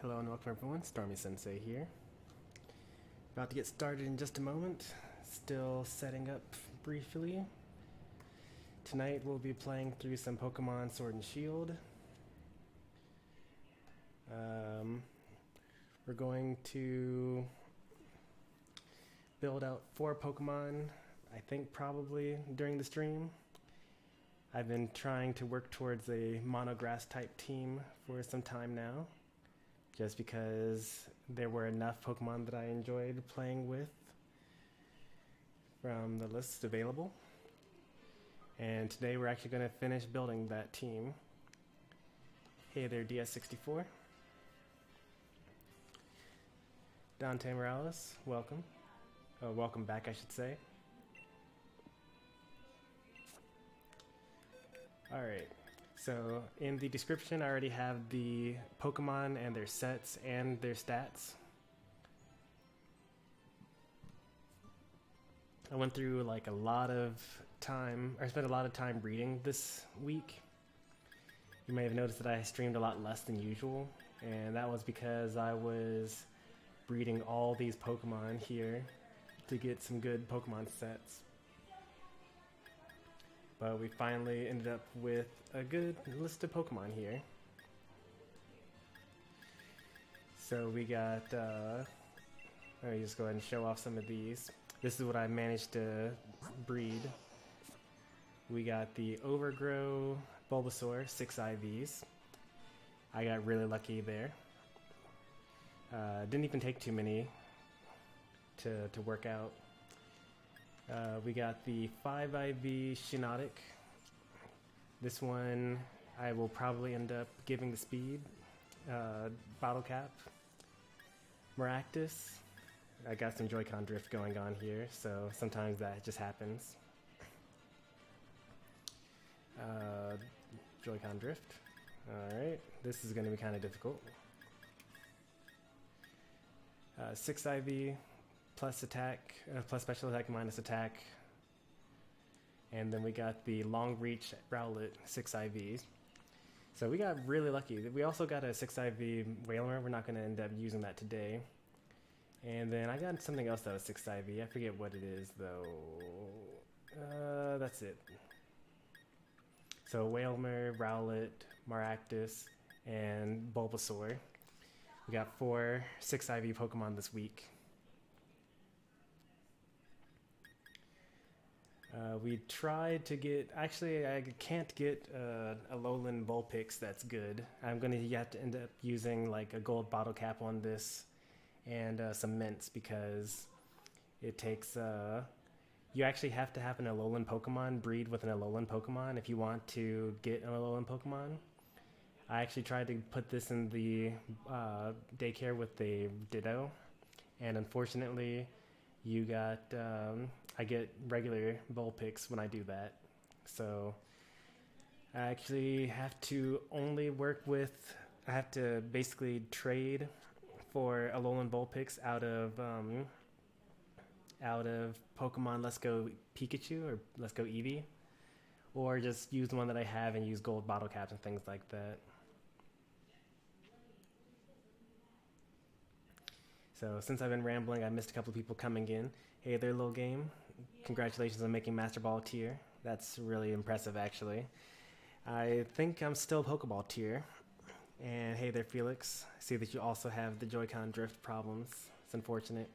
Hello and welcome everyone, Stormy Sensei here. About to get started in just a moment, still setting up briefly. Tonight we'll be playing through some Pokemon Sword and Shield. We're going to build out 4 Pokemon, I think probably during the stream. I've been trying to work towards a monograss type team for some time now, just because there were enough Pokemon that I enjoyed playing with from the lists available. And today we're actually going to finish building that team. Hey there, DS64. Dante Morales, welcome. Oh, welcome back, I should say. Alright, so in the description I already have the Pokemon and their sets and their stats. I went through like a lot of time, or I spent a lot of time reading this week. You may have noticed that I streamed a lot less than usual, and that was because I was breeding all these Pokemon here to get some good Pokemon sets. But we finally ended up with a good list of Pokemon here. So we got, let me just go ahead and show off some of these. This is what I managed to breed. We got the Overgrow Bulbasaur 6 IVs. I got really lucky there. Didn't even take too many to work out. We got the 5 IV Shiinotic. This one I will probably end up giving the speed. Bottle cap. Maractus. I got some Joy-Con drift going on here, so sometimes that just happens. Joy-Con drift. Alright, this is going to be kind of difficult. 6 IV plus attack, plus special attack minus attack. And then we got the long reach Rowlet 6 IVs. So we got really lucky. We also got a 6 IV Whaler. We're not going to end up using that today. And then I got something else that was 6 IV. I forget what it is though. That's it. So Whalmer, Rowlet, Maractus, and Bulbasaur. We got 4 6 IV Pokemon this week. We tried to get, actually I can't get a Alolan Vulpix that's good. I'm going to have to end up using like a gold bottle cap on this and some mints, because it takes, you actually have to have an Alolan Pokemon breed with an Alolan Pokemon if you want to get an Alolan Pokemon. I actually tried to put this in the daycare with the Ditto, and unfortunately you got, I get regular Vulpix when I do that. So I actually have to only work with, I have to basically trade for Alolan Vulpix out of Pokemon Let's Go Pikachu or Let's Go Eevee, or just use the one that I have and use gold bottle caps and things like that. So since I've been rambling, I missed a couple of people coming in. Hey there, little game. Congratulations on making Master Ball tier. That's really impressive, actually. I think I'm still Pokeball tier. And hey there, Felix. I see that you also have the Joy-Con drift problems. It's unfortunate.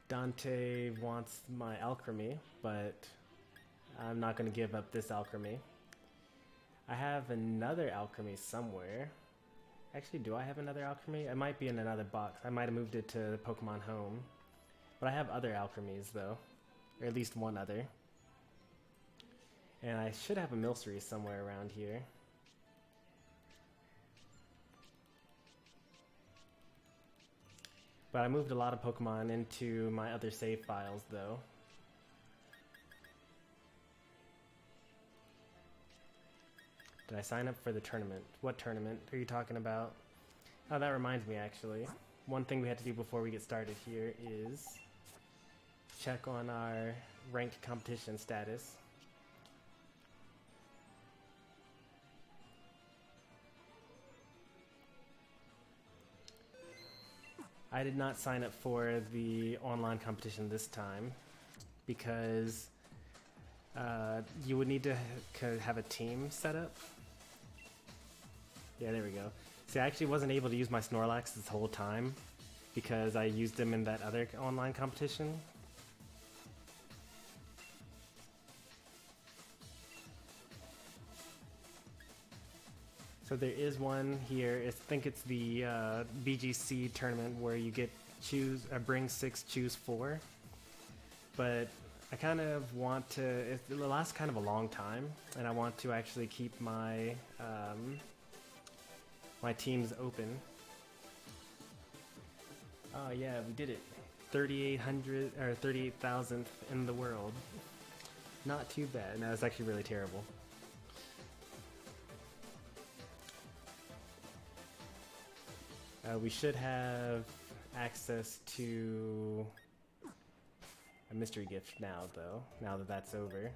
Dante wants my Alchemy, but I'm not going to give up this Alchemy. I have another Alchemy somewhere. Actually, do I have another Alchemy? It might be in another box. I might have moved it to Pokemon Home. But I have other Alchemies, though. Or at least one other. And I should have a Milcery somewhere around here. But I moved a lot of Pokemon into my other save files, though. Did I sign up for the tournament? What tournament are you talking about? Oh, that reminds me, actually. One thing we had to do before we get started here is check on our ranked competition status. I did not sign up for the online competition this time because you would need to have a team set up. Yeah, there we go. See, I actually wasn't able to use my Snorlax this whole time because I used him in that other online competition. So there is one here. I think it's the BGC tournament where you get bring 6, choose 4. But I kind of want to. It lasts kind of a long time, and I want to actually keep my my teams open. Oh yeah, we did it. 3,800 or 38,000th in the world. Not too bad. No, it's actually really terrible. We should have access to a mystery gift now, though, now that that's over.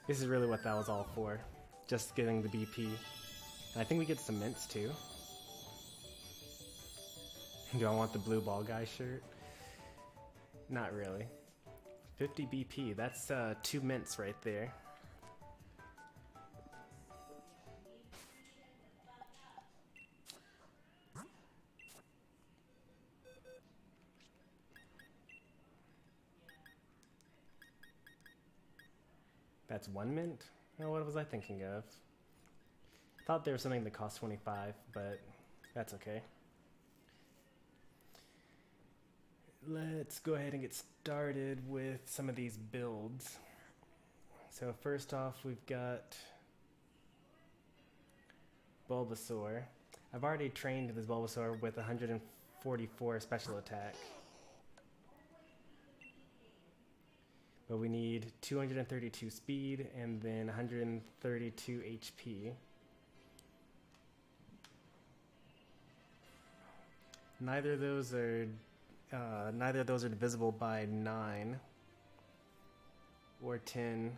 This is really what that was all for, just getting the BP. And I think we get some mints too. Do I want the blue ball guy shirt? Not really. 50 BP, that's 2 mints right there. That's 1 mint? Oh, what was I thinking of? Thought there was something that cost 25, but that's okay. Let's go ahead and get started with some of these builds. So first off, we've got Bulbasaur. I've already trained this Bulbasaur with 144 special attack. But we need 232 speed and then 132 HP. Neither of those are divisible by 9 or 10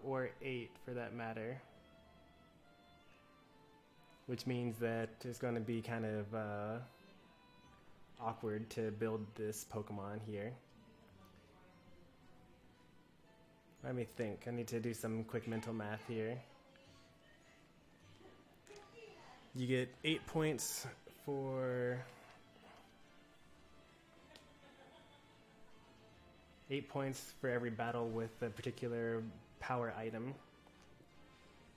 or 8 for that matter, which means that it's going to be kind of awkward to build this Pokemon here. Let me think. I need to do some quick mental math here. You get 8 points for 8 points for every battle with a particular power item,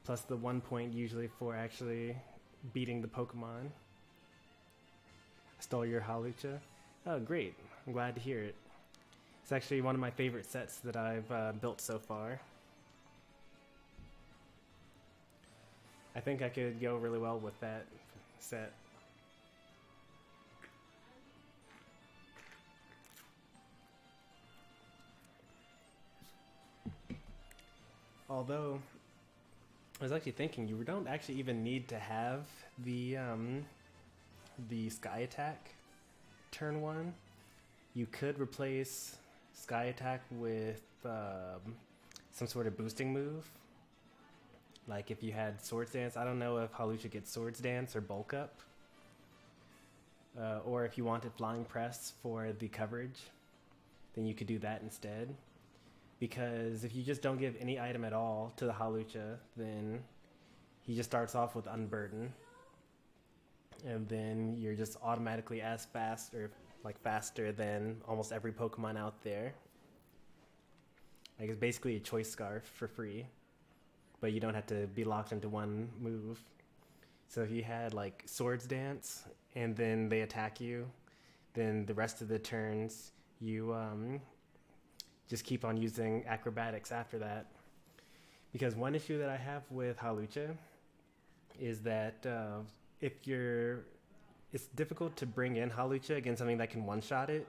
plus the 1 point usually for actually beating the Pokemon. Stole your Hawlucha? Oh, great. I'm glad to hear it. It's actually one of my favorite sets that I've built so far. I think I could go really well with that set. Although, I was actually thinking you don't actually even need to have the Sky Attack turn 1. You could replace Sky Attack with some sort of boosting move. Like if you had Swords Dance. I don't know if Hawlucha gets Swords Dance or Bulk Up. Or if you wanted Flying Press for the coverage, then you could do that instead. Because if you just don't give any item at all to the Hawlucha, then he just starts off with Unburden. And then you're just automatically as fast, or like faster than almost every Pokemon out there. Like it's basically a Choice Scarf for free, but you don't have to be locked into one move. So if you had like Swords Dance and then they attack you, then the rest of the turns you just keep on using Acrobatics after that. Because one issue that I have with Hawlucha is that it's difficult to bring in Hawlucha against something that can one-shot it.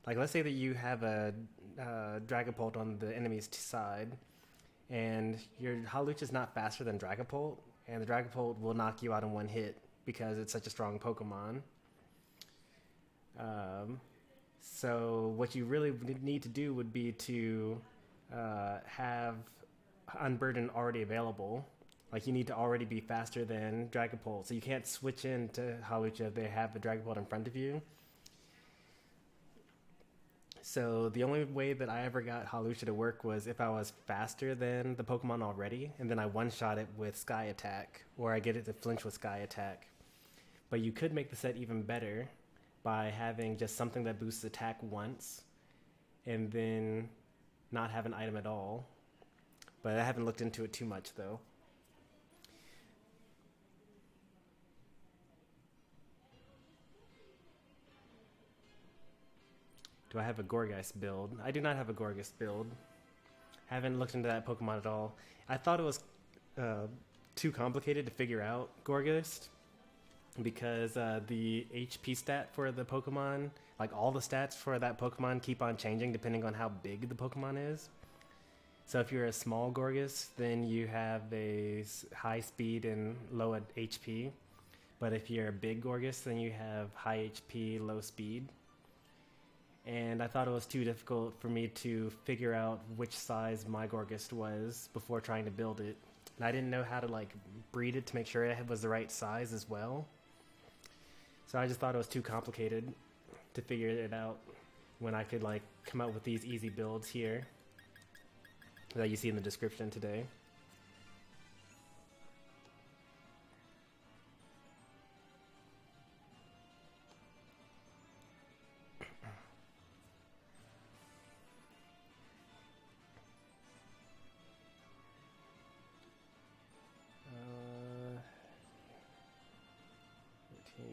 Like let's say that you have a Dragapult on the enemy's side, and your Hawlucha's not faster than Dragapult, and the Dragapult will knock you out in one hit because it's such a strong Pokemon. So what you really need to do would be to have Unburden already available. Like, you need to already be faster than Dragapult. So you can't switch into Hawlucha if they have the Dragapult in front of you. So the only way that I ever got Hawlucha to work was if I was faster than the Pokemon already, and then I one-shot it with Sky Attack, or I get it to flinch with Sky Attack. But you could make the set even better by having just something that boosts attack once, and then not have an item at all. But I haven't looked into it too much, though. Do I have a Gorgeist build? I do not have a Gorgeist build. Haven't looked into that Pokemon at all. I thought it was too complicated to figure out Gorgeist, because the HP stat for the Pokemon, like all the stats for that Pokemon, keep on changing depending on how big the Pokemon is. So if you're a small Gorgeist, then you have a high speed and low HP. But if you're a big Gorgeist, then you have high HP, low speed. And I thought it was too difficult for me to figure out which size my Gorgeist was before trying to build it. And I didn't know how to like breed it to make sure it was the right size as well. So I just thought it was too complicated to figure it out when I could like come up with these easy builds here that you see in the description today.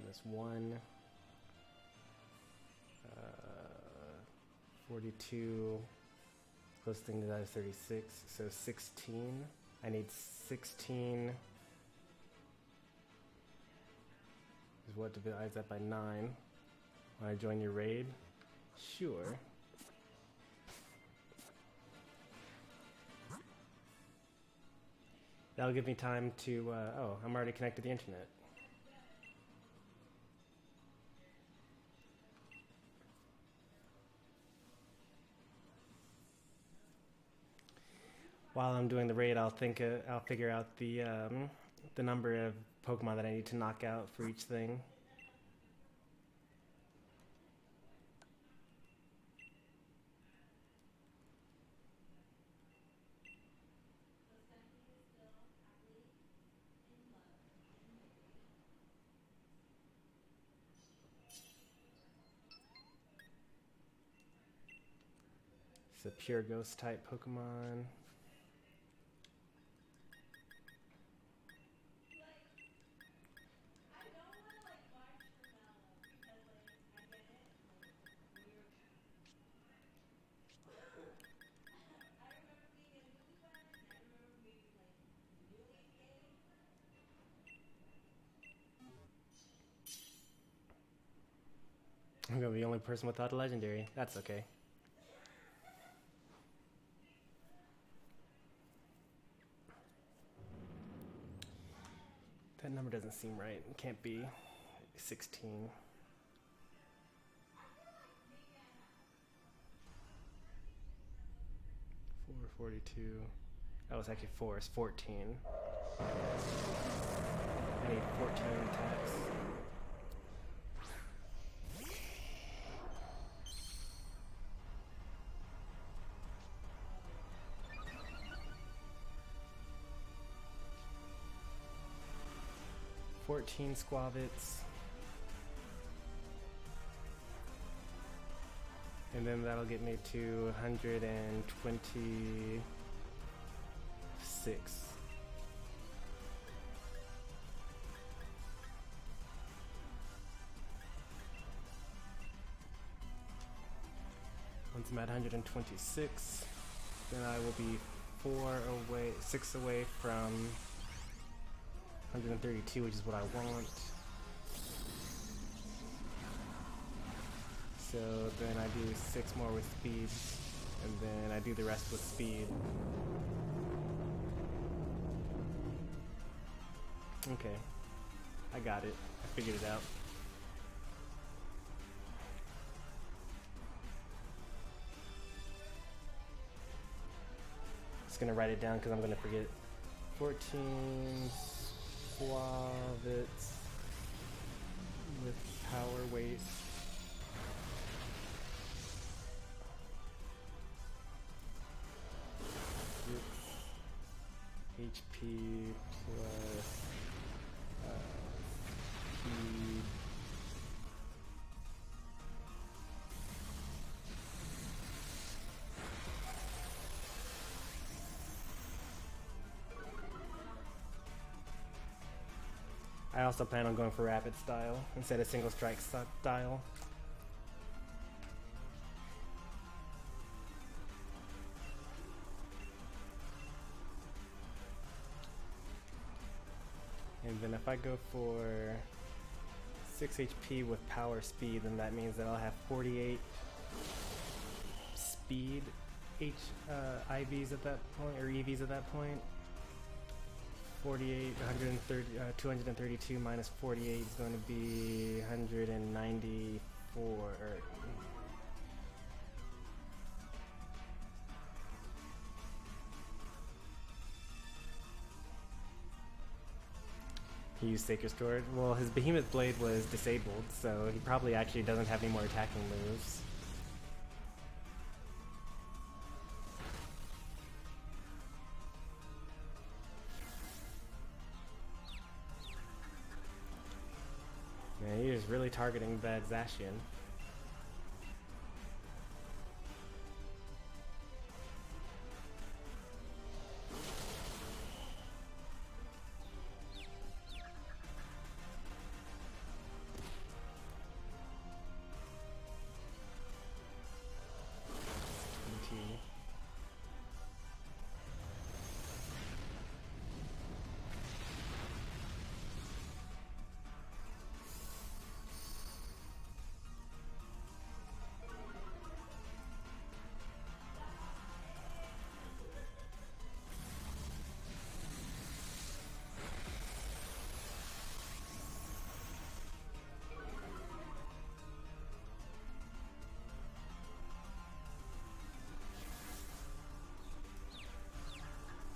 This one, 42, closest thing to that is 36, so 16. I need 16 is what divides that by 9. Want to join your raid? Sure. That'll give me time to, oh, I'm already connected to the internet. While I'm doing the raid, I'll figure out the number of Pokemon that I need to knock out for each thing. It's a pure ghost type Pokemon. I'm gonna be the only person without a legendary. That's okay. That number doesn't seem right. It can't be 16. $4.42. That was actually 4. It's 14. I need 14 attacks. Squavits, and then that'll get me to 126. Once I'm at 126, then I will be 6 away from 132, which is what I want. So then I do 6 more with speed, and then I do the rest with speed. Okay, I got it. I figured it out. gonna write it down because I'm gonna forget. 14 Suavits with power waste. HP plus speed. I also plan on going for rapid style instead of single strike style. And then if I go for 6 HP with power speed, then that means that I'll have 48 speed IVs at that point, or EVs at that point. 48, 130, 232 minus 48 is going to be 194. He used Sacred Sword. Well, his Behemoth Blade was disabled, so he probably actually doesn't have any more attacking moves. Man, he is really targeting that Zacian.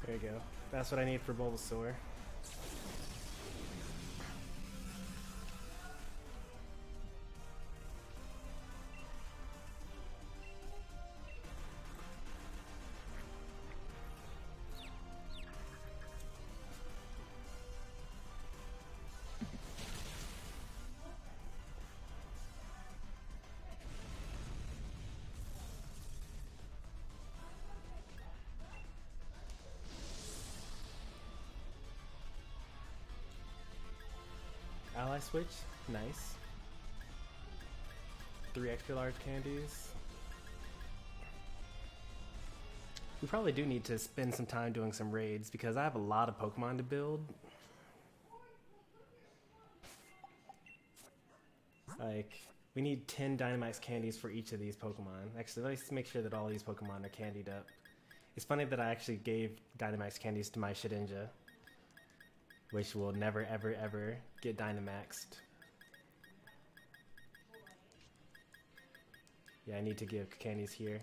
There you go. That's what I need for Bulbasaur. Ally switch, nice. 3 extra large candies. We probably do need to spend some time doing some raids because I have a lot of Pokemon to build. Like, we need 10 Dynamax candies for each of these Pokemon. Actually, let's make sure that all these Pokemon are candied up. It's funny that I actually gave Dynamax candies to my Shedinja, which will never ever ever get Dynamaxed. Yeah, I need to give candies here.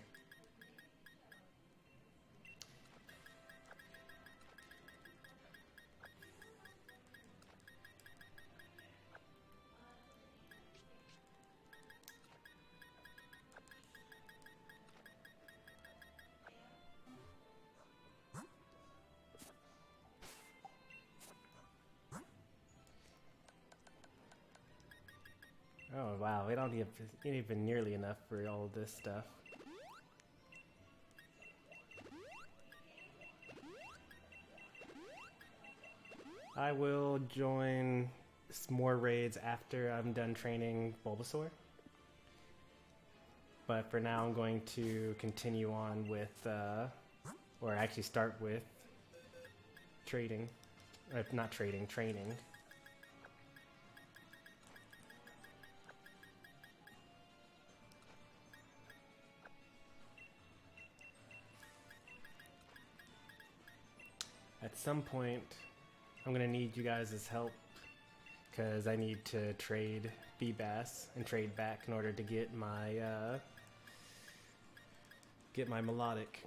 Oh wow, we don't even nearly enough for all of this stuff. I will join some more raids after I'm done training Bulbasaur. But for now I'm going to continue on with, or actually start with trading. Not trading, training. At some point, I'm gonna need you guys' help because I need to trade Feebas and trade back in order to get my melodic.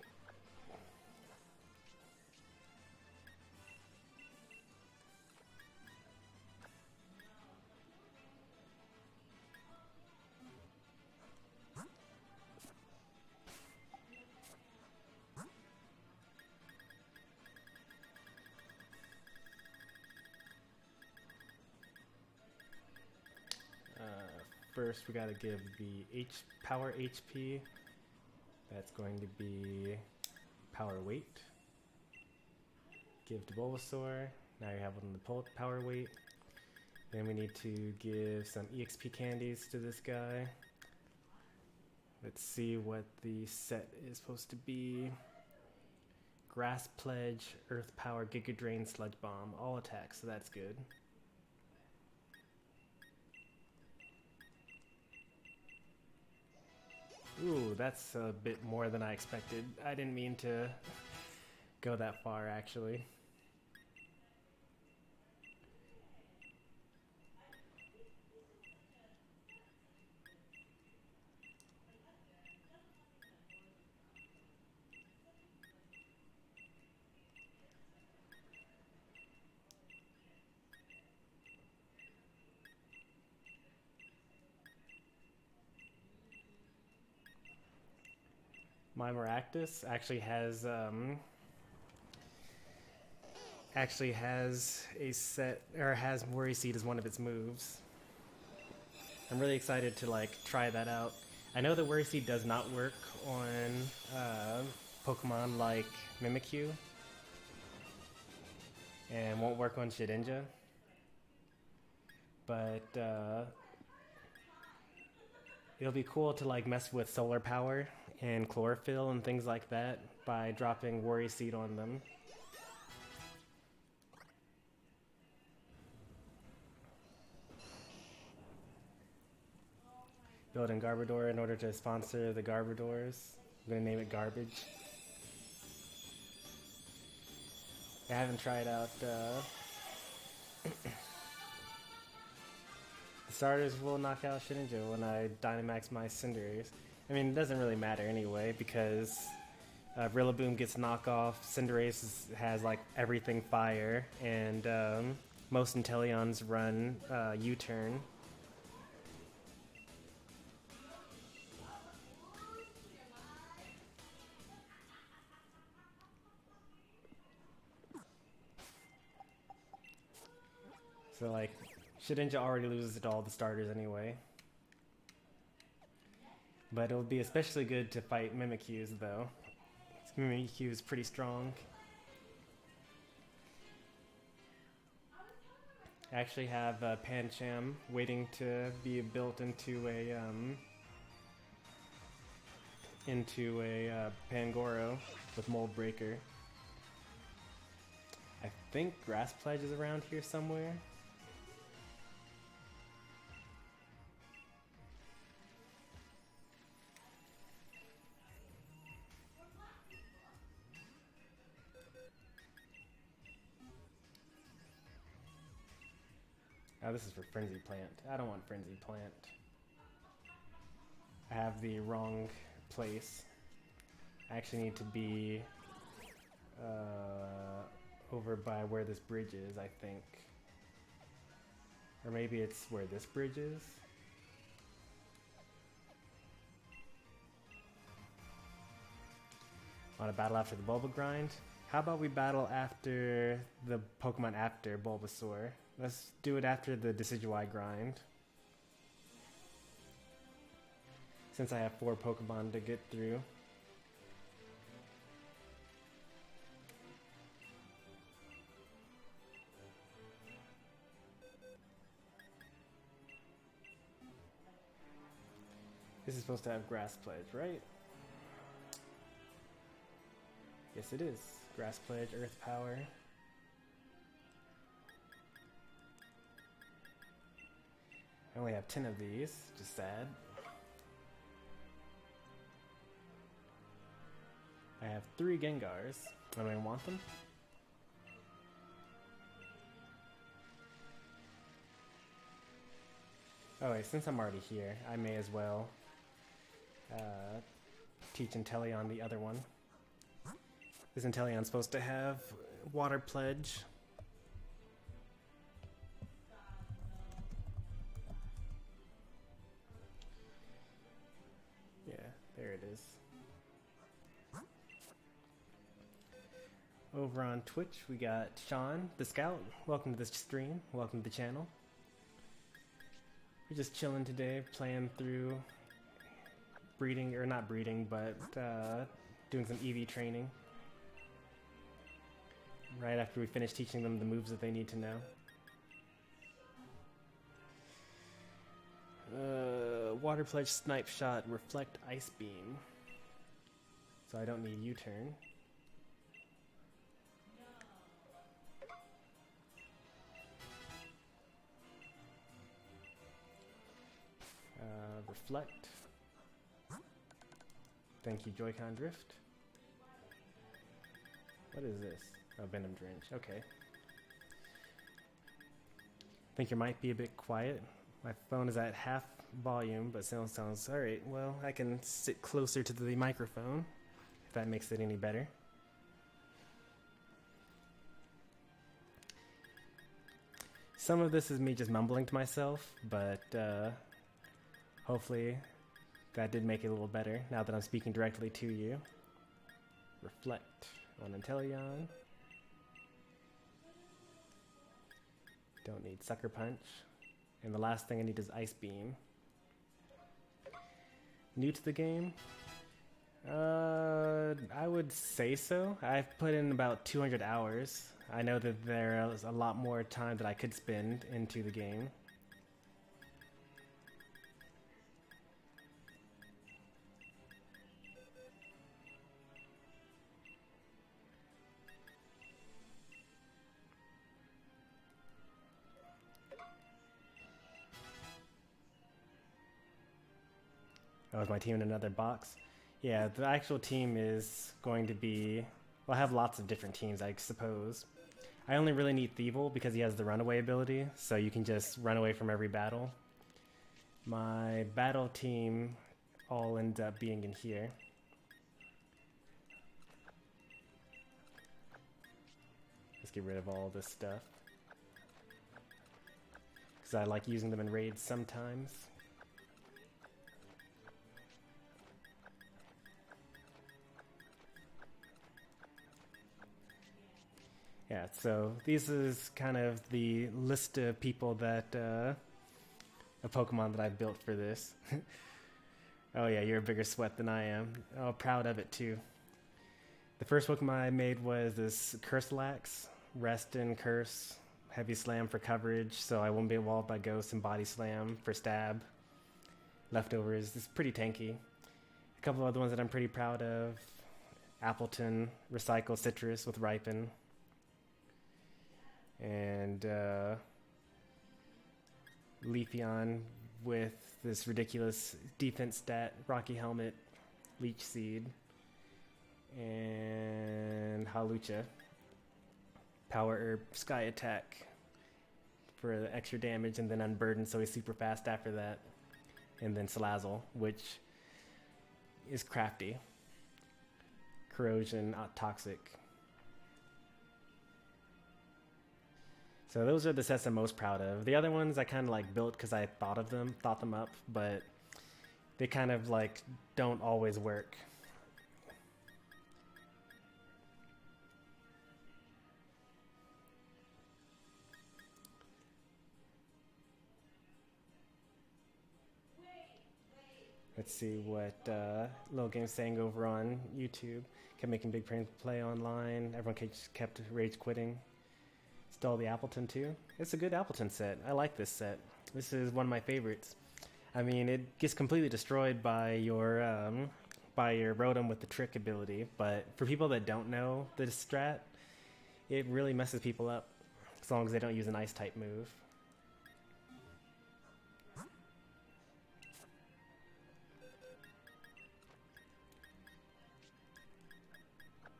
first we gotta give the power HP. That's going to be power weight. Give to Bulbasaur. Now you have one of the power weight. Then we need to give some EXP candies to this guy. Let's see what the set is supposed to be. Grass Pledge, Earth Power, Giga Drain, Sludge Bomb. All attacks, so that's good. Ooh, that's a bit more than I expected. I didn't mean to go that far, actually. My Maractus actually has a set, or has Worry Seed as one of its moves. I'm really excited to like try that out. I know that Worry Seed does not work on Pokemon like Mimikyu, and won't work on Shedinja, but it'll be cool to like mess with solar power and chlorophyll and things like that by dropping Worry Seed on them. Building Garbodor in order to sponsor the Garbodors. I'm gonna name it Garbage. I haven't tried out the starters will knock out Shedinja when I Dynamax my Cinderace. I mean, it doesn't really matter anyway, because Rillaboom gets knockoff, Cinderace has like everything fire, and most Inteleons run U-turn. So like, Shedinja already loses to all the starters anyway. But it'll be especially good to fight Mimikyus though. Mimikyu is pretty strong. I actually have Pancham waiting to be built into a Pangoro with Mold Breaker. I think Grass Pledge is around here somewhere. Oh, this is for Frenzy Plant. I don't want Frenzy Plant. I have the wrong place. I actually need to be over by where this bridge is, I think. Or maybe it's where this bridge is. Want to battle after the Bulba grind? How about we battle after the Pokemon after Bulbasaur? Let's do it after the Decidueye grind. Since I have 4 Pokemon to get through. This is supposed to have Grass Pledge, right? Yes, it is. Grass Pledge, Earth Power. I only have 10 of these, just sad. I have 3 Gengars. Do I want them? Oh wait, since I'm already here, I may as well teach Inteleon the other one. This Inteleon's supposed to have Water Pledge. Yeah, there it is. Over on Twitch, we got Sean, the Scout. Welcome to the stream. Welcome to the channel. We're just chilling today, playing through breeding, or not breeding, but doing some EV training. Right after we finish teaching them the moves that they need to know. Water Pledge, Snipe Shot, Reflect Ice Beam. So I don't need U-turn. Reflect. Thank you, Joy-Con Drift. What is this? Oh, Venom Drench. Okay. I think you might be a bit quiet. My phone is at half volume, but sounds alright. Well, I can sit closer to the microphone, if that makes it any better. Some of this is me just mumbling to myself, but hopefully that did make it a little better now that I'm speaking directly to you. Reflect on Inteleon. Don't need Sucker Punch. And the last thing I need is Ice Beam. New to the game? I would say so. I've put in about 200 hours. I know that there is a lot more time that I could spend into the game. Oh, is my team in another box? Yeah, the actual team is going to be... Well, I have lots of different teams, I suppose. I only really need Thievul because he has the runaway ability, so you can just run away from every battle. My battle team all ends up being in here. Let's get rid of all this stuff. Because I like using them in raids sometimes. Yeah, so this is kind of the list of people that, a Pokemon that I built for this. Oh yeah, you're a bigger sweat than I am. Oh, proud of it too. The first Pokemon I made was this Curselax, Rest and Curse, Heavy Slam for coverage, so I won't be walled by Ghost, and Body Slam for stab. Leftovers is pretty tanky. A couple of other ones that I'm pretty proud of. Appleton, Recycle Citrus with Ripen. And Leafeon with this ridiculous defense stat, Rocky Helmet, Leech Seed, and Hawlucha, Power Herb, Sky Attack for the extra damage, and then Unburden, so he's super fast after that, and then Salazzle, which is crafty, Corrosion, Toxic. So those are the sets I'm most proud of. The other ones I kind of like built because I thought them up, but they kind of like don't always work. Let's see what Little Game's saying over on YouTube. Kept making big play online. Everyone kept rage quitting. Stole the Appleton too. It's a good Appleton set. I like this set. This is one of my favorites. I mean, it gets completely destroyed by your Rotom with the trick ability, but for people that don't know the strat, it really messes people up as long as they don't use an ice type move.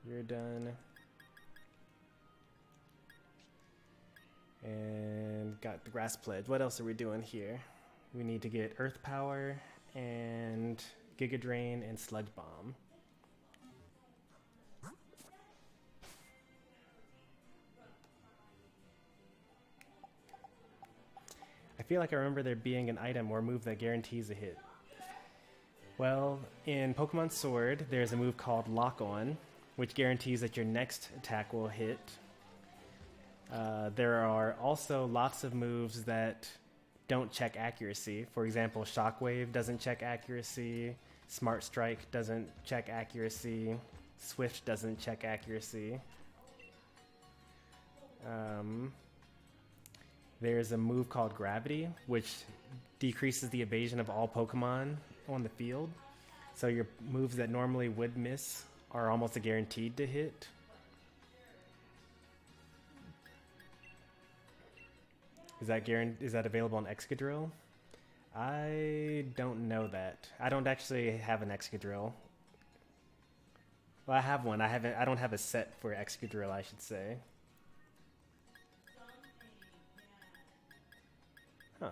You're done. And got the Grass Pledge. What else are we doing here? We need to get Earth Power and Giga Drain and Sludge Bomb. I feel like I remember there being an item or move that guarantees a hit. Well, in Pokemon Sword, there's a move called Lock On, which guarantees that your next attack will hit. There are also lots of moves that don't check accuracy. For example, Shockwave doesn't check accuracy, Smart Strike doesn't check accuracy, Swift doesn't check accuracy. There's a move called Gravity, which decreases the evasion of all Pokemon on the field. So your moves that normally would miss are almost guaranteed to hit. Is that available on Excadrill? I don't know that. I don't actually have an Excadrill. Well, I have one. I don't have a set for Excadrill, I should say. Huh.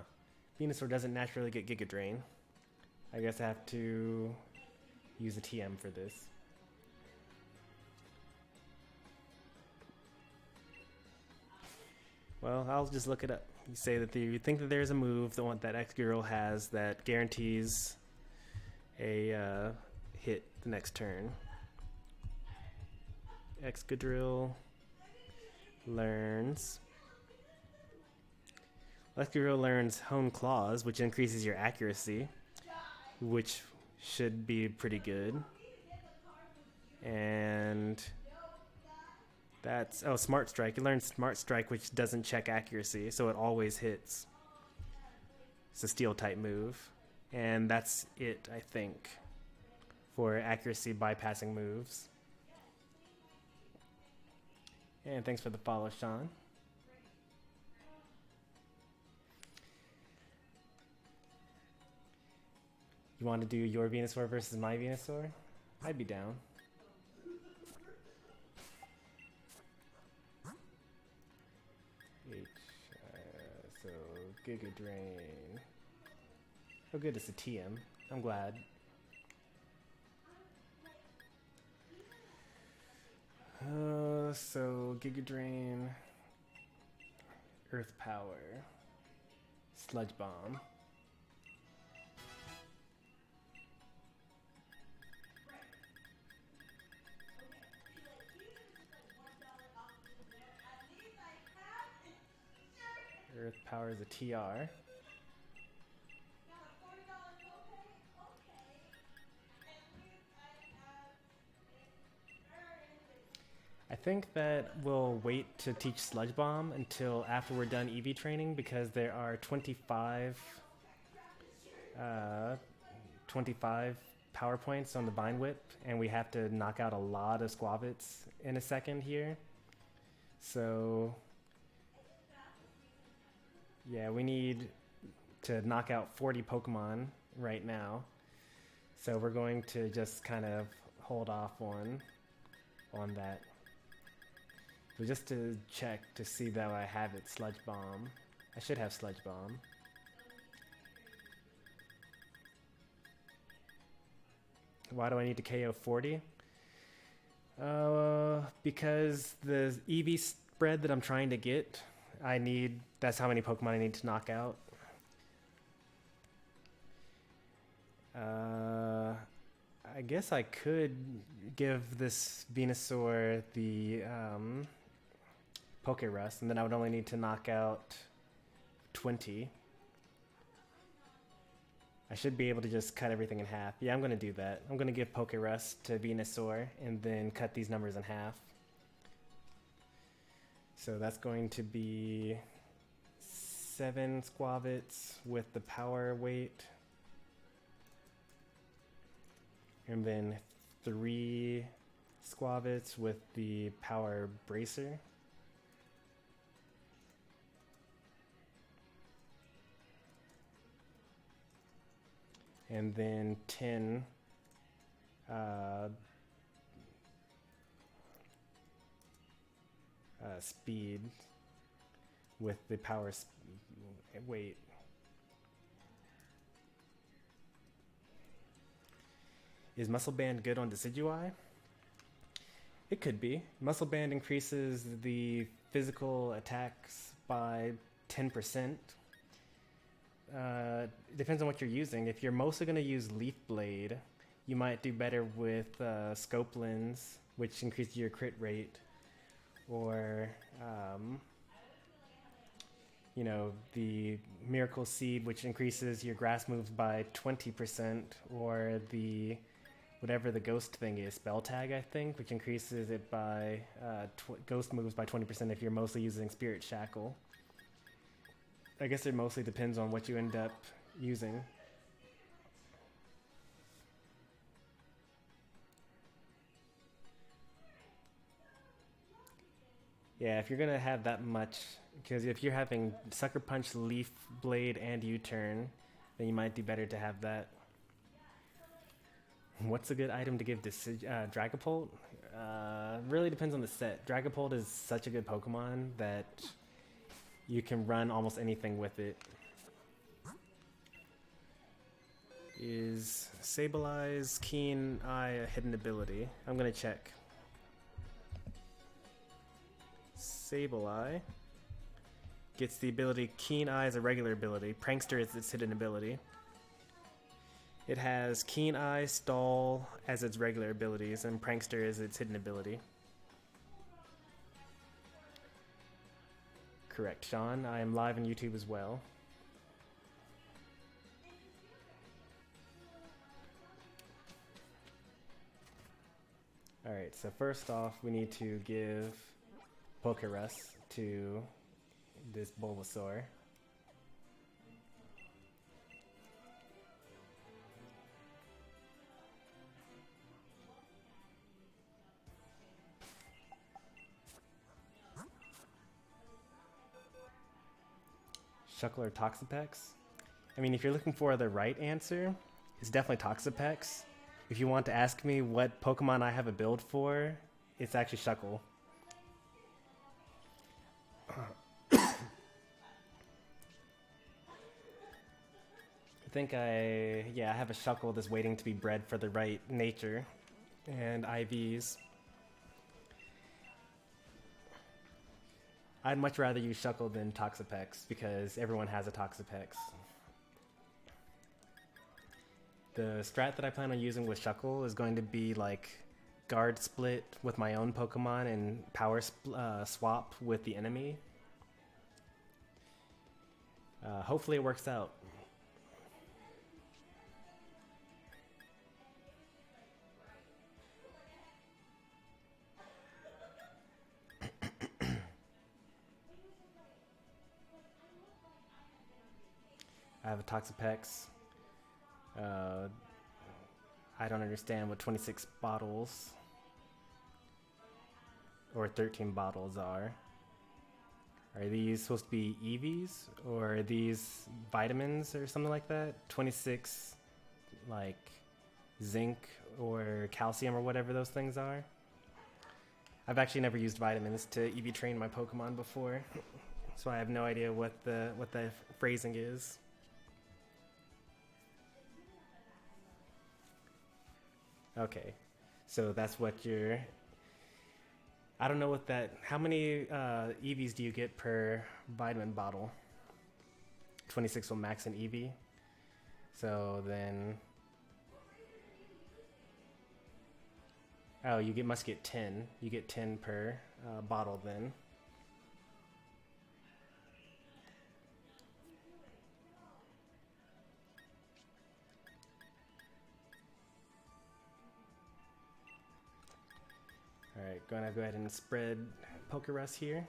Venusaur doesn't naturally get Giga Drain. I guess I have to use a TM for this. Well, I'll just look it up. You say that you think that there's a move, the one that Excadrill has, that guarantees a hit the next turn. Excadrill learns. Excadrill learns Hone Claws, which increases your accuracy, which should be pretty good. And that's, Smart Strike. It learns Smart Strike, which doesn't check accuracy, so it always hits. It's a Steel type move. And that's it, I think, for accuracy bypassing moves. And thanks for the follow, Sean. You want to do your Venusaur versus my Venusaur? I'd be down. So Giga Drain. Oh good, it's a TM. I'm glad. So Giga Drain, Earth Power, Sludge Bomb. Earth Power is a TR. I think that we'll wait to teach Sludge Bomb until after we're done EV training, because there are 25 power points on the Vine Whip, and we have to knock out a lot of Squavits in a second here. So yeah, we need to knock out 40 Pokemon right now. So we're going to just kind of hold off on that. But just to check to see that I have it, Sludge Bomb. I should have Sludge Bomb. Why do I need to KO 40? Because the EV spread that I'm trying to get, that's how many Pokemon I need to knock out. I guess I could give this Venusaur the Poke Rust, and then I would only need to knock out 20. I should be able to just cut everything in half. Yeah, I'm going to do that. I'm going to give Poke Rust to Venusaur and then cut these numbers in half. So that's going to be 7 Squavits with the power weight. And then 3 Squavits with the power bracer. And then 10 speed with the power weight. Is Muscle Band good on Decidueye? It could be. Muscle Band increases the physical attacks by 10%. Depends on what you're using. If you're mostly going to use Leaf Blade, you might do better with Scope Lens, which increases your crit rate. Or you know, the Miracle Seed, which increases your grass moves by 20%, or the whatever the ghost thing is, Spell Tag, I think, which increases it by ghost moves by 20% if you're mostly using Spirit Shackle. I guess it mostly depends on what you end up using. Yeah, if you're gonna have that much, because if you're having Sucker Punch, Leaf Blade, and U-Turn, then you might do better to have that. What's a good item to give to Dragapult? Really depends on the set. Dragapult is such a good Pokemon that you can run almost anything with it. Is Sableye Keen Eye a hidden ability? I'm gonna check. Sableye gets the ability Keen Eye as a regular ability. Prankster is its hidden ability. It has Keen Eye, Stall as its regular abilities, and Prankster is its hidden ability. Correct, Sean. I am live on YouTube as well. Alright, so first off, we need to give Pokerus to this Bulbasaur. Shackle or Toxapex? I mean, if you're looking for the right answer, it's definitely Toxapex. If you want to ask me what Pokemon I have a build for, it's actually Shackle. I think I have a Shackle that's waiting to be bred for the right nature and IVs. I'd much rather use Shackle than Toxapex because everyone has a Toxapex. The strat that I plan on using with Shackle is going to be like guard split with my own Pokemon and power swap with the enemy. Hopefully it works out. I have a Toxapex. I don't understand what 26 bottles or 13 bottles are. Are these supposed to be EVs or are these vitamins or something like that? 26 like zinc or calcium or whatever those things are. I've actually never used vitamins to EV train my Pokemon before, so I have no idea what the phrasing is. Okay, so that's what you're... I don't know what that... How many EVs do you get per vitamin bottle? 26 will max an EV. So then... Oh, you must get 10. You get 10 per bottle then. Alright, gonna go ahead and spread Pokerus here.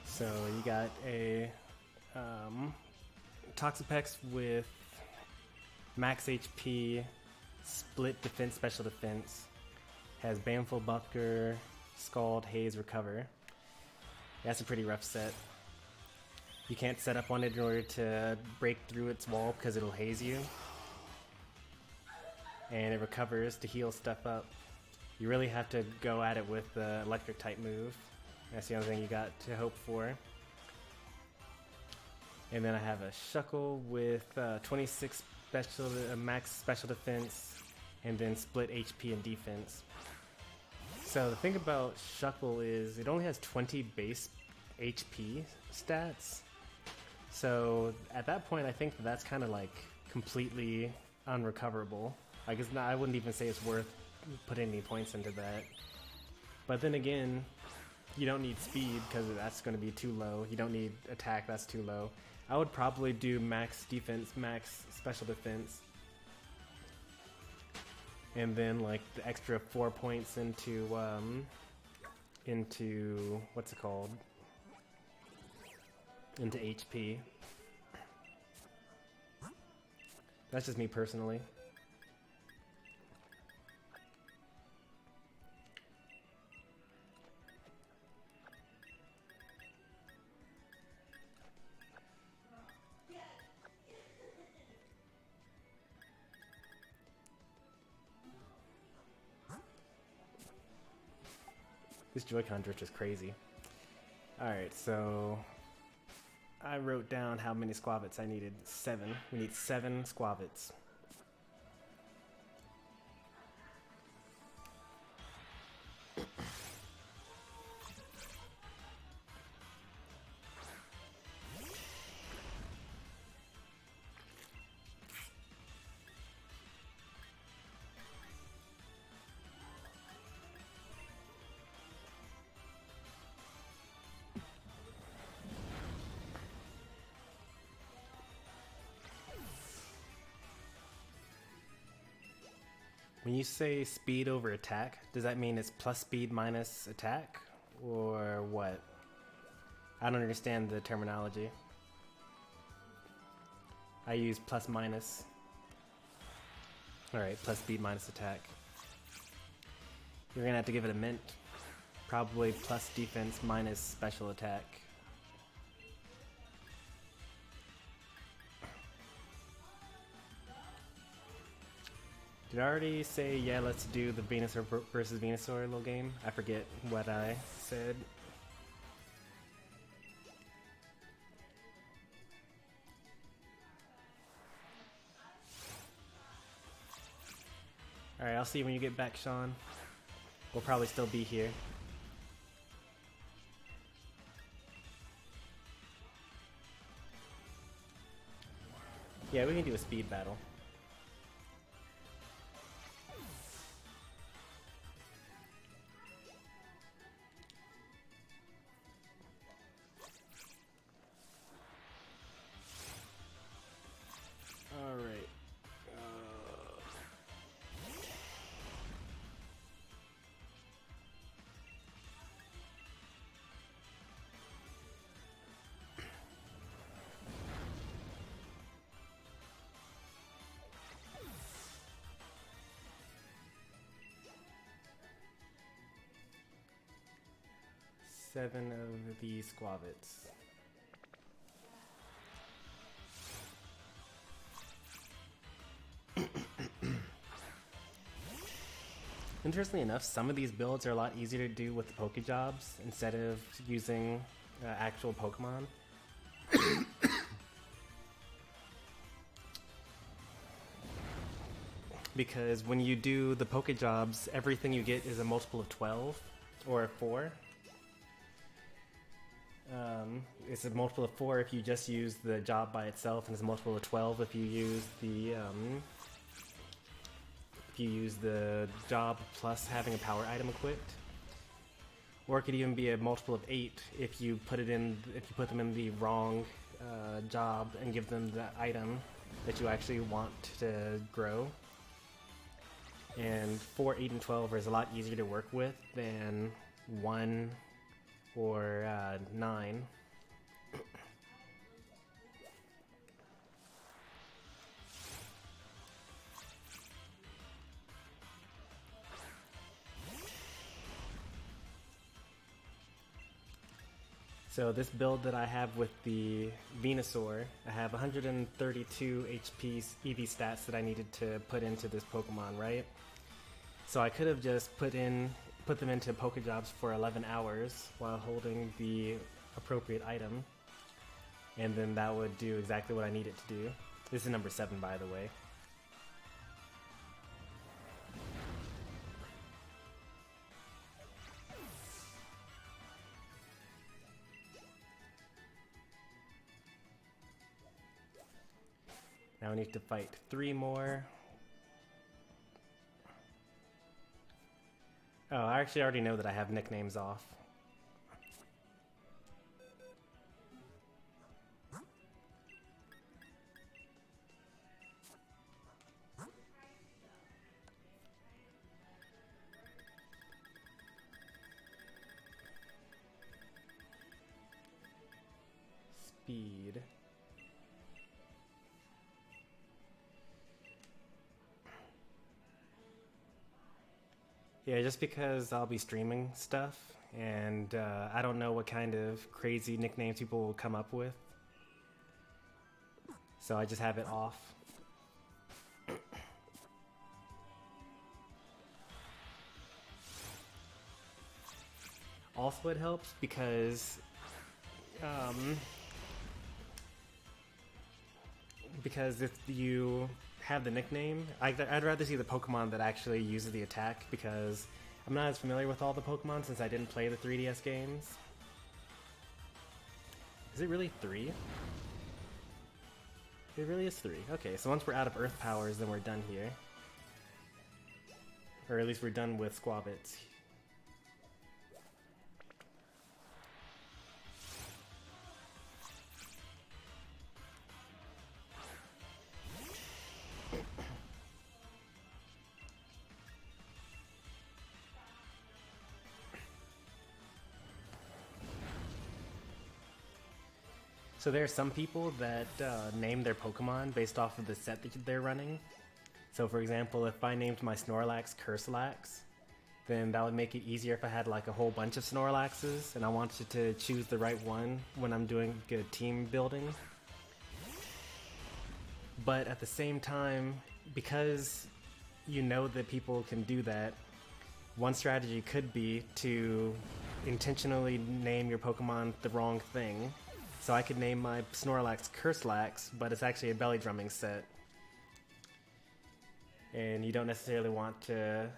So you got a Toxapex with max HP, split defense, special defense, has Banful, Bucker, Scald, Haze, Recover. That's a pretty rough set. You can't set up on it in order to break through its wall because it'll haze you. And it recovers to heal stuff up. You really have to go at it with the electric type move. That's the only thing you got to hope for. And then I have a Shackle with 26 max special defense and then split HP and defense. So the thing about Shackle is it only has 20 base HP stats. So at that point I think that's kind of like completely unrecoverable. I guess I wouldn't even say it's worth putting any points into that. But then again, you don't need speed because that's going to be too low. You don't need attack, that's too low. I would probably do max defense, max special defense. And then like the extra 4 points into what's it called? Into HP. That's just me personally. This Joy-Con drift is crazy. Alright, so I wrote down how many squavets I needed. 7. We need 7 squavets. When you say speed over attack, does that mean it's plus speed minus attack? Or what? I don't understand the terminology. I use plus minus. Alright, plus speed minus attack. You're gonna have to give it a mint. Probably plus defense minus special attack. Did I already say, yeah, let's do the Venusaur versus Venusaur little game? I forget what I said. Alright, I'll see you when you get back, Sean. We'll probably still be here. Yeah, we can do a speed battle. Alright. 7 of these squavets. Interestingly enough, some of these builds are a lot easier to do with the Pokejobs instead of using actual Pokemon. Because when you do the Pokejobs, everything you get is a multiple of 12 or a 4. It's a multiple of 4 if you just use the job by itself, and it's a multiple of 12 if you use the job plus having a power item equipped. Or it could even be a multiple of 8 if you put them in the wrong job and give them the item that you actually want to grow. And 4, 8, and 12 is a lot easier to work with than 1 or 9. So this build that I have with the Venusaur, I have 132 HP EV stats that I needed to put into this Pokemon, right? So I could have just put them into Pokejobs for 11 hours while holding the appropriate item, and then that would do exactly what I need it to do. This is number 7, by the way. Now Now I need to fight 3 more. Oh, I actually already know that I have nicknames off. Speed. Yeah, just because I'll be streaming stuff, and I don't know what kind of crazy nicknames people will come up with. So I just have it off. Also, it helps because if you have the nickname, I'd rather see the Pokemon that actually uses the attack, because I'm not as familiar with all the Pokemon since I didn't play the 3DS games. Is it really 3? It really is 3. Okay, so once we're out of Earth powers, then we're done here. Or at least we're done with Squabbits. So there are some people that name their Pokemon based off of the set that they're running. So for example, if I named my Snorlax Curselax, then that would make it easier if I had like a whole bunch of Snorlaxes and I wanted to choose the right one when I'm doing good team building. But at the same time, because you know that people can do that, one strategy could be to intentionally name your Pokemon the wrong thing. So I could name my Snorlax Curselax, but it's actually a belly drumming set. And you don't necessarily want to,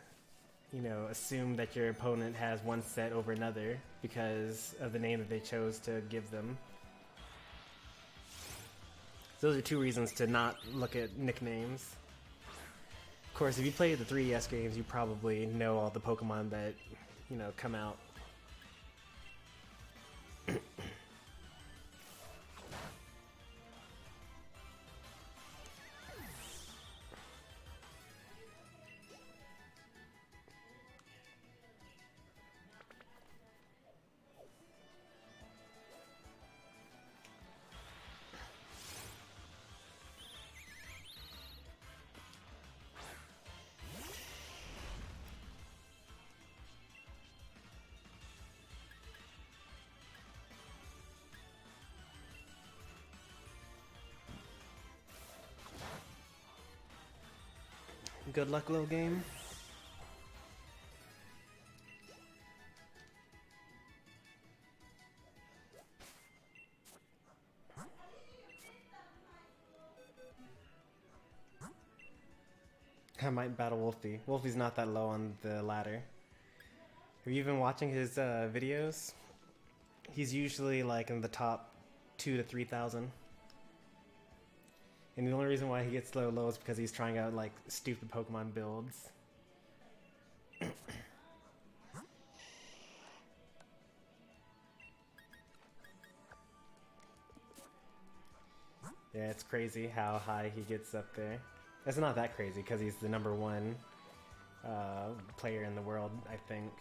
you know, assume that your opponent has one set over another because of the name that they chose to give them. So those are 2 reasons to not look at nicknames. Of course, if you play the 3DS games, you probably know all the Pokemon that, you know, come out. Good luck, little game. I might battle Wolfie. Wolfie's not that low on the ladder. Have you been watching his videos? He's usually like in the top 2,000 to 3,000. And the only reason why he gets low is because he's trying out like stupid Pokemon builds. Yeah, it's crazy how high he gets up there. It's not that crazy because he's the #1 player in the world, I think.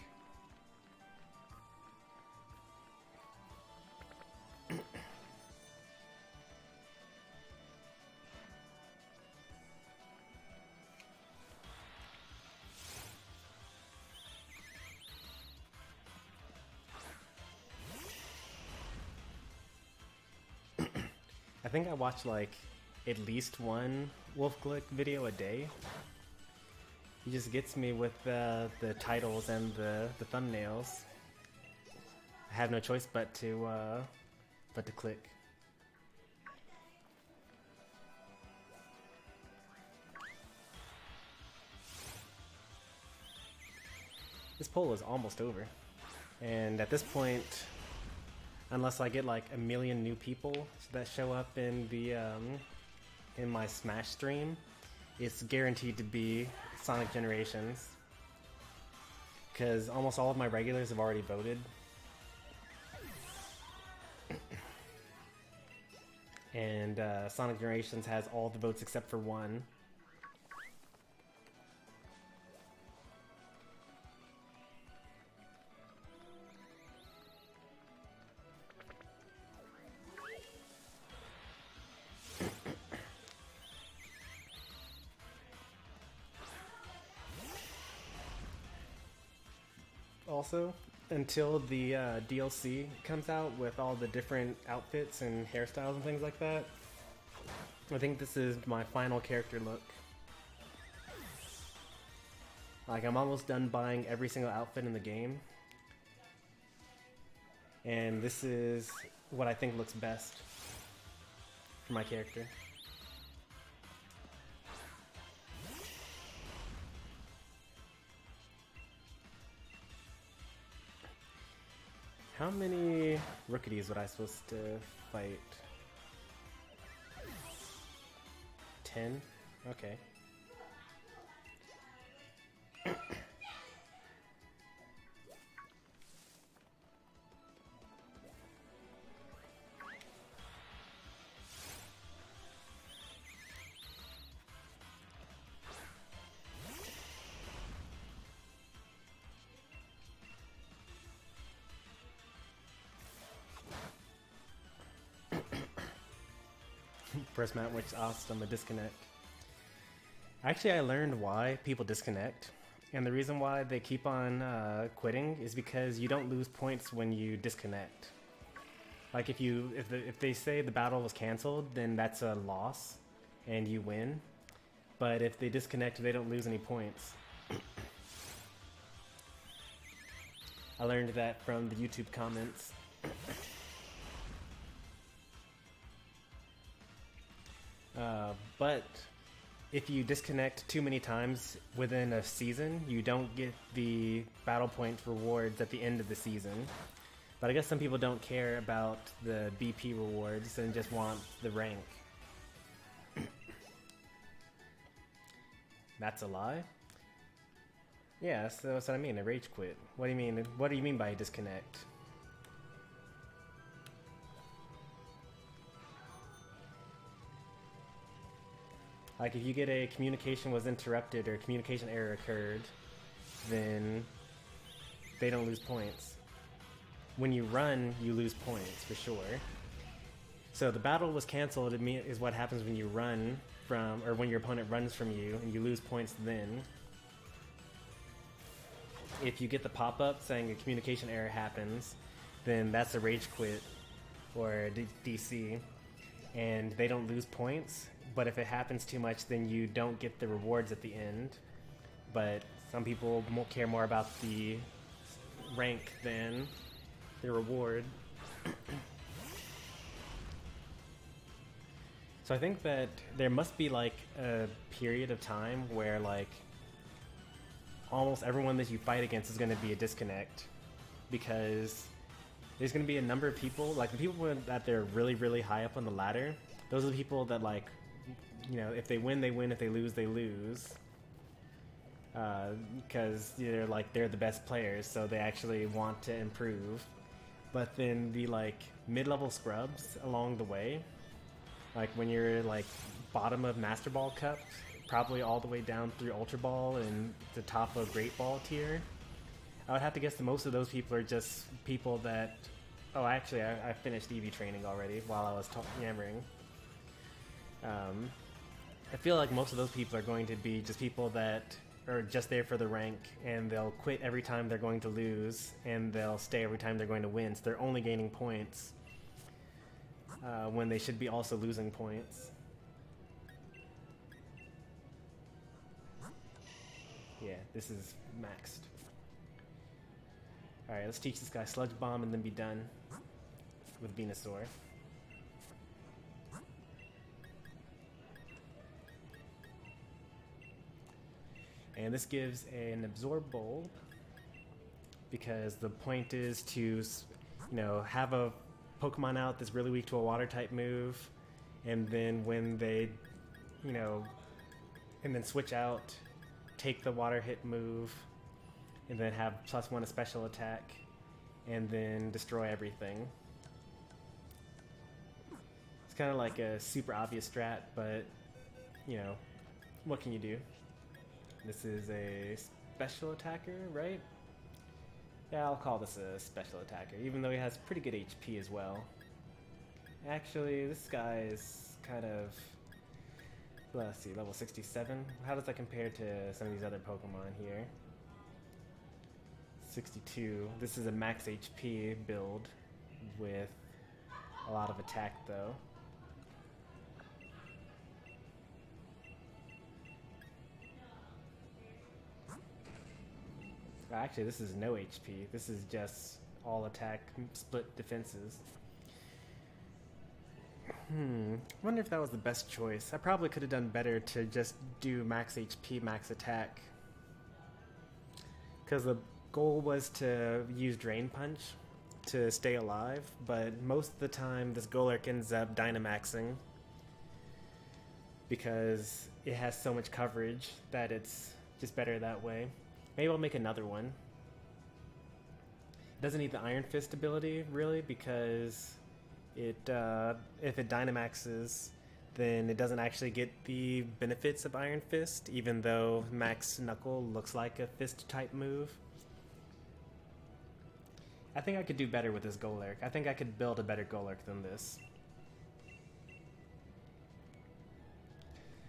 I think I watch like at least one Wolfglick video a day. He just gets me with the titles and the thumbnails. I have no choice but to click. This poll is almost over, and at this point, unless I get like a million new people that show up in in my Smash stream, it's guaranteed to be Sonic Generations. Because almost all of my regulars have already voted. And Sonic Generations has all the votes except for one. Also, until the DLC comes out with all the different outfits and hairstyles and things like that, I think this is my final character look. Like, I'm almost done buying every single outfit in the game, and this is what I think looks best for my character. How many Rookies would I supposed to fight? 10? Okay. First map which asked them a disconnect. Actually, I learned why people disconnect, and the reason why they keep on quitting is because you don't lose points when you disconnect. Like if they say the battle was canceled, then that's a loss, and you win. But if they disconnect, they don't lose any points. I learned that from the YouTube comments. But if you disconnect too many times within a season, you don't get the battle point rewards at the end of the season. But I guess some people don't care about the BP rewards and just want the rank. That's a lie? Yeah, so that's what I mean, a rage quit. What do you mean? What do you mean by disconnect? Like, if you get a communication was interrupted or a communication error occurred, then they don't lose points. When you run, you lose points, for sure. So the battle was canceled is what happens when you run from, or when your opponent runs from you, and you lose points then. If you get the pop-up saying a communication error happens, then that's a rage quit, or DC, and they don't lose points. But if it happens too much, then you don't get the rewards at the end. But some people care more about the rank than the reward. So I think that there must be like a period of time where like almost everyone that you fight against is going to be a disconnect, because there's going to be a number of people, like the people that they're really, really high up on the ladder. Those are the people that, like, you know, if they win, they win. If they lose, they lose. Because they're the best players, so they actually want to improve. But then the like mid-level scrubs along the way, like when you're like bottom of Master Ball Cup, probably all the way down through Ultra Ball and the top of Great Ball tier, I would have to guess that most of those people are just people that. Oh, actually, I finished EV training already while I was yammering. I feel like most of those people are going to be just people that are just there for the rank, and they'll quit every time they're going to lose, and they'll stay every time they're going to win, so they're only gaining points when they should be also losing points. Yeah, this is maxed. Alright, let's teach this guy Sludge Bomb and then be done with Venusaur. And this gives an Absorb Bulb, because the point is to, have a Pokemon out that's really weak to a Water type move, and then when they you know, and then switch out, take the water hit move, and then have +1 a special attack, and then destroy everything. It's kind of like a super obvious strat, but, you know, what can you do? This is a special attacker, right? Yeah, I'll call this a special attacker, even though he has pretty good HP as well. Actually, this guy is kind of, let's see, level 67. How does that compare to some of these other Pokemon here? 62. This is a max HP build with a lot of attack though. Actually, this is no HP. This is just all attack, split defenses. Wonder if that was the best choice. I probably could have done better to just do max HP, max attack. Because the goal was to use Drain Punch to stay alive, but most of the time this Golurk ends up Dynamaxing because it has so much coverage that it's just better that way. Maybe I'll make another one. It doesn't need the Iron Fist ability, really, because it if it Dynamaxes, then it doesn't actually get the benefits of Iron Fist, even though Max Knuckle looks like a Fist-type move. I think I could do better with this Golurk. I think I could build a better Golurk than this.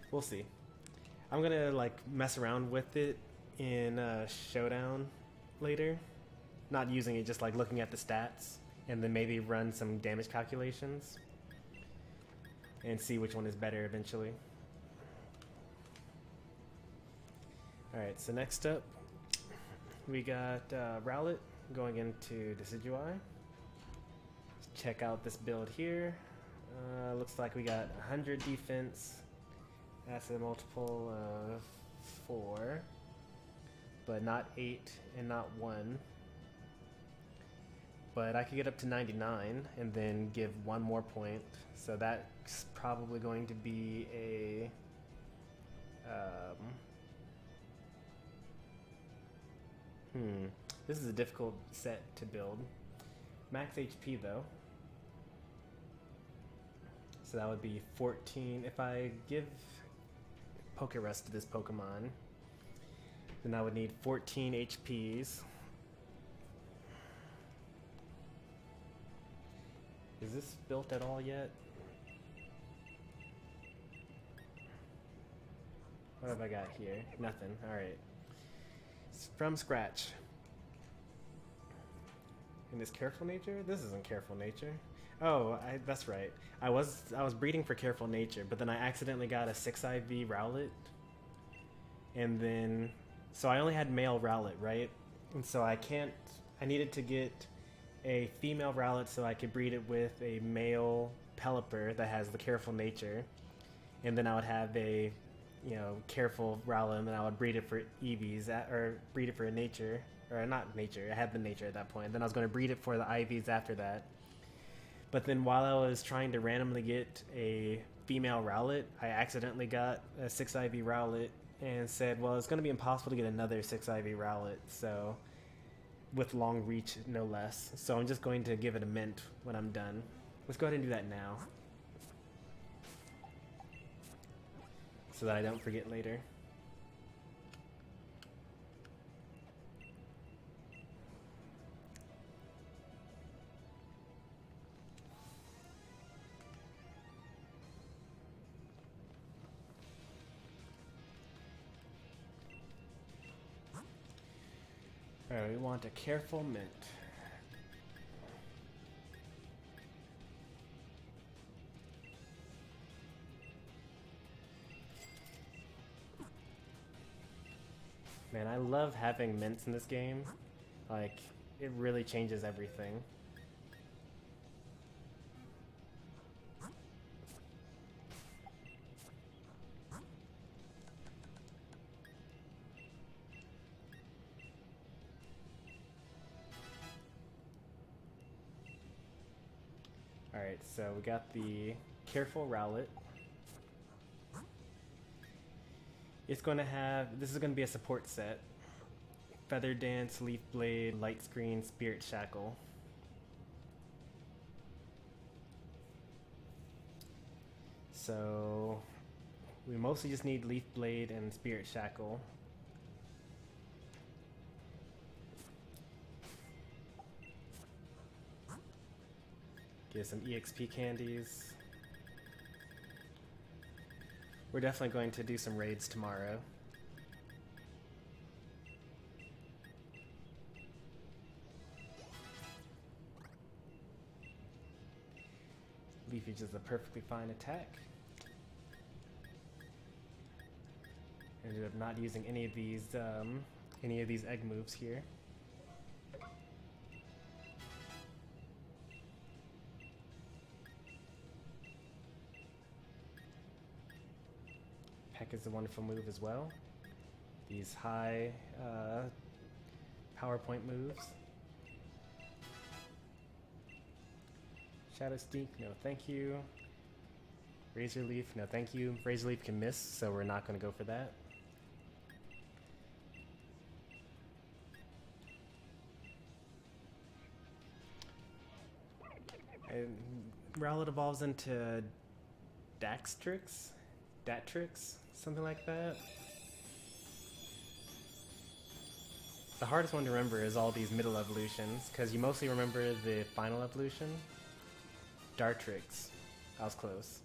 We'll see. I'm gonna, like, mess around with it in Showdown later. Not using it, just like looking at the stats, and then maybe run some damage calculations and see which one is better eventually. Alright, so next up we got Rowlet going into Decidueye. Let's check out this build here. Looks like we got 100 defense. That's a multiple of 4. But not 8 and not 1. But I could get up to 99 and then give 1 more point. So that's probably going to be a this is a difficult set to build. Max HP though. So that would be 14. If I give Pokerust to this Pokemon, then I would need 14 HPs. Is this built at all yet? What have I got here? Nothing. Alright. From scratch. In this Careful Nature? This isn't Careful Nature. Oh, that's right. I was breeding for Careful Nature, but then I accidentally got a 6 IV Rowlet. And then so I only had male Rowlet, right? And so I needed to get a female Rowlet so I could breed it with a male Pelipper that has the Careful Nature. And then I would have a, you know, Careful Rowlet, and then I would breed it for EVs, or breed it for a Nature. Or not Nature, I had the Nature at that point. Then I was going to breed it for the IVs after that. But then while I was trying to randomly get a female Rowlet, I accidentally got a 6 IV Rowlet and said, well, it's going to be impossible to get another 6 IV Rowlet, so with long reach, no less. So I'm just going to give it a mint when I'm done. Let's go ahead and do that now, so that I don't forget later. Alright, we want a Careful Mint. Man, I love having mints in this game. Like, it really changes everything. Alright, so we got the Careful Rowlet. It's going to have, this is going to be a support set. Feather Dance, Leaf Blade, Light Screen, Spirit Shackle. So we mostly just need Leaf Blade and Spirit Shackle. Get some EXP candies. We're definitely going to do some raids tomorrow. Leafage is a perfectly fine attack. Ended up not using any of these egg moves here. Peck is a wonderful move as well. These high PowerPoint moves. Shadow Sneak, no thank you. Razor Leaf, no thank you. Razor Leaf can miss, so we're not going to go for that. And Rowlet evolves into Datrix, something like that. The hardest one to remember is all these middle evolutions, because you mostly remember the final evolution. Dartrix. I was close.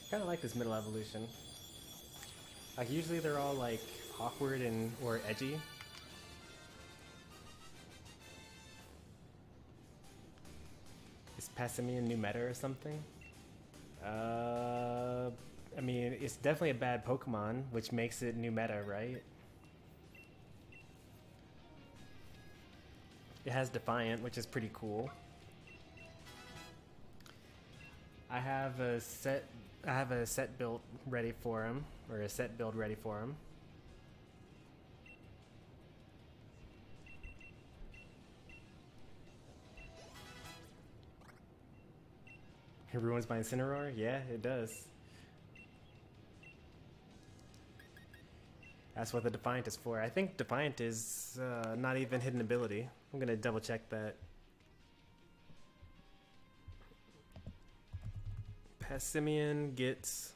Kind of like this middle evolution. Like usually they're all like awkward and or edgy. Is Passimian new meta or something? I mean, it's definitely a bad Pokemon, which makes it new meta, right? It has Defiant, which is pretty cool. I have a set built ready for him, or a set build ready for him. It ruins my Incineroar? Yeah, it does. That's what the Defiant is for. I think Defiant is not even hidden ability. I'm gonna double check that. Passimian gets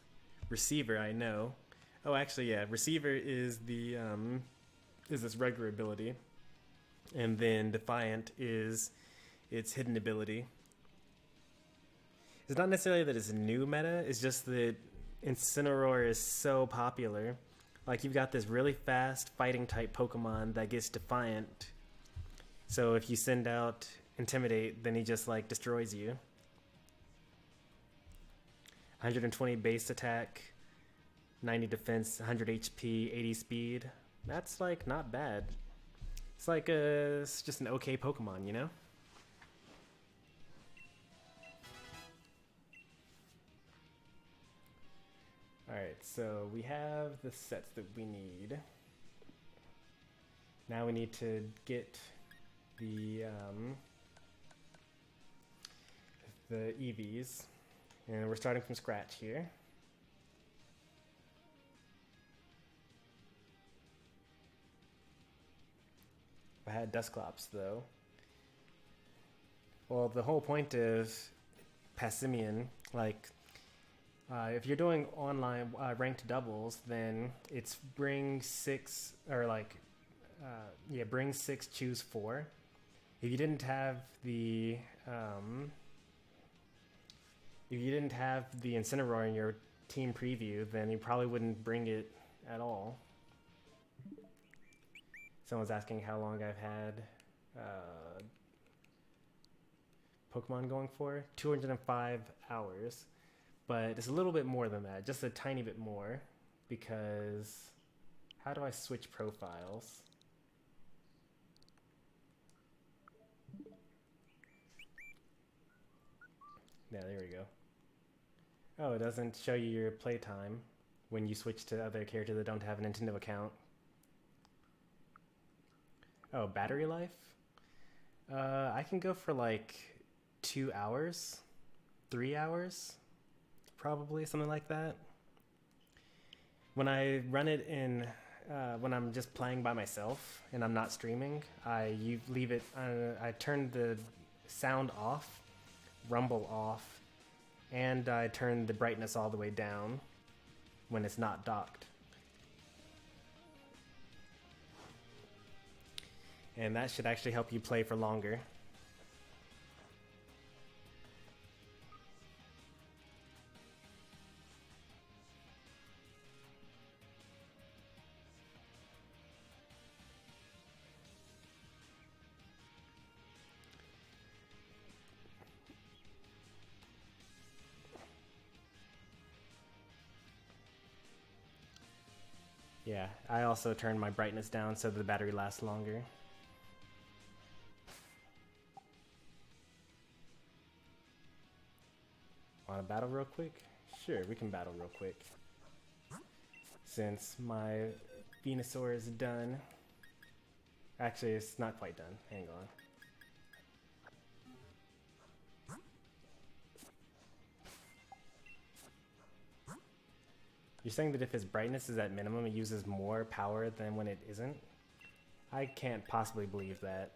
Receiver, I know. Oh, actually, yeah. Receiver is the is this regular ability, and then Defiant is its hidden ability. It's not necessarily that it's new meta. It's just that Incineroar is so popular. Like you've got this really fast fighting type Pokemon that gets Defiant. So if you send out Intimidate, then he just like destroys you. 120 base attack, 90 defense, 100 HP, 80 speed. That's like not bad. It's like it's just an okay Pokemon, you know? Alright, so we have the sets that we need. Now we need to get the EVs. And we're starting from scratch here. I had Dusclops though. Well, the whole point of Passimian, like, if you're doing online ranked doubles, then it's bring 6, or like, bring 6, choose 4. If you didn't have the Incineroar in your team preview, then you probably wouldn't bring it at all. Someone's asking how long I've had Pokemon going for. 205 hours. but it's a little bit more than that, just a tiny bit more, because how do I switch profiles? Yeah, there we go. Oh, it doesn't show you your playtime when you switch to other characters that don't have a Nintendo account. Oh, battery life? I can go for like 2 hours, 3 hours, probably, something like that. When I run it in, when I'm just playing by myself and I'm not streaming, I leave it, I turn the sound off, rumble off, and I turn the brightness all the way down when it's not docked. And that should actually help you play for longer. Yeah, I also turned my brightness down so the battery lasts longer. Want to battle real quick? Sure, we can battle real quick. Since my Venusaur is done. Actually, it's not quite done. Hang on. You're saying that if his brightness is at minimum, it uses more power than when it isn't? I can't possibly believe that.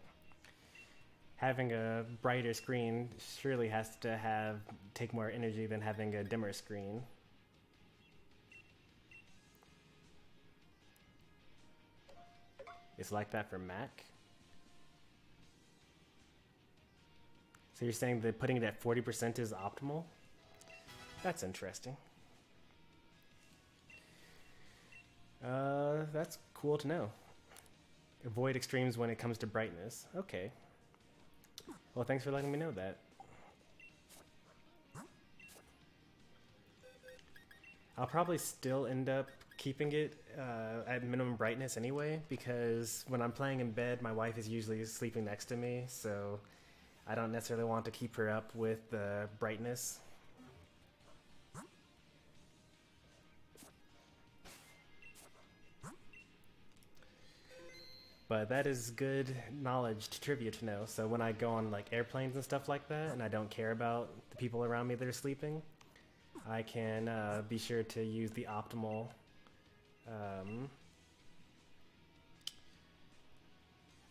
Having a brighter screen surely has to take more energy than having a dimmer screen. It's like that for Mac? So you're saying that putting it at 40% is optimal? That's interesting. That's cool to know. Avoid extremes when it comes to brightness. Okay. Well, thanks for letting me know that. I'll probably still end up keeping it at minimum brightness anyway, because when I'm playing in bed, my wife is usually sleeping next to me, so I don't necessarily want to keep her up with the brightness. But that is good knowledge to trivia to know. So when I go on like airplanes and stuff like that, and I don't care about the people around me that are sleeping, I can be sure to use the optimal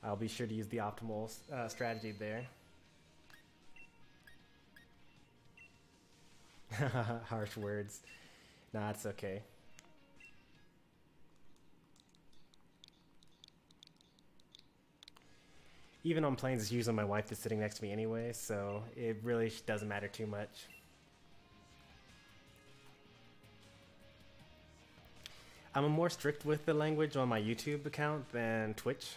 I'll be sure to use the optimal strategy there. Harsh words. Nah, it's okay. Even on planes, it's usually my wife that's sitting next to me anyway, so it really doesn't matter too much. I'm more strict with the language on my YouTube account than Twitch.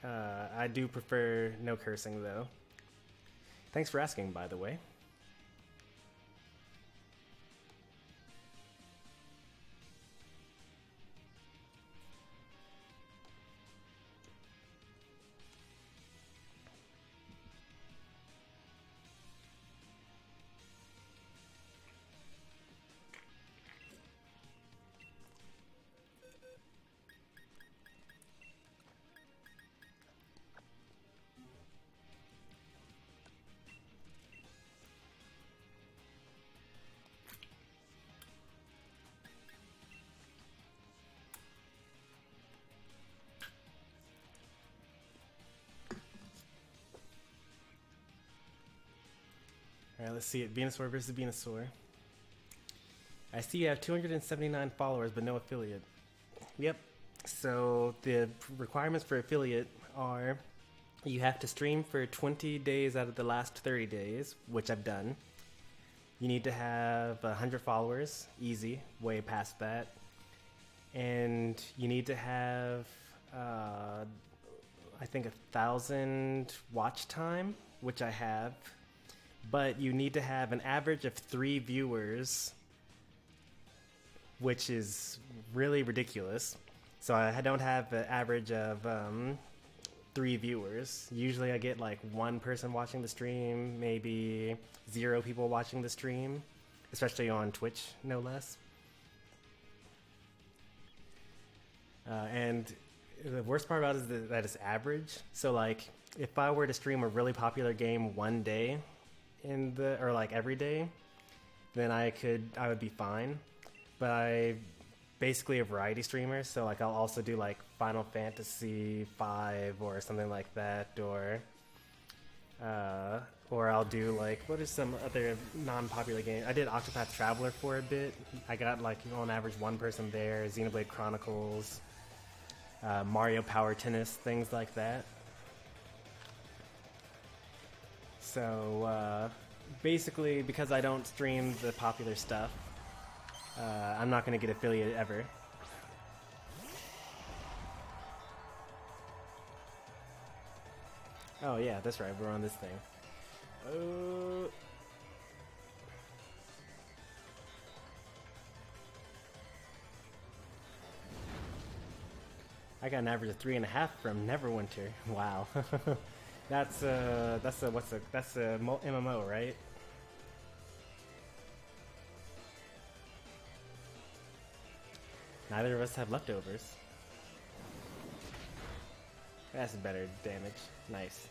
I do prefer no cursing, though. Thanks for asking, by the way. Alright, let's see it. Venusaur versus Venusaur. I see you have 279 followers, but no affiliate. Yep. So the requirements for affiliate are you have to stream for 20 days out of the last 30 days, which I've done. You need to have 100 followers. Easy. Way past that. And you need to have, I think, 1,000 watch time, which I have. but you need to have an average of 3 viewers, which is really ridiculous. So I don't have an average of 3 viewers. Usually I get like 1 person watching the stream, maybe 0 people watching the stream, especially on Twitch, no less. And the worst part about it is that it's average. So like, if I were to stream a really popular game one day or like every day, then I would be fine. But I basically a variety streamer, so like I'll also do like Final Fantasy 5 or something like that, or I'll do like, what is some other non-popular game? I did Octopath Traveler for a bit. I got like on average 1 person there. Xenoblade Chronicles, Mario Power Tennis, things like that. So basically, because I don't stream the popular stuff, I'm not going to get affiliated ever. Oh yeah, that's right, we're on this thing. Oh. I got an average of 3.5 from Neverwinter. Wow. That's a MMO, right? Neither of us have leftovers. That's better damage. Nice.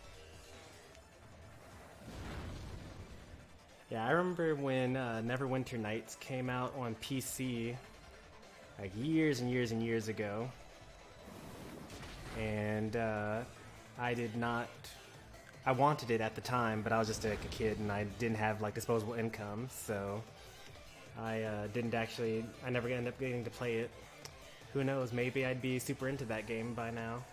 Yeah, I remember when Neverwinter Nights came out on PC, like years and years and years ago. And I wanted it at the time, but I was just like a kid and I didn't have like disposable income, so I never ended up getting to play it. Who knows, maybe I'd be super into that game by now.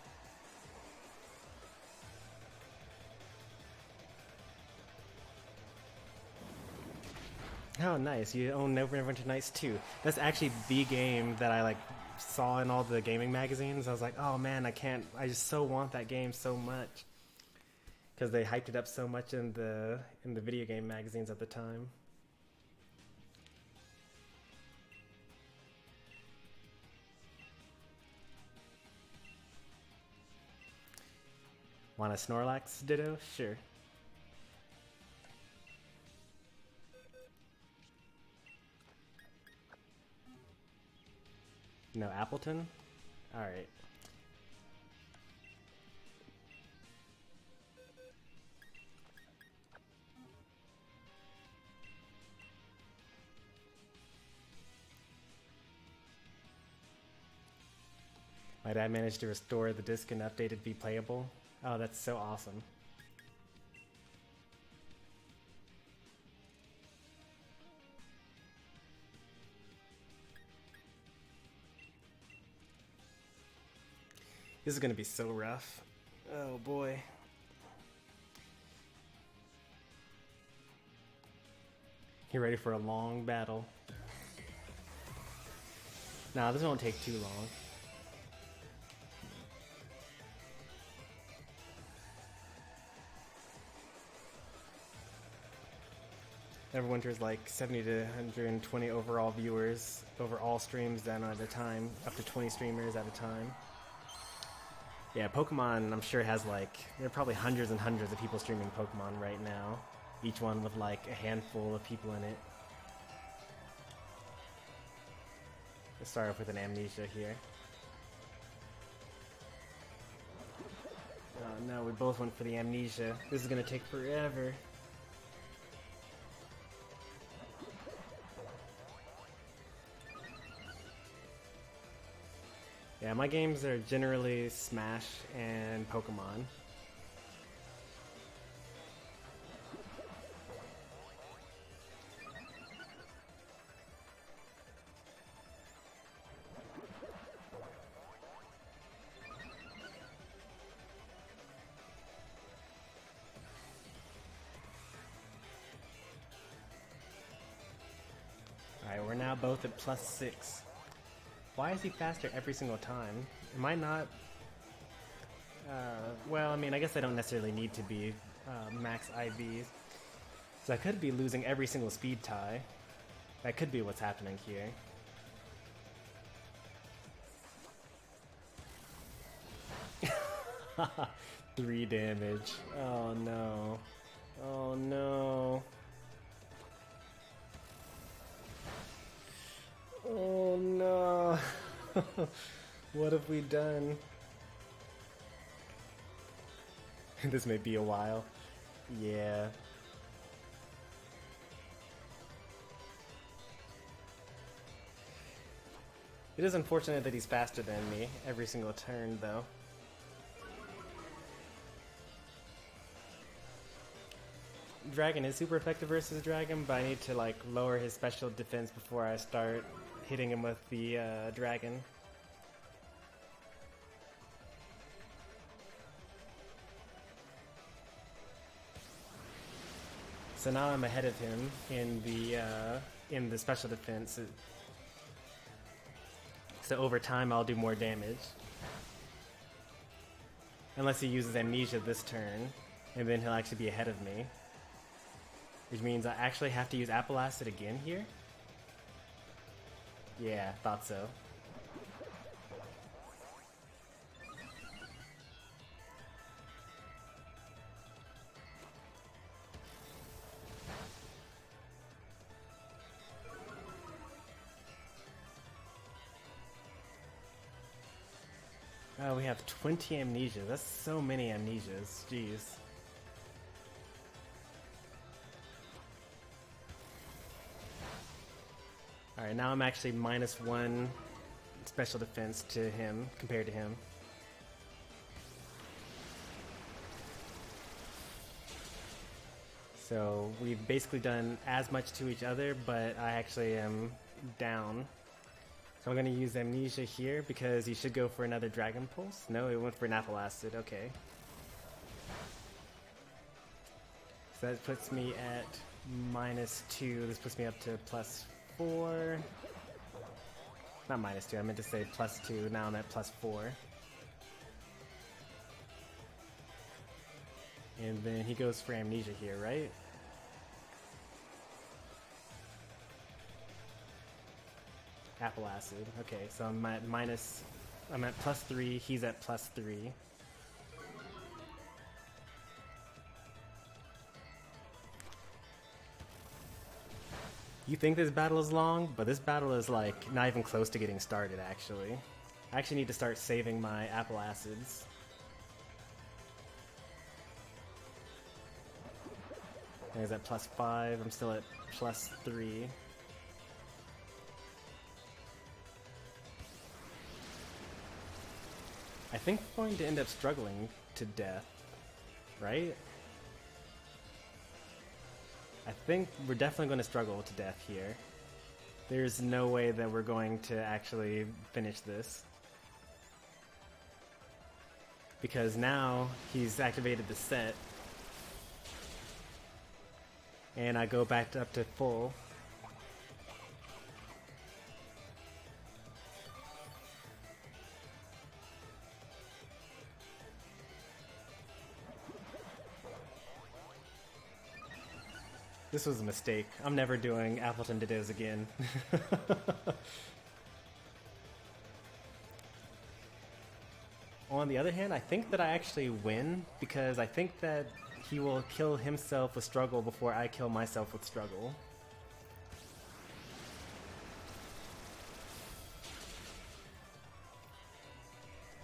Oh, nice. You own Neverwinter Nights too. That's actually the game that I like saw in all the gaming magazines. I was like, oh man, I just so want that game so much. Because they hyped it up so much in the video game magazines at the time. Want a Snorlax Ditto? Sure. No Appleton? Alright. My dad managed to restore the disc and update it to be playable. Oh, that's so awesome. This is gonna be so rough. Oh boy. You ready for a long battle? Nah, this won't take too long. Neverwinter's like 70 to 120 overall viewers over all streams then at a time, up to 20 streamers at a time. Yeah, Pokemon, I'm sure has like, there are probably hundreds and hundreds of people streaming Pokemon right now. Each one with like a handful of people in it. Let's start off with an Amnesia here. Oh no, we both went for the Amnesia. This is gonna take forever. Yeah, my games are generally Smash and Pokemon. Alright, we're now both at +6. Why is he faster every single time? Am I not... well, I mean, I guess I don't necessarily need to be max IVs. So I could be losing every single speed tie. That could be what's happening here. Three damage. Oh no. Oh no. Oh no. What have we done? This may be a while. Yeah. It is unfortunate that he's faster than me every single turn, though. Dragon is super effective versus Dragon, but I need to like lower his special defense before I start hitting him with the Dragon. So now I'm ahead of him in the special defense. So over time I'll do more damage. Unless he uses Amnesia this turn, and then he'll actually be ahead of me. Which means I actually have to use Apple Acid again here? Yeah, thought so. Oh, we have 20 amnesia. That's so many amnesias. Jeez. Alright, now I'm actually -1 special defense to him, compared to him. So we've basically done as much to each other, but I actually am down. So I'm going to use Amnesia here because he should go for another Dragon Pulse. No, he went for an Apple Acid. Okay. So that puts me at -2. This puts me up to +4. Not -2, I meant to say +2. Now I'm at +4. And then he goes for Amnesia here, right? Apple Acid. Okay, so I'm at +3, he's at +3. You think this battle is long, but this battle is like not even close to getting started actually. I actually need to start saving my Apple Acids. He's at +5, I'm still at +3. I think we're going to end up struggling to death, right? I think we're definitely going to struggle to death here. There's no way that we're going to actually finish this. Because now he's activated the set. And I go back up to full. This was a mistake. I'm never doing Appleton Dittos again. On the other hand, I think that I actually win because I think that he will kill himself with struggle before I kill myself with struggle.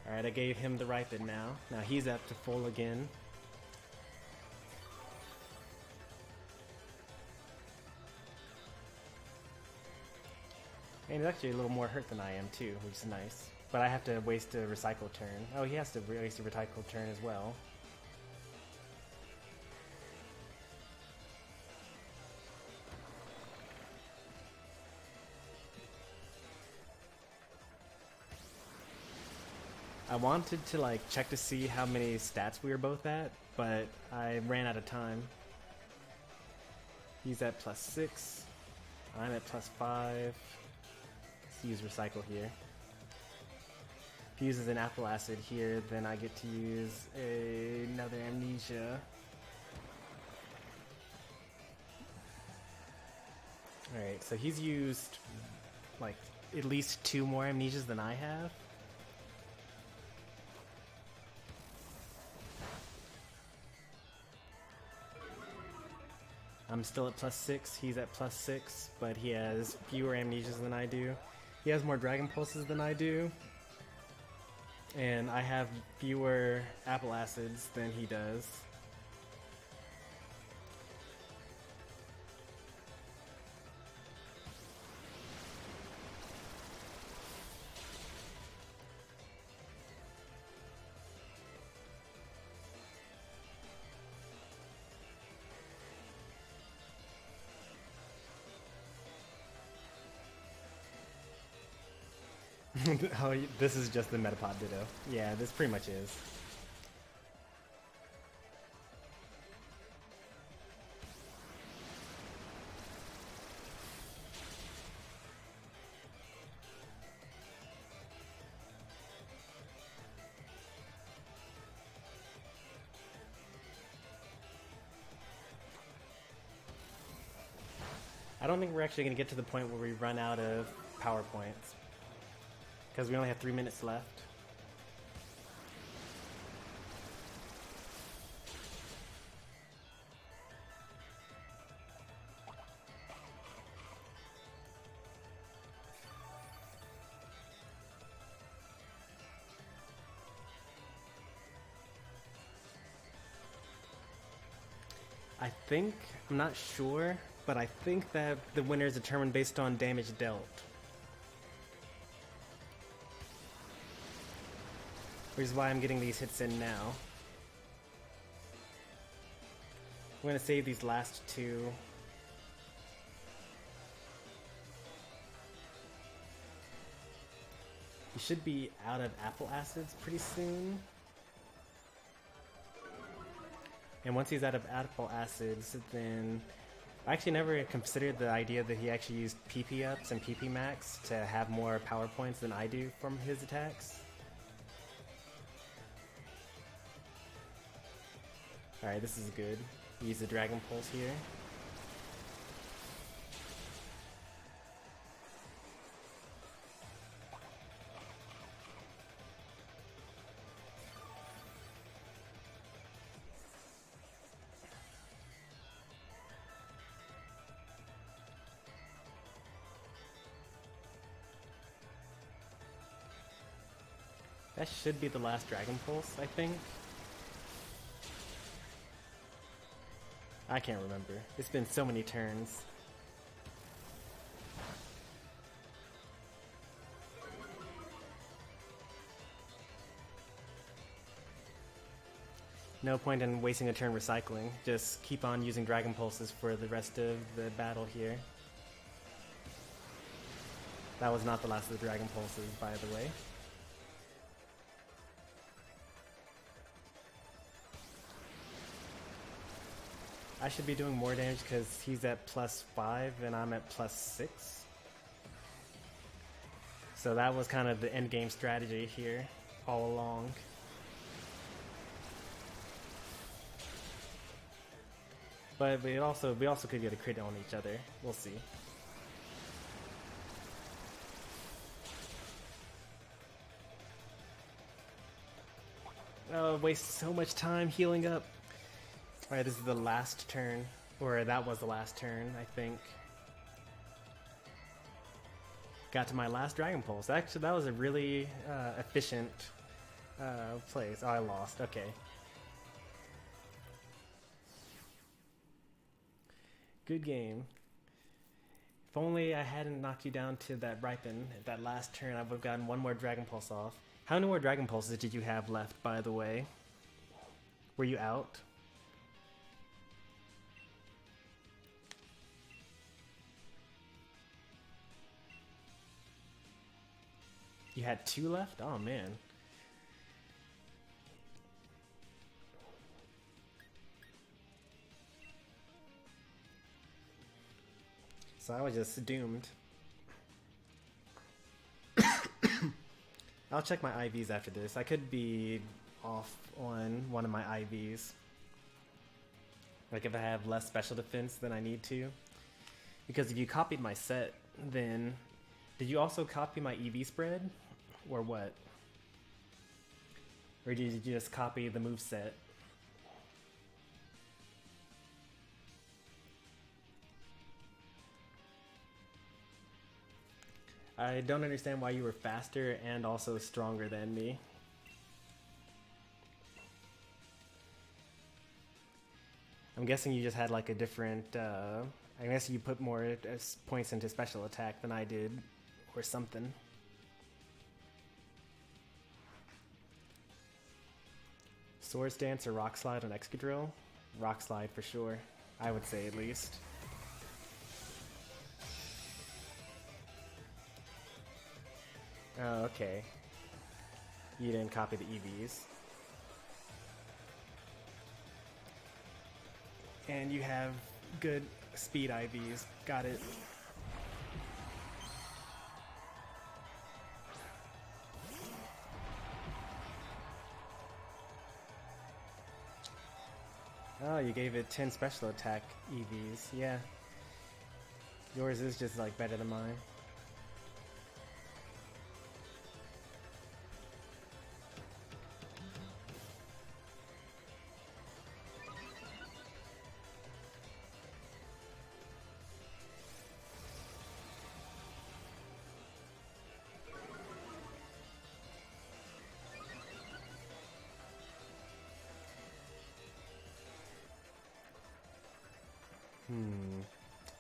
Alright, I gave him the ripen now. Now he's up to full again. And he's actually a little more hurt than I am too, which is nice. But I have to waste a recycle turn. Oh, he has to waste a recycle turn as well. I wanted to like check to see how many stats we were both at, but I ran out of time. He's at +6. I'm at +5. Use recycle here. If he uses an Apple Acid here, then I get to use another Amnesia. Alright, so he's used like at least 2 more amnesias than I have. I'm still at +6, he's at +6, but he has fewer amnesias than I do. He has more Dragon Pulses than I do. And I have fewer Apple Acids than he does. Oh, this is just the Metapod Ditto. Yeah, this pretty much is. I don't think we're actually going to get to the point where we run out of power points. Because we only have 3 minutes left. I think, I'm not sure, but I think that the winner is determined based on damage dealt. Which is why I'm getting these hits in now. I'm gonna save these last 2. You should be out of Apple Acids pretty soon. And once he's out of Apple Acids, then I actually never considered the idea that he actually used PP ups and PP max to have more power points than I do from his attacks. Alright, this is good. Use the Dragon Pulse here. That should be the last Dragon Pulse, I think. I can't remember. It's been so many turns. No point in wasting a turn recycling. Just keep on using Dragon Pulses for the rest of the battle here. That was not the last of the Dragon Pulses, by the way. I should be doing more damage because he's at +5 and I'm at +6. So that was kind of the end game strategy here all along. But we also could get a crit on each other. We'll see. Oh, waste so much time healing up. Alright, this is the last turn. Or that was the last turn, I think. Got to my last Dragon Pulse. Actually, that was a really efficient place. Oh, I lost. Okay. Good game. If only I hadn't knocked you down to that Ripen at that last turn, I would have gotten 1 more Dragon Pulse off. How many more Dragon Pulses did you have left, by the way? Were you out? You had 2 left? Oh, man. So I was just doomed. I'll check my IVs after this. I could be off on one of my IVs. Like if I have less special defense than I need to. Because if you copied my set, then did you also copy my EV spread? Or what? Or did you just copy the move set? I don't understand why you were faster and also stronger than me. I'm guessing you just had like a different, I guess you put more points into special attack than I did, or something. Swords Dance or Rock Slide on Excadrill? Rock Slide for sure, I would say at least. Oh, okay. You didn't copy the EVs. And you have good speed IVs. Got it. Oh, you gave it 10 special attack EVs. Yeah. Yours is just like better than mine.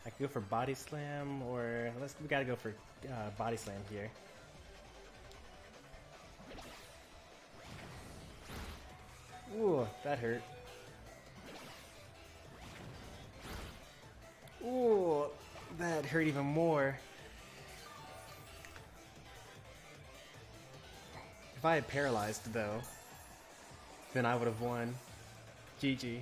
I could go for Body Slam, or we gotta go for Body Slam here. Ooh, that hurt. Ooh, that hurt even more. If I had paralyzed though, then I would have won. GG.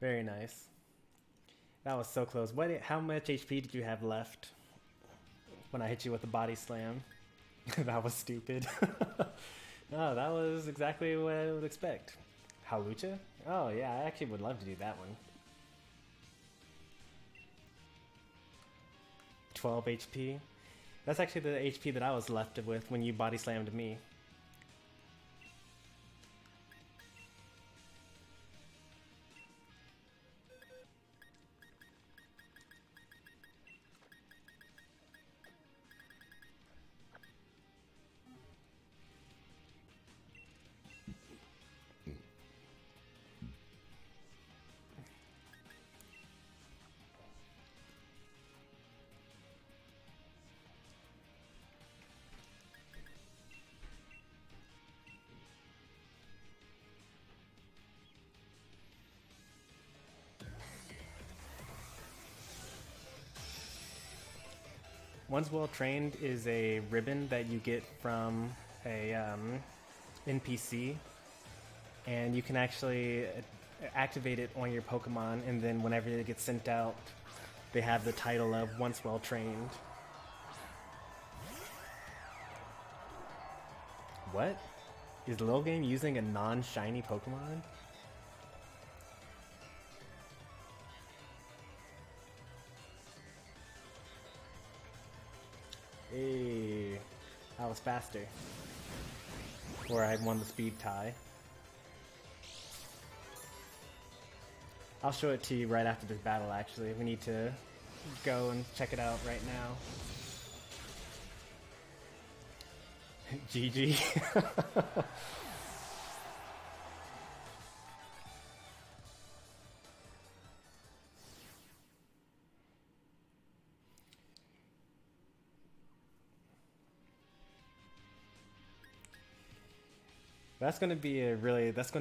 Very nice. That was so close. How much HP did you have left when I hit you with the body slam? That was stupid. Oh, that was exactly what I would expect. Hawlucha? Oh yeah, I actually would love to do that one. 12 HP. That's actually the HP that I was left with when you body slammed me. Once Well Trained is a ribbon that you get from a NPC, and you can actually activate it on your Pokemon, and then whenever it gets sent out, they have the title of Once Well Trained. What? Is Lil Game using a non-shiny Pokemon? Hey, I was faster. Or I won the speed tie. I'll show it to you right after this battle, actually. We need to go and check it out right now. GG. That's gonna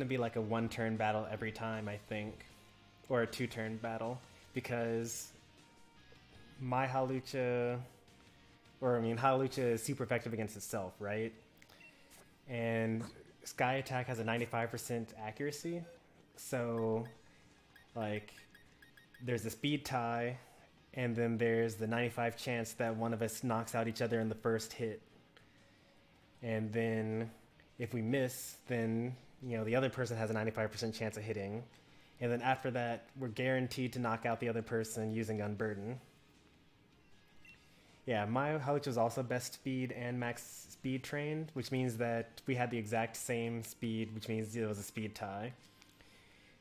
be like a one-turn battle every time, I think. Or a two-turn battle. Because my Hawlucha, Hawlucha is super effective against itself, right? And Sky Attack has a 95% accuracy. So, like, there's a speed tie, and then there's the 95 chance that one of us knocks out each other in the first hit. And then if we miss, then, you know, the other person has a 95% chance of hitting. And then after that, we're guaranteed to knock out the other person using Unburden. Yeah, my Hawlucha was also best speed and max speed trained, which means that we had the exact same speed, which means it was a speed tie.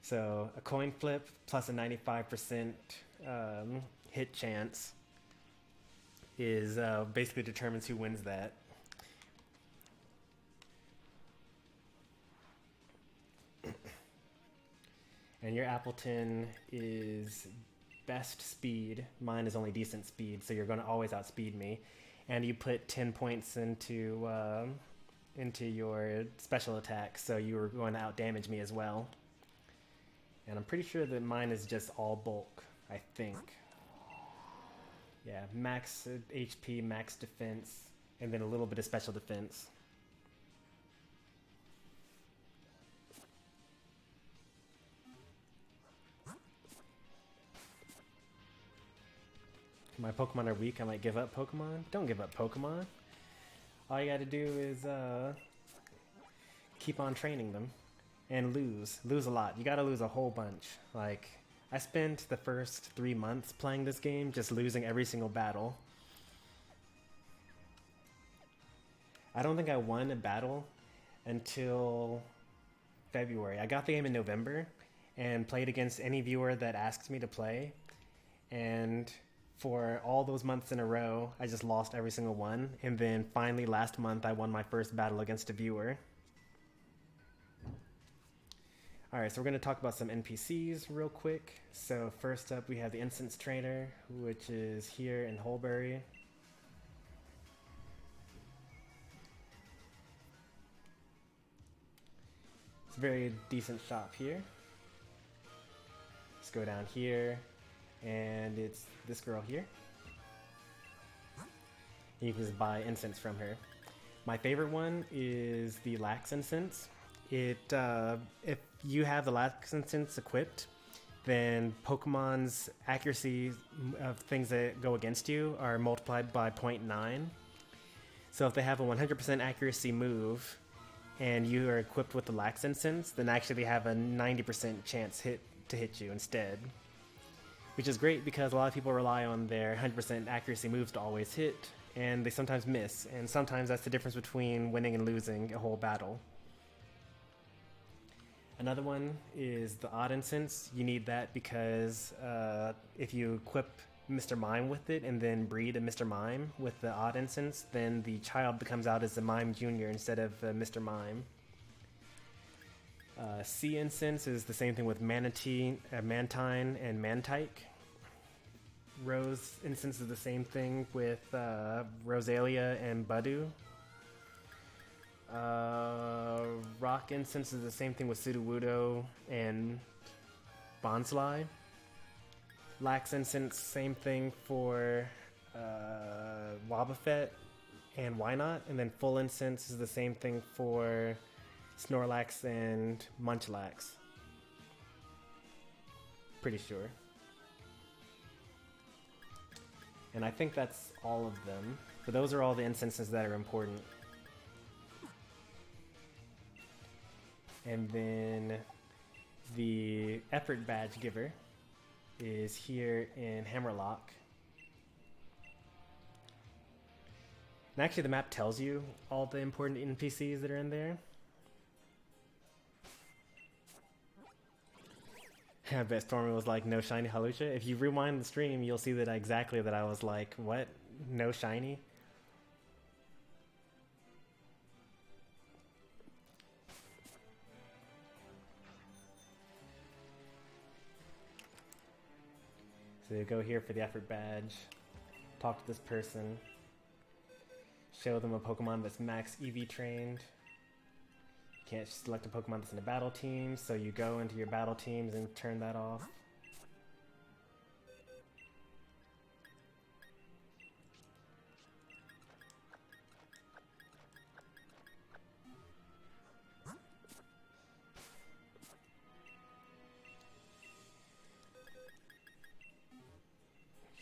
So a coin flip plus a 95% hit chance is basically determines who wins that. And your Appleton is best speed. Mine is only decent speed, so you're going to always outspeed me. And you put 10 points into your special attack, so you were going to outdamage me as well. And I'm pretty sure that mine is just all bulk, I think. Yeah, max HP, max defense, and then a little bit of special defense. My Pokemon are weak, I might give up Pokemon. Don't give up Pokemon. All you gotta do is keep on training them and lose a lot. You gotta lose a whole bunch. Like, I spent the first 3 months playing this game just losing every single battle. I don't think I won a battle until February. I got the game in November and played against any viewer that asked me to play, and for all those months in a row, I just lost every single one. And then finally last month, I won my first battle against a viewer. All right, so we're going to talk about some NPCs real quick. So first up, we have the Incense Trainer, which is here in Holbury. It's a very decent shop here. Let's go down here. And it's this girl here. You can just buy incense from her. My favorite one is the Lax Incense. If you have the Lax Incense equipped, then Pokemon's accuracy of things that go against you are multiplied by 0.9. So if they have a 100% accuracy move and you are equipped with the Lax Incense, then actually they have a 90% chance to hit you instead. Which is great because a lot of people rely on their 100% accuracy moves to always hit, and they sometimes miss, and sometimes that's the difference between winning and losing a whole battle. Another one is the Odd Incense. You need that because if you equip Mr. Mime with it and then breed a Mr. Mime with the Odd Incense, then the child becomes out as a Mime Jr. instead of Mr. Mime. Sea Incense is the same thing with Mantine and Mantike. Rose Incense is the same thing with Rosalia and Budu. Rock Incense is the same thing with Sudowoodo and Bonsly. Lax Incense, same thing for Wobbuffet and Wynot. And then Full Incense is the same thing for Snorlax and Munchlax. Pretty sure. And I think that's all of them. But those are all the incenses that are important. And then the Effort Badge Giver is here in Hammerlock. And actually the map tells you all the important NPCs that are in there. I bet Stormy was like, no shiny Hawlucha. If you rewind the stream, you'll see that exactly that I was like, what? No shiny? So you go here for the effort badge, talk to this person, show them a Pokemon that's max EV trained. Can't select a Pokemon that's in a battle team, so you go into your battle teams and turn that off.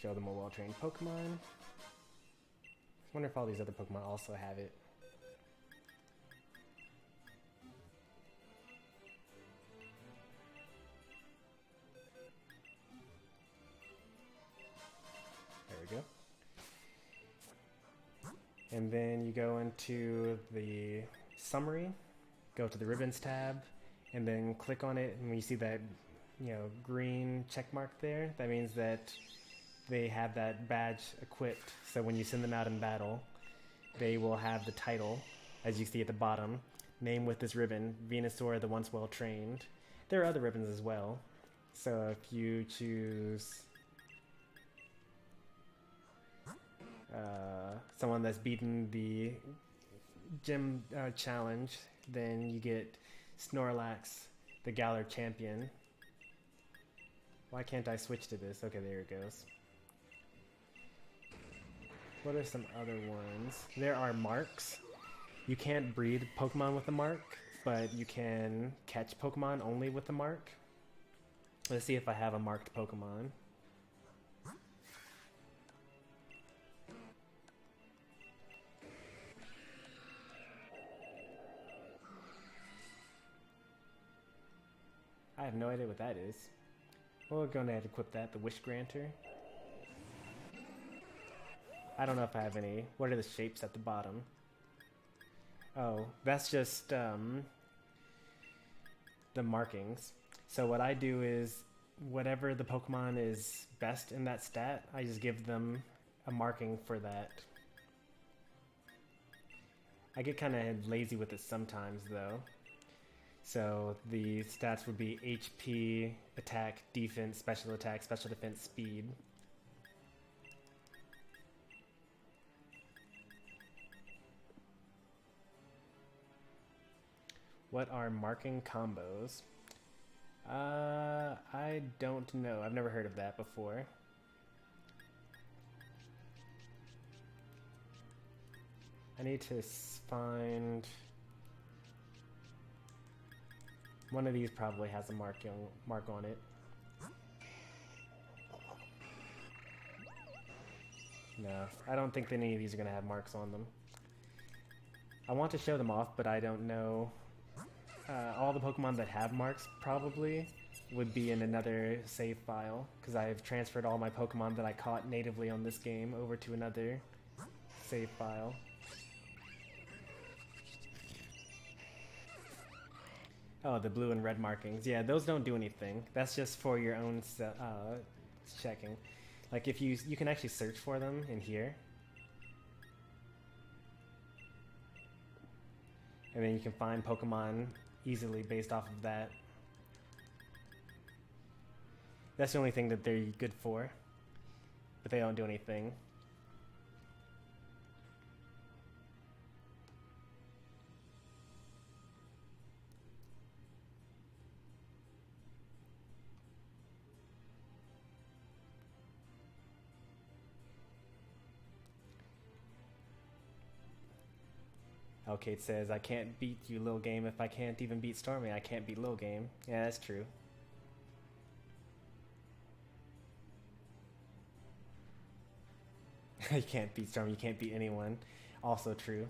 Show them a well-trained Pokemon. I wonder if all these other Pokemon also have it. There we go. And then you go into the summary, go to the ribbons tab, and then click on it, and when you see that, you know, green check mark there, that means that they have that badge equipped. So when you send them out in battle, they will have the title, as you see at the bottom, name with this ribbon, Venusaur the once well trained. There are other ribbons as well. So if you choose someone that's beaten the gym challenge, then you get Snorlax, the Galar champion. Why can't I switch to this? Okay, there it goes. What are some other ones? There are marks. You can't breed Pokemon with a mark, but you can catch Pokemon only with a mark. Let's see if I have a marked Pokemon. I have no idea what that is. We're going to equip that, the Wish Granter. I don't know if I have any. What are the shapes at the bottom? Oh, that's just the markings. So what I do is, whatever the Pokemon is best in that stat, I just give them a marking for that. I get kind of lazy with it sometimes though. So the stats would be HP, attack, defense, special defense, speed. What are marking combos? I don't know. I've never heard of that before. I need to find... One of these probably has a mark on it. No, I don't think any of these are going to have marks on them. I want to show them off, but I don't know. All the Pokemon that have marks probably would be in another save file, because I've transferred all my Pokemon that I caught natively on this game over to another save file. Oh, the blue and red markings. Yeah, those don't do anything. That's just for your own checking. Like if you can actually search for them in here. And then you can find Pokemon easily based off of that. That's the only thing that they're good for. But they don't do anything. Okay, it says, I can't beat you, Lil Game. If I can't even beat Stormy, I can't beat Lil Game. Yeah, that's true. You can't beat Stormy, you can't beat anyone. Also true.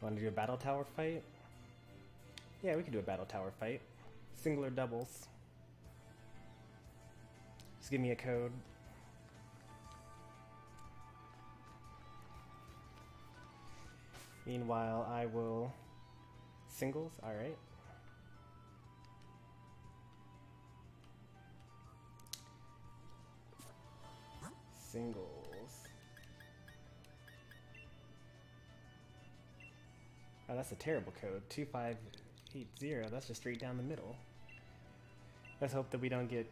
Want to do a battle tower fight? Yeah, we can do a battle tower fight. Single or doubles. Just give me a code. Meanwhile, I will... Singles? Alright. Singles. Oh, that's a terrible code. 2580. That's just straight down the middle. Let's hope that we don't get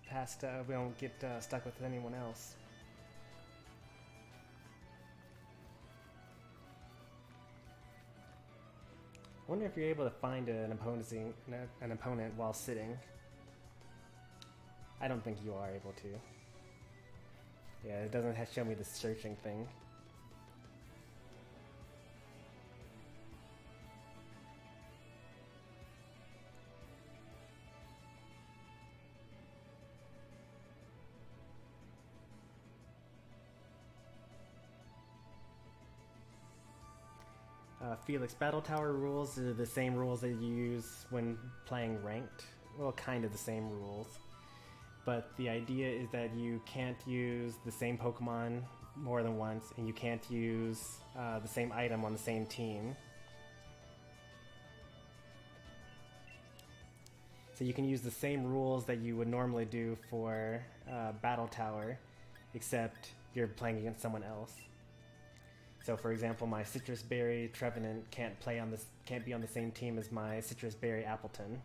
past. We don't get stuck with anyone else. I wonder if you're able to find an opponent while sitting. I don't think you are able to. Yeah, it doesn't show me the searching thing. Felix, Battle Tower rules are the same rules that you use when playing ranked. Well, kind of the same rules. But the idea is that you can't use the same Pokemon more than once, and you can't use the same item on the same team. So you can use the same rules that you would normally do for Battle Tower, except you're playing against someone else. So, for example, my Citrus Berry Trevenant can't be on the same team as my Citrus Berry Appleton.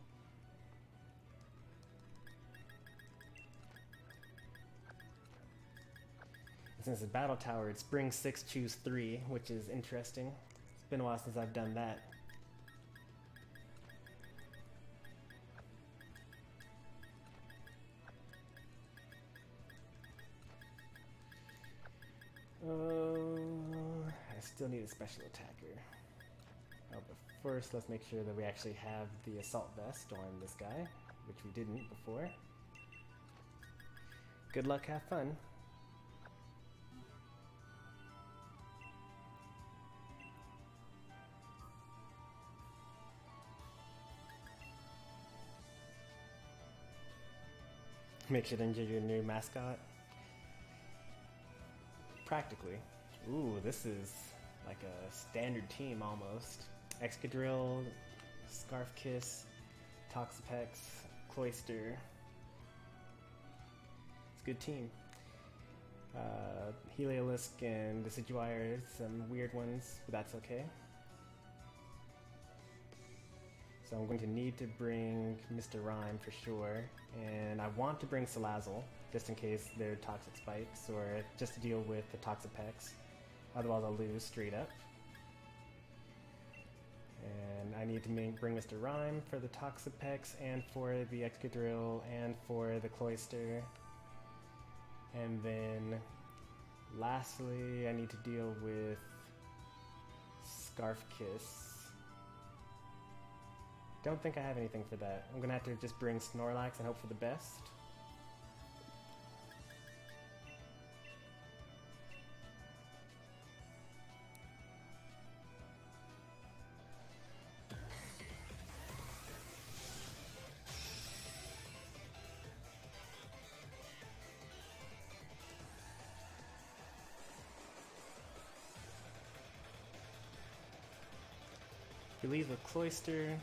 And since it's Battle Tower, it's bring 6, choose 3, which is interesting. It's been a while since I've done that. I still need a special attacker. Oh, but first let's make sure that we actually have the Assault Vest on this guy, which we didn't before. Good luck, have fun. Make sure to injure your new mascot. Practically. Ooh, this is like a standard team almost. Excadrill, Scarf Kiss, Toxapex, Cloyster. It's a good team. Heliolisk and Decidueye are some weird ones, but that's okay. So I'm going to need to bring Mr. Rhyme for sure, and I want to bring Salazzle, just in case they're Toxic Spikes, or just to deal with the Toxapex. Otherwise I'll lose straight up. And I need to bring Mr. Rhyme for the Toxapex, and for the Excadrill, and for the Cloyster. And then, lastly, I need to deal with Scarf Kiss. Don't think I have anything for that. I'm gonna have to just bring Snorlax and hope for the best. If you leave a Cloyster,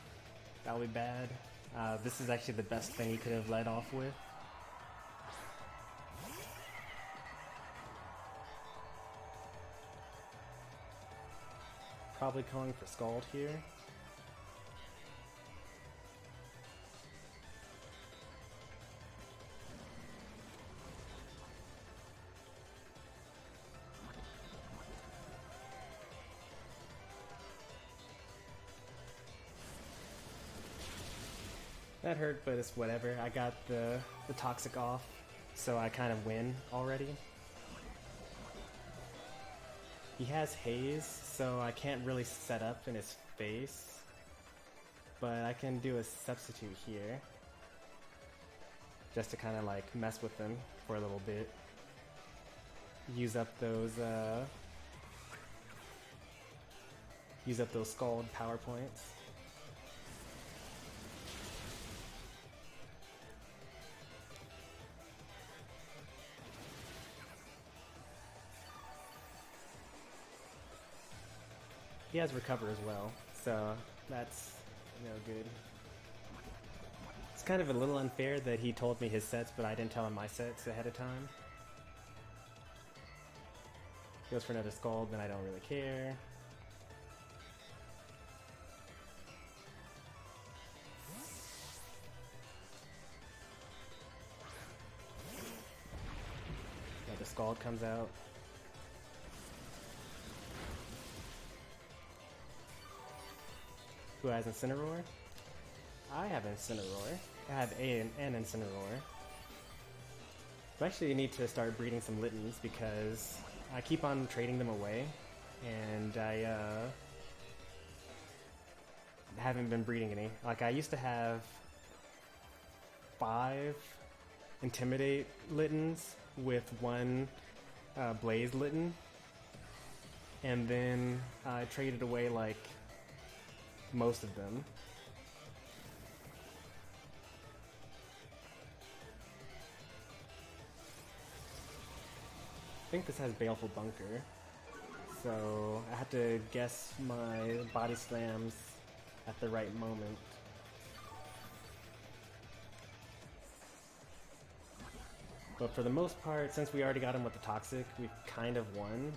that'll be bad. This is actually the best thing you could have led off with. Probably calling for Scald here. That hurt, but it's whatever. I got the Toxic off, so I kind of win already. He has Haze, so I can't really set up in his face, but I can do a substitute here, just to kind of like mess with him for a little bit. Use up those Scald power points. He has Recover as well, so that's, good. It's kind of a little unfair that he told me his sets, but I didn't tell him my sets ahead of time. Goes for another Scald, then I don't really care. Another Scald comes out. Who has Incineroar? I have Incineroar. I have an Incineroar. I actually need to start breeding some Littens because I keep on trading them away, and I haven't been breeding any. Like, I used to have 5 Intimidate Littens with 1 Blaze Litten, and then I traded away like most of them. I think this has Baleful Bunker, so I have to guess my body slams at the right moment. But for the most part, since we already got him with the Toxic, we've kind of won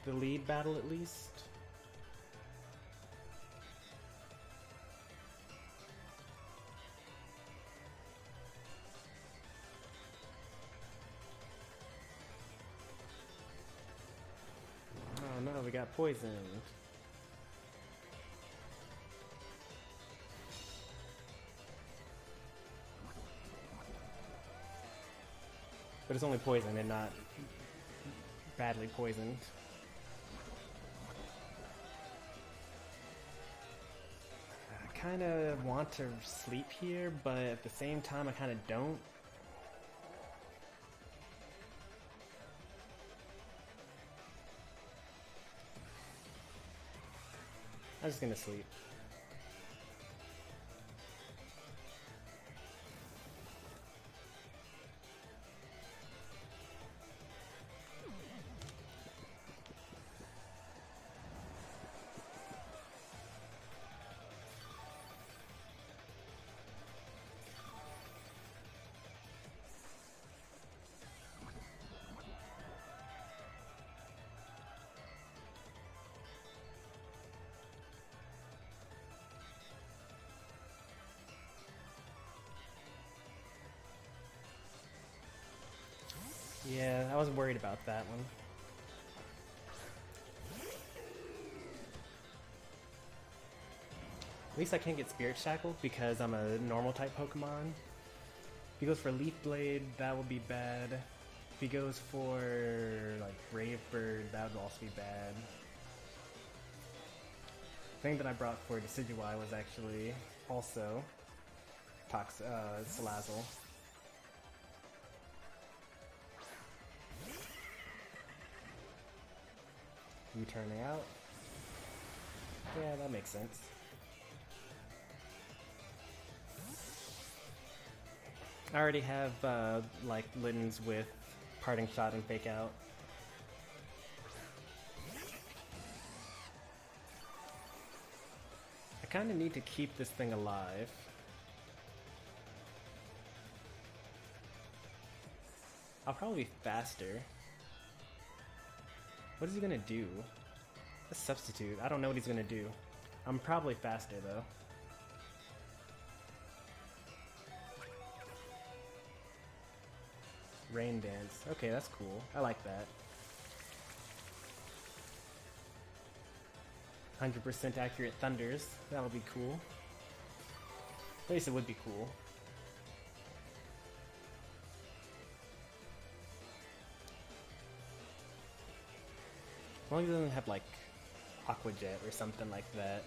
the lead battle at least. Oh no, we got poisoned. But it's only poison and not badly poisoned. I kind of want to sleep here, but at the same time I kind of don't. I'm just gonna sleep. Yeah, I was worried about that one. At least I can't get Spirit Shackle because I'm a normal type Pokemon. If he goes for Leaf Blade, that would be bad. If he goes for like Brave Bird, that would also be bad. The thing that I brought for Decidueye was actually also Salazzle. You turning out? Yeah, that makes sense. I already have like Littens with Parting Shot and Fake Out. I kind of need to keep this thing alive. I'll probably be faster. What is he gonna do? A substitute. I don't know what he's gonna do. I'm probably faster though. Rain Dance. Okay, that's cool. I like that. 100% accurate thunders. That'll be cool. At least it would be cool. As long as it doesn't have like Aqua Jet or something like that.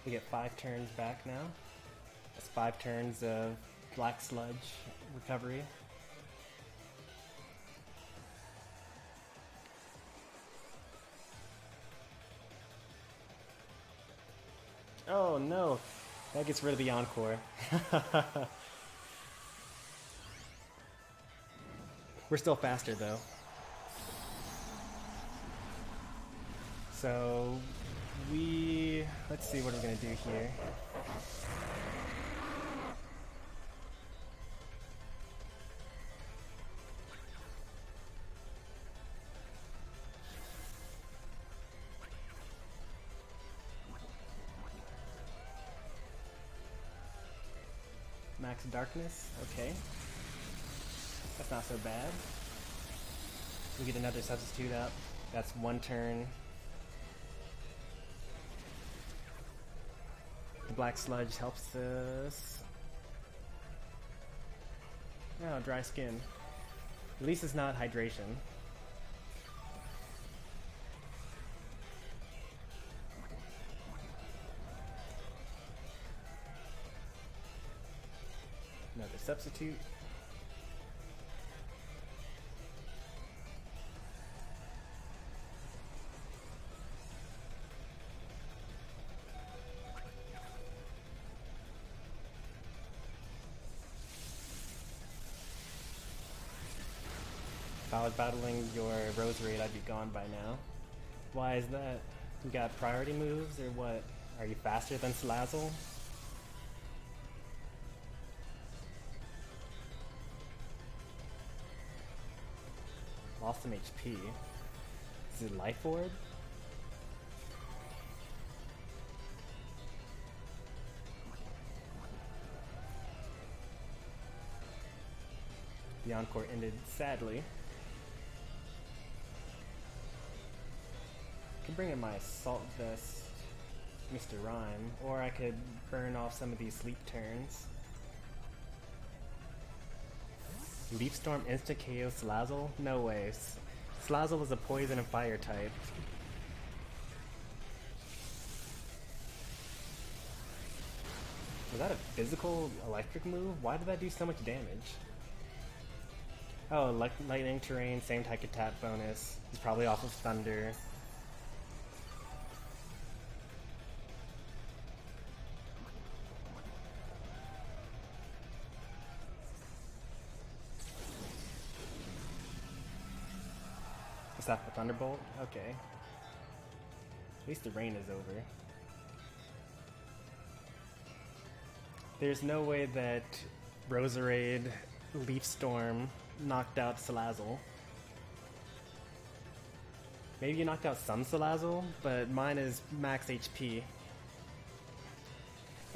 We get 5 turns back now. That's 5 turns of Black Sludge recovery. Oh no, that gets rid of the Encore. We're still faster though. So let's see what we're gonna do here. max darkness. Okay. That's not so bad. We get another substitute up. That's one turn. The black sludge helps us. Oh, dry skin. At least it's not hydration. Another substitute. If I was battling your Roserade, I'd be gone by now. Why is that? You got priority moves or what? Are you faster than Salazzle? Lost some HP. Is it Life Orb? The Encore ended sadly. I could bring in my Assault Vest, Mr. Rhyme, or I could burn off some of these sleep turns. Leaf Storm insta KO Salazzle? No way. Salazzle is a poison and fire type. Was that a physical electric move? Why did that do so much damage? Oh, lightning terrain, same type of tap bonus. He's probably off of thunder. Is that the Thunderbolt? Okay. At least the rain is over. There's no way that Roserade, Leaf Storm knocked out Salazzle. Maybe you knocked out some Salazzle, but mine is max HP.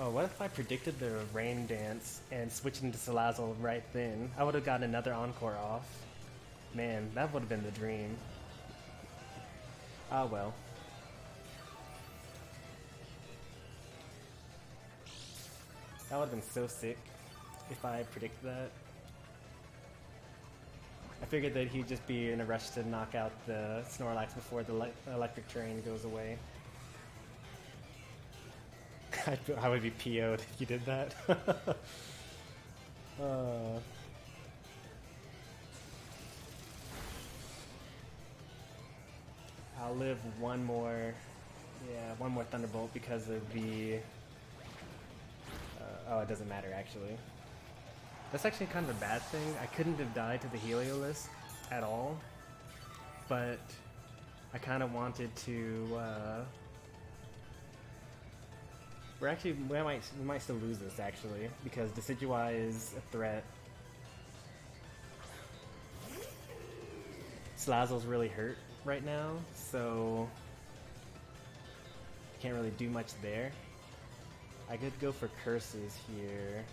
Oh, what if I predicted the Rain Dance and switched into Salazzle right then? I would have gotten another Encore off. Man, that would have been the dream. Ah well. That would have been so sick if I predicted that. I figured that he'd just be in a rush to knock out the Snorlax before the electric terrain goes away. I would be PO'd if you did that. I'll live one more Thunderbolt because of the... oh, it doesn't matter actually. That's actually kind of a bad thing. I couldn't have died to the Heliolisk at all, but I kind of wanted to... we might still lose this actually, because Decidueye is a threat. Salazzle's really hurt right now, so can't really do much there. I could go for curses here.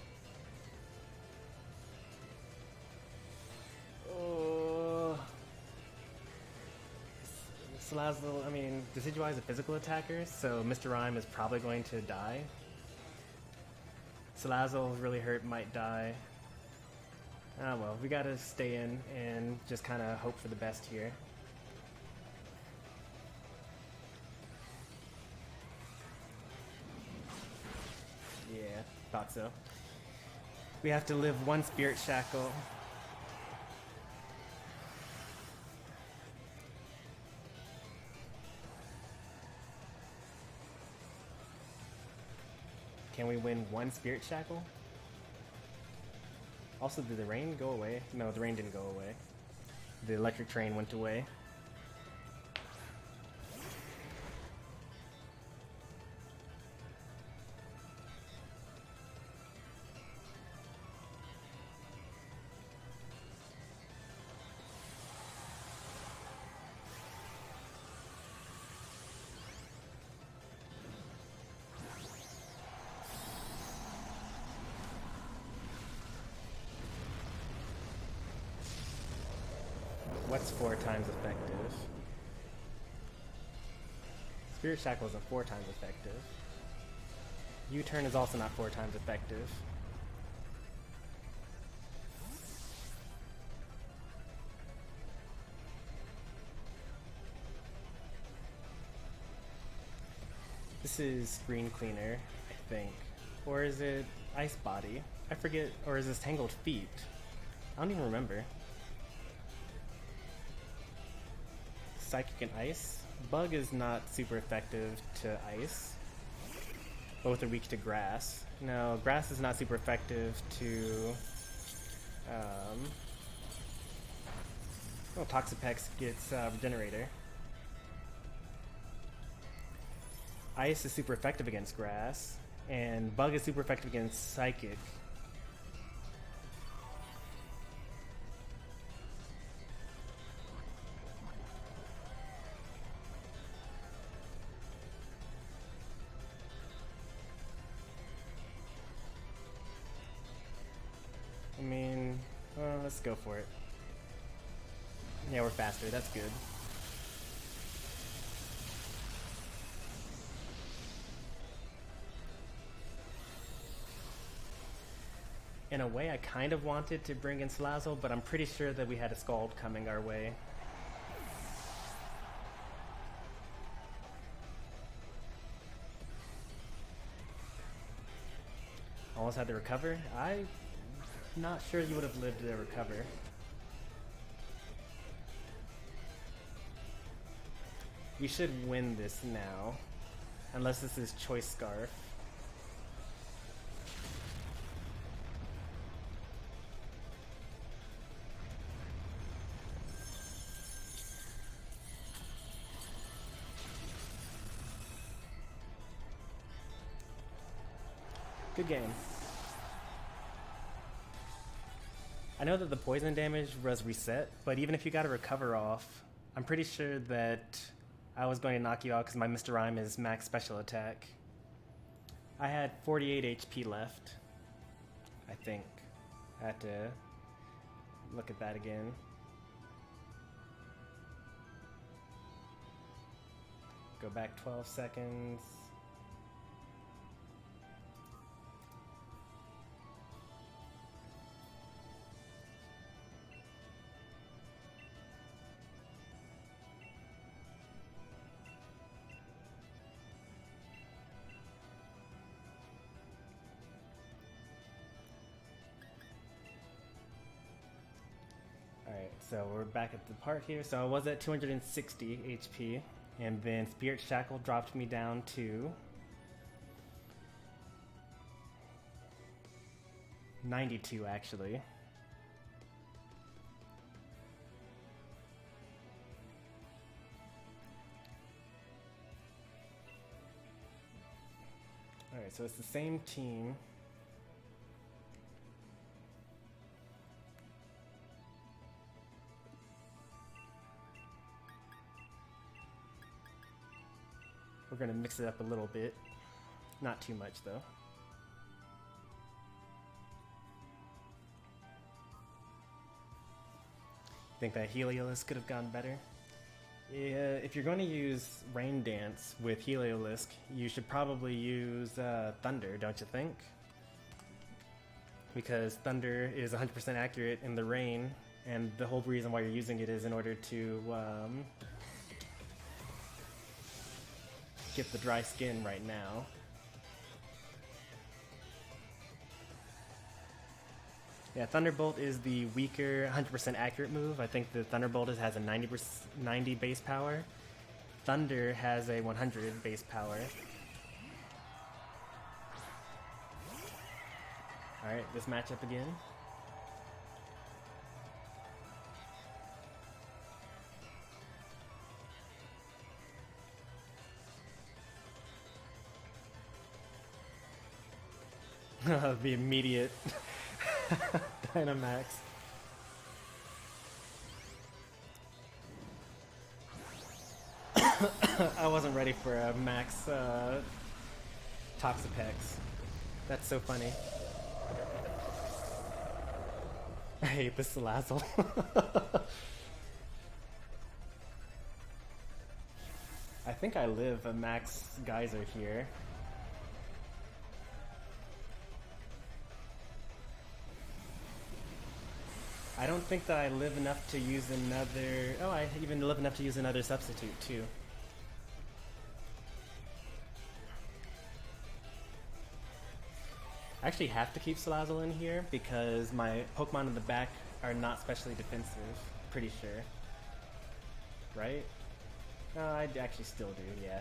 Oh, Salazzle, I mean, Decidueye is a physical attacker, so Mr. Rhyme is probably going to die. Salazzle really hurt, might die. Ah well, we gotta stay in and just kind of hope for the best here. Yeah, thought so. We have to live one Spirit Shackle. Can we win one Spirit Shackle? Also, did the rain go away? No, the rain didn't go away. The electric train went away. What's 4 times effective? Spirit Shackle isn't 4 times effective. U-turn is also not 4 times effective. This is Screen Cleaner, I think. Or is it Ice Body? I forget. Or is this Tangled Feet? I don't even remember. Psychic and Ice? Bug is not super effective to Ice. Both are weak to Grass. No, Grass is not super effective to... oh, Toxapex gets Regenerator. Ice is super effective against Grass, and Bug is super effective against Psychic. I mean, well, let's go for it. Yeah, we're faster, that's good. In a way, I kind of wanted to bring in Salazzle, but I'm pretty sure that we had a Scald coming our way. Almost had to recover. I'm not sure you would have lived to recover. We should win this now, unless this is Choice Scarf. Good game. I know that the poison damage was reset, but even if you got a recover off, I'm pretty sure that I was going to knock you out because my Mr. Rhyme is max special attack. I had 48 HP left, I think. I had to look at that again. Go back 12 seconds. So we're back at the part here. So I was at 260 HP, and then Spirit Shackle dropped me down to 92 actually. Alright, so it's the same team. We're going to mix it up a little bit. Not too much, though. Think that Heliolisk could have gone better? Yeah, if you're going to use Rain Dance with Heliolisk, you should probably use Thunder, don't you think? Because Thunder is 100% accurate in the rain, and the whole reason why you're using it is in order to... get the dry skin right now. Yeah, Thunderbolt is the weaker 100% accurate move. I think the Thunderbolt has a 90 base power. Thunder has a 100 base power. Alright, this matchup again. The immediate Dynamax. I wasn't ready for a max Toxapex. That's so funny. I hate this Salazzle. I think I live a max geyser here. I don't think that I live enough to use another... Oh, I even live enough to use another substitute, too. I actually have to keep Salazzle in here because my Pokemon in the back are not specially defensive. Pretty sure. Right? No, I actually still do, yeah.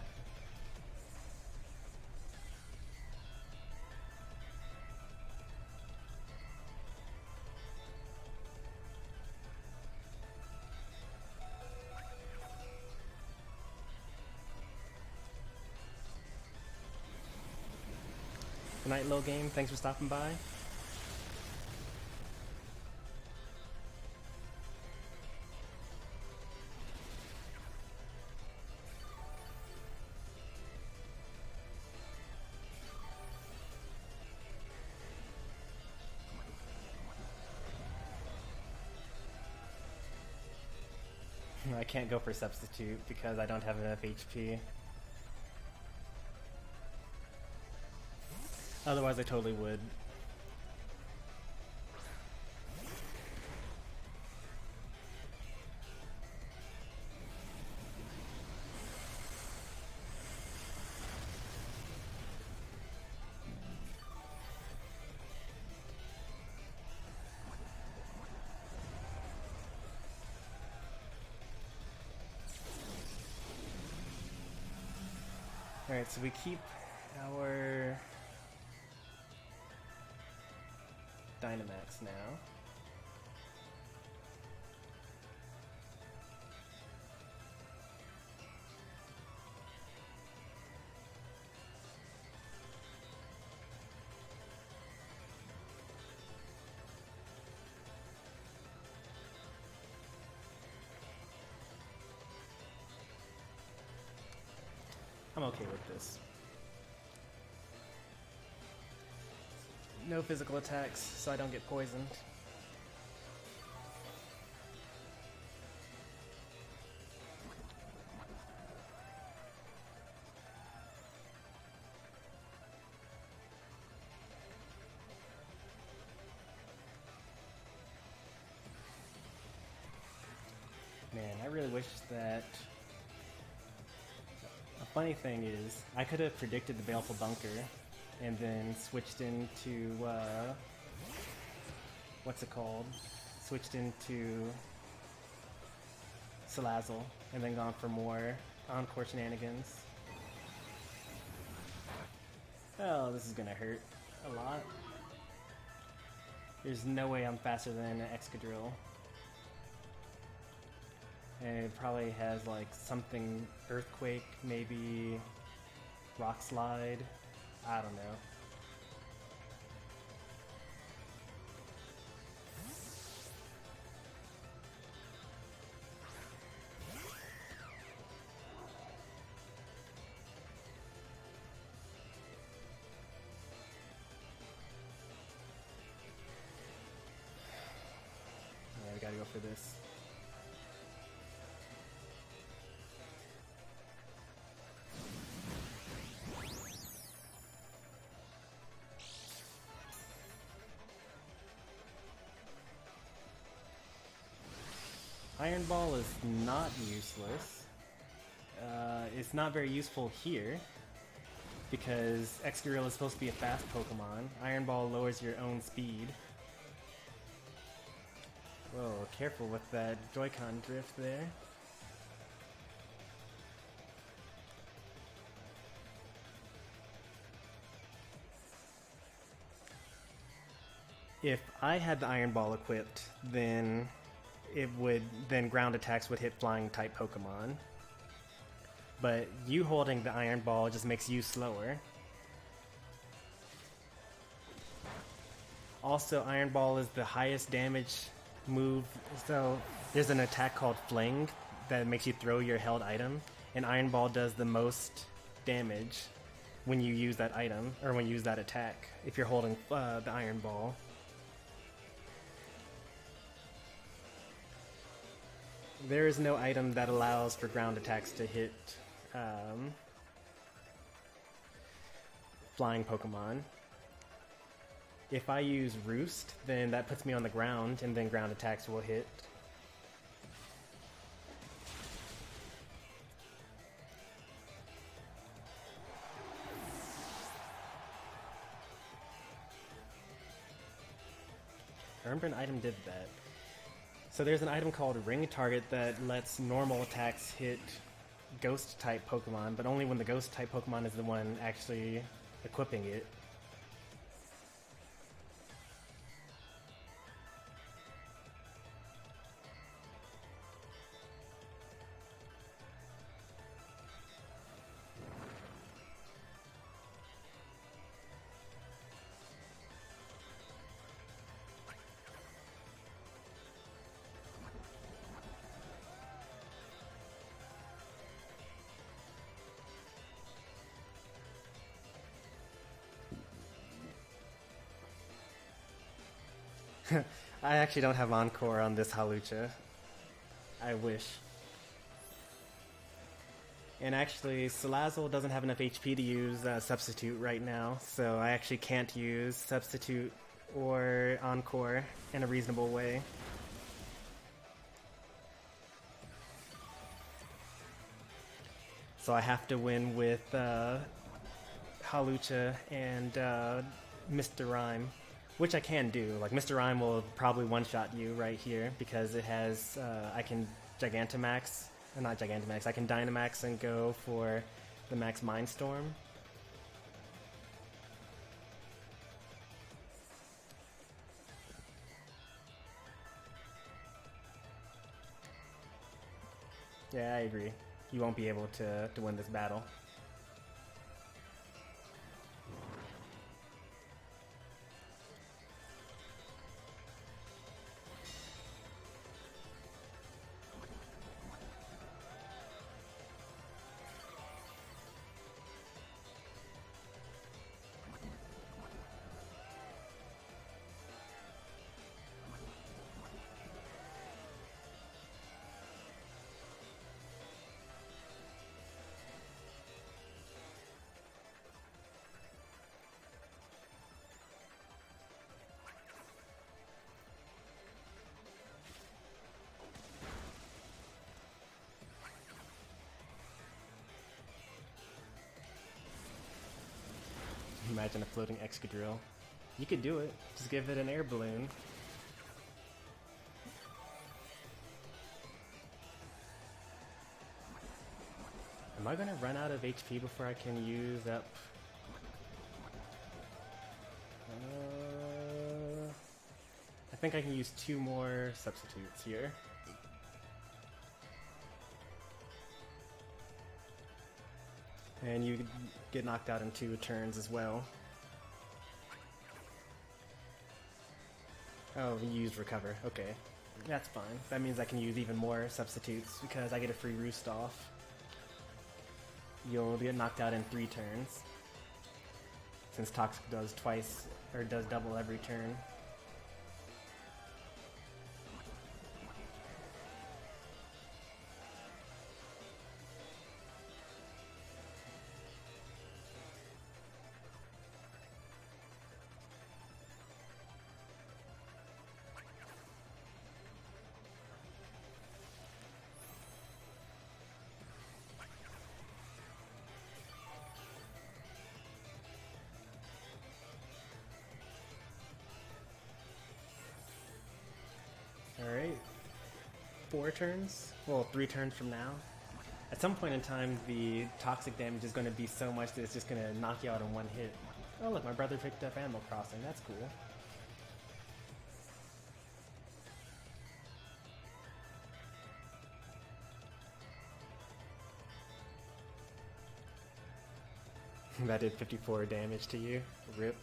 Good night, Lil Game. Thanks for stopping by. I can't go for substitute because I don't have enough HP. Otherwise I totally would. Alright, so we keep our Dynamax now. I'm okay with this. No physical attacks, so I don't get poisoned. Man, I really wish that... A funny thing is, I could have predicted the Baleful Bunker and then switched into, what's it called? Switched into Salazzle and then gone for more Encore shenanigans. Oh, this is gonna hurt a lot. There's no way I'm faster than an Excadrill. And it probably has like something Earthquake, maybe Rock Slide. I don't know. Yeah, we gotta go for this. Iron Ball is not useless. It's not very useful here because Excadrill is supposed to be a fast Pokemon. Iron Ball lowers your own speed. Whoa, careful with that Joy-Con drift there. If I had the Iron Ball equipped, then ground attacks would hit flying type Pokemon. But you holding the Iron Ball just makes you slower. Also, Iron Ball is the highest damage move, so there's an attack called Fling that makes you throw your held item, and Iron Ball does the most damage when you use that item, or when you use that attack, if you're holding the Iron Ball. There is no item that allows for ground attacks to hit flying Pokemon. If I use Roost, then that puts me on the ground, and then ground attacks will hit. I remember an item did that. So there's an item called Ring Target that lets normal attacks hit Ghost type Pokemon, but only when the Ghost type Pokemon is the one actually equipping it. I actually don't have Encore on this Hawlucha. I wish. And actually, Salazzle doesn't have enough HP to use Substitute right now, so I actually can't use Substitute or Encore in a reasonable way. So I have to win with Hawlucha and Mr. Rhyme. Which I can do. Like, Mr. Rhyme will probably one-shot you right here because it has, I can Gigantamax, not Gigantamax, I can Dynamax and go for the Max Mindstorm. Yeah, I agree. You won't be able to win this battle. Imagine a floating Excadrill. You could do it. Just give it an air balloon. Am I gonna run out of HP before I can use up? I think I can use 2 more substitutes here. And you get knocked out in 2 turns as well. Oh, you used Recover. Okay. That's fine. That means I can use even more substitutes because I get a free Roost off. You'll get knocked out in 3 turns. Since Toxic does twice, or does double every turn. Alright. 4 turns? Well, 3 turns from now. At some point in time, the toxic damage is going to be so much that it's just going to knock you out in 1 hit. Oh look, my brother picked up Animal Crossing. That's cool. That did 54 damage to you. RIP.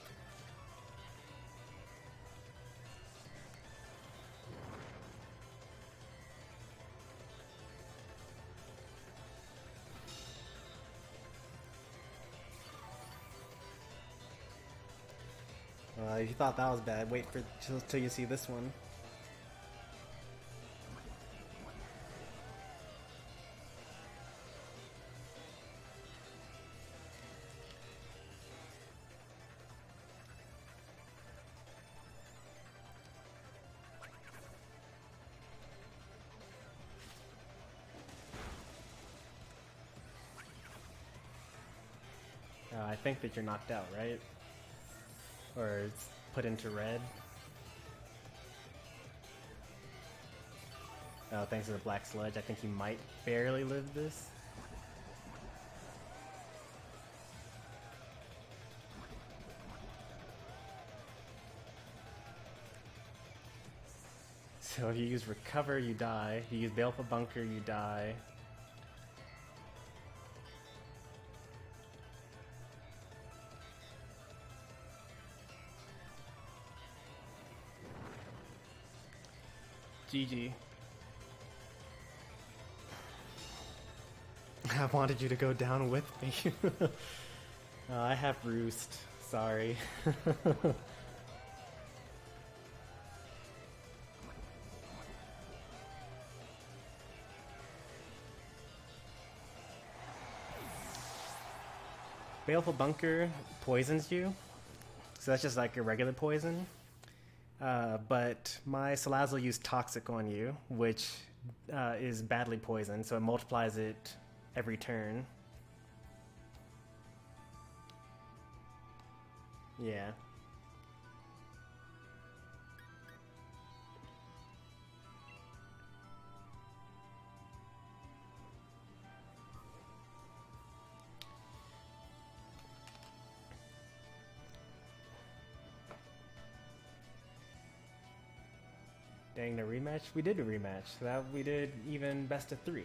If you thought that was bad, wait for till you see this one. think that you're knocked out, right? Or it's put into red. Oh, thanks to the black sludge, I think you might barely live this. So if you use recover, you die. If you use Baleful Bunker, you die. GG. I wanted you to go down with me. I have Roost. Sorry. Baleful Bunker poisons you, so that's just like a regular poison. But my Salazzle used Toxic on you, which is badly poisoned, so it multiplies it every turn. Yeah. Dang, the rematch? We did a rematch. That we did even best of 3.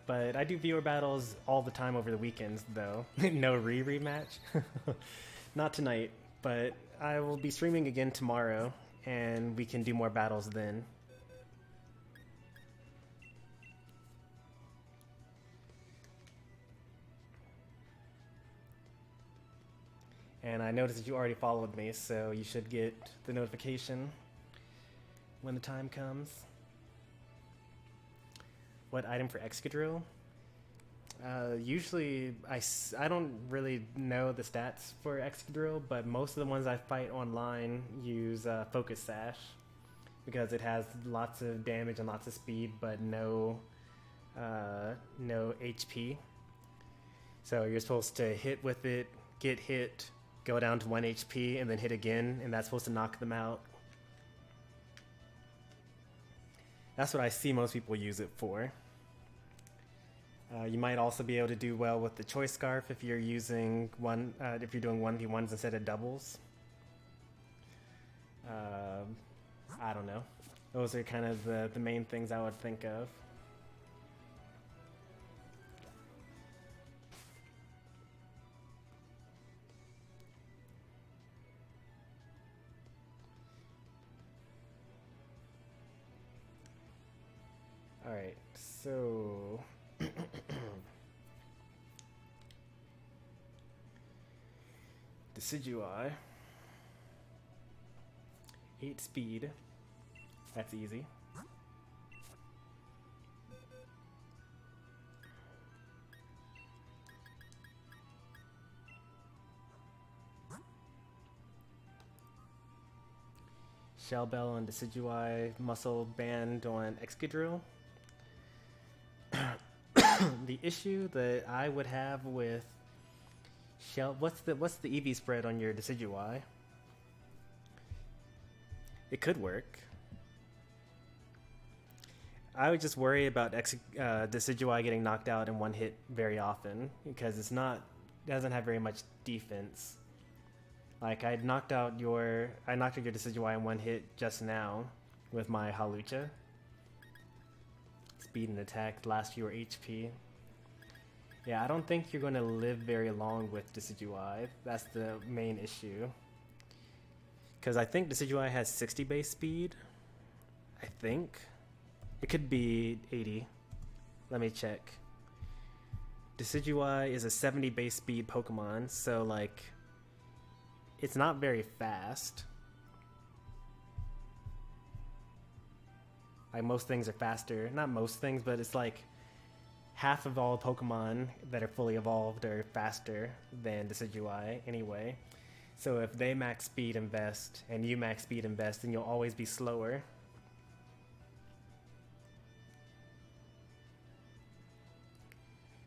But I do viewer battles all the time over the weekends, though. No rematch. Not tonight, but I will be streaming again tomorrow, and we can do more battles then. And I noticed that you already followed me, so you should get the notification when the time comes. What item for Excadrill? Usually, I don't really know the stats for Excadrill, but most of the ones I fight online use Focus Sash because it has lots of damage and lots of speed, but no HP. So you're supposed to hit with it, get hit, go down to 1 HP, and then hit again, and that's supposed to knock them out. That's what I see most people use it for. You might also be able to do well with the Choice Scarf if you're using if you're doing 1v1s instead of doubles. I don't know. Those are kind of the main things I would think of. Alright, so Decidueye, 8 speed, that's easy. Shell Bell on Decidueye, Muscle Band on Excadrill. The issue that I would have with Shell, what's the EV spread on your Decidueye? It could work. I would just worry about Decidueye getting knocked out in one hit very often because it doesn't have very much defense. Like I knocked out your Decidueye in one hit just now with my Halucha. Speed and attack, last fewer HP. Yeah, I don't think you're going to live very long with Decidueye. That's the main issue. Because I think Decidueye has 60 base speed. I think. It could be 80. Let me check. Decidueye is a 70 base speed Pokemon, so like, it's not very fast. Like most things are faster. Not most things, but it's like half of all Pokemon that are fully evolved are faster than Decidueye anyway. So if they max speed invest and you max speed invest, then you'll always be slower.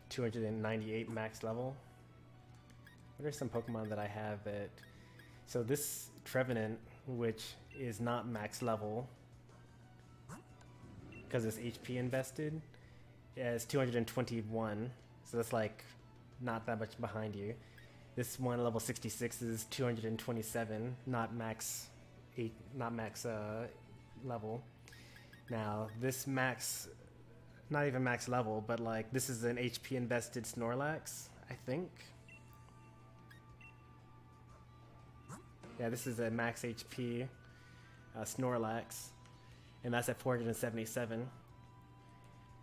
.298 max level. What are some Pokemon that I have that... So this Trevenant, which is not max level, because it's HP invested, is 221. So that's like not that much behind you. This one, level 66, is 227, not max level. Now this max, not even max level, but like this is an HP invested Snorlax, I think. Yeah, this is a max HP Snorlax, and that's at 477.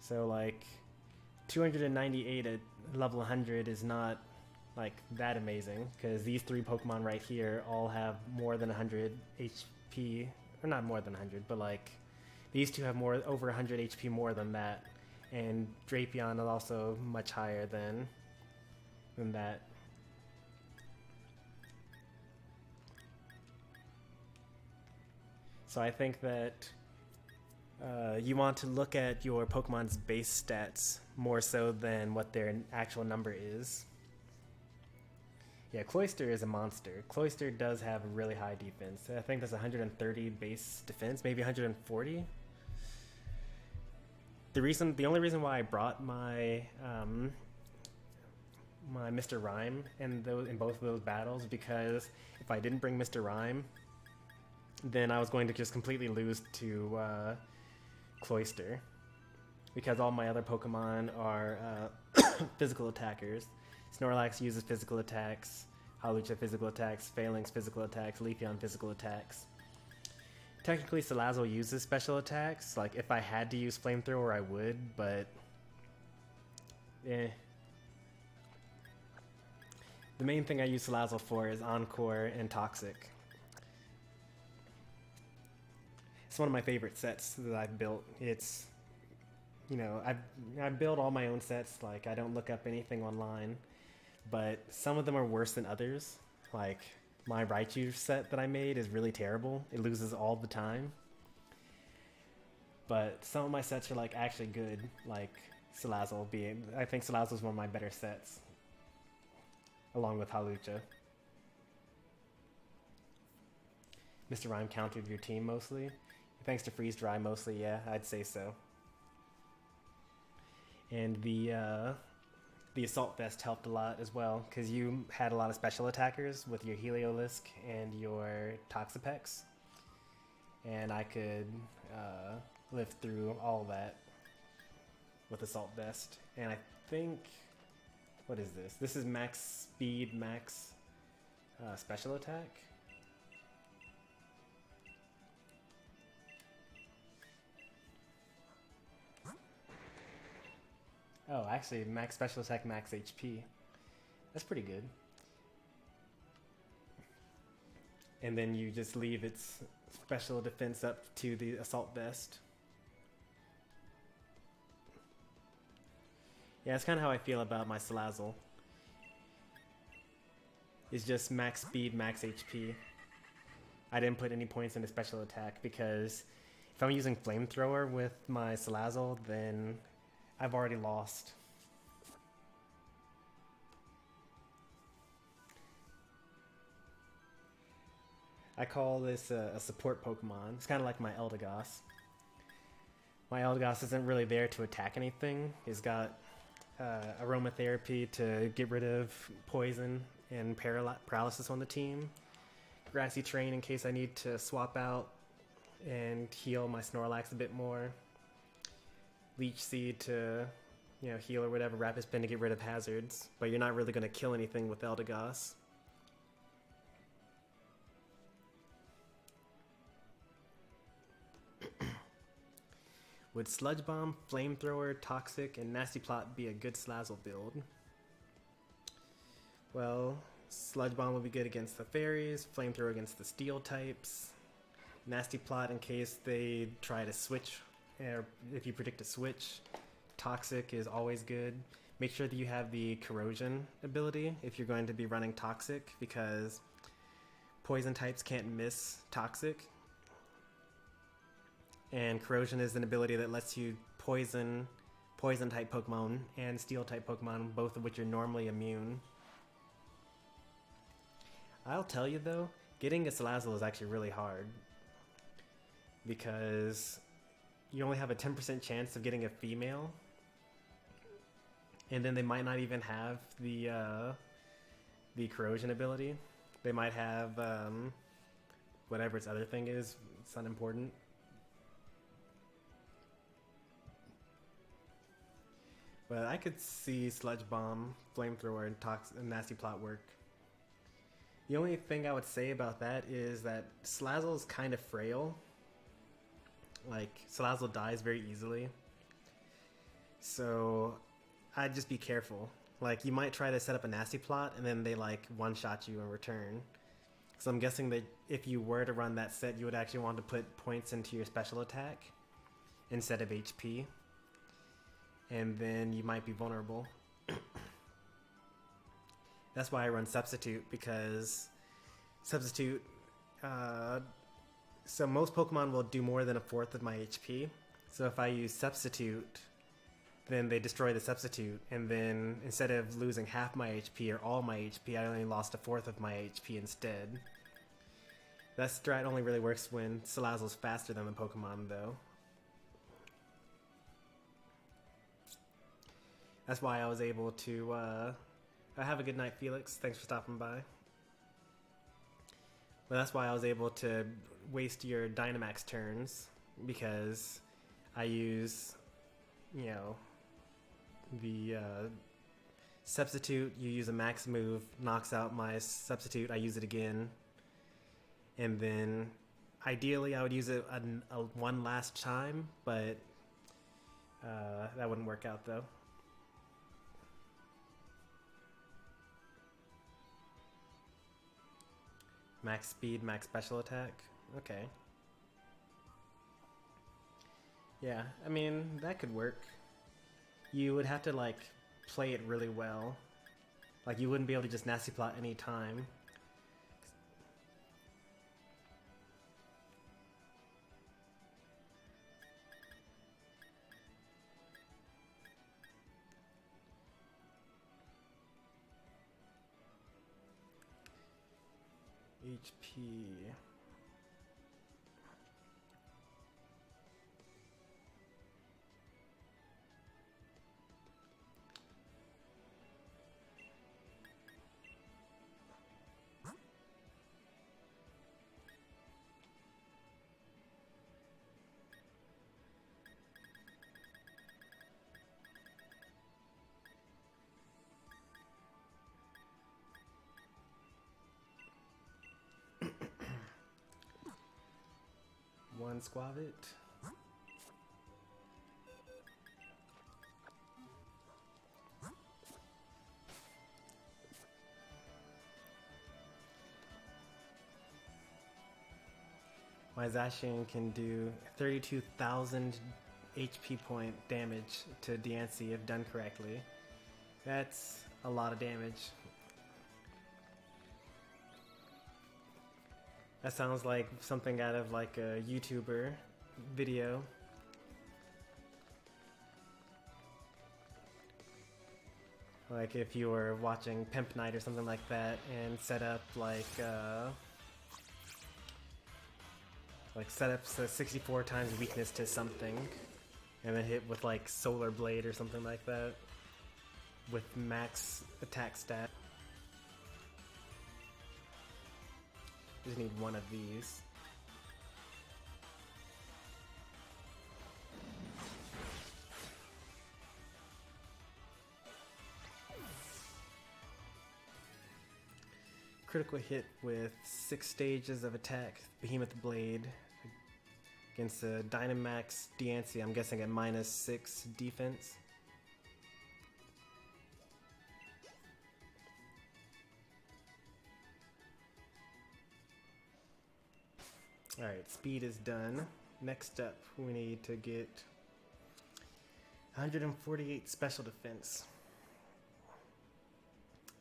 So like 298 at level 100 is not like that amazing, because these three Pokemon right here all have more than 100 HP, or not more than 100, but like these two have more, over 100 HP more than that, and Drapion is also much higher than that. So I think that you want to look at your Pokemon's base stats more so than what their actual number is. Yeah, Cloyster is a monster. Cloyster does have a really high defense. I think that's 130 base defense, maybe 140. The only reason why I brought my my Mr. Rhyme in both of those battles, because if I didn't bring Mr. Rhyme, then I was going to just completely lose to Cloyster, because all my other Pokemon are physical attackers. Snorlax uses physical attacks, Hawlucha physical attacks, Phalanx physical attacks, Leafeon physical attacks. Technically, Salazzle uses special attacks. Like, if I had to use Flamethrower, I would, but... eh. The main thing I use Salazzle for is Encore and Toxic. It's one of my favorite sets that I've built. It's, you know, I build all my own sets. Like, I don't look up anything online, but some of them are worse than others. Like, my Raichu set that I made is really terrible. It loses all the time. But some of my sets are like actually good, like Salazzle being. I think Salazzle is one of my better sets, along with Hawlucha. Mr. Rhyme countered your team mostly. Thanks to Freeze Dry mostly, yeah, I'd say so. And the Assault Vest helped a lot as well, because you had a lot of special attackers with your Heliolisk and your Toxapex. And I could live through all that with Assault Vest. And I think... what is this? This is max speed, max special attack. Oh, actually, max special attack, max HP. That's pretty good. And then you just leave its special defense up to the Assault Vest. Yeah, that's kind of how I feel about my Salazzle. It's just max speed, max HP. I didn't put any points into special attack, because if I'm using Flamethrower with my Salazzle, then I've already lost. I call this a support Pokemon. It's kind of like my Eldegoss. My Eldegoss isn't really there to attack anything. It's got aromatherapy to get rid of poison and paralysis on the team. Grassy Terrain in case I need to swap out and heal my Snorlax a bit more. Leech Seed to, you know, heal or whatever. Rapid Spin to get rid of hazards. But you're not really going to kill anything with Eldegoss. Would Sludge Bomb, Flamethrower, Toxic, and Nasty Plot be a good Salazzle build? Well, Sludge Bomb would be good against the Fairies, Flamethrower against the Steel types, Nasty Plot in case they try to switch, or if you predict a switch. Toxic is always good. Make sure that you have the Corrosion ability if you're going to be running Toxic, because Poison types can't miss Toxic. And Corrosion is an ability that lets you poison type Pokemon and Steel type Pokemon, both of which are normally immune. I'll tell you though, getting a Salazzle is actually really hard because you only have a 10% chance of getting a female, and then they might not even have the corrosion ability. They might have whatever its other thing is. It's unimportant. But I could see Sludge Bomb, Flamethrower, and Nasty Plot work. The only thing I would say about that is that Salazzle is kind of frail. Like, Salazzle dies very easily. So, I'd just be careful. Like, you might try to set up a Nasty Plot, and then they, like, one-shot you in return. So I'm guessing that if you were to run that set, you would actually want to put points into your special attack instead of HP. And then you might be vulnerable. That's why I run Substitute, because Substitute, so most Pokemon will do more than a fourth of my HP. So if I use Substitute, then they destroy the Substitute, and then instead of losing half my HP or all my HP, I only lost a fourth of my HP instead. That strat only really works when Salazzle's faster than the Pokemon, though. That's why I was able to, have a good night, Felix. Thanks for stopping by. But that's why I was able to waste your Dynamax turns, because I use, you know, the Substitute. You use a max move, knocks out my Substitute, I use it again. And then, ideally, I would use it one last time, but that wouldn't work out, though. Max speed, max special attack? Okay. Yeah, I mean, that could work. You would have to, like, play it really well. Like, you wouldn't be able to just Nasty Plot any time. HP. One Squavit. My Zacian can do 32,000 HP point damage to Diancie if done correctly. That's a lot of damage. That sounds like something out of like a YouTuber video. Like if you were watching Pimp Night or something like that and set up like set up a 64 times weakness to something and then hit with like Solar Blade or something like that with max attack stat. Just need one of these. Critical hit with 6 stages of attack, Behemoth Blade, against a Dynamax Diancie, I'm guessing at -6 defense. Alright, speed is done. Next up, we need to get 148 special defense.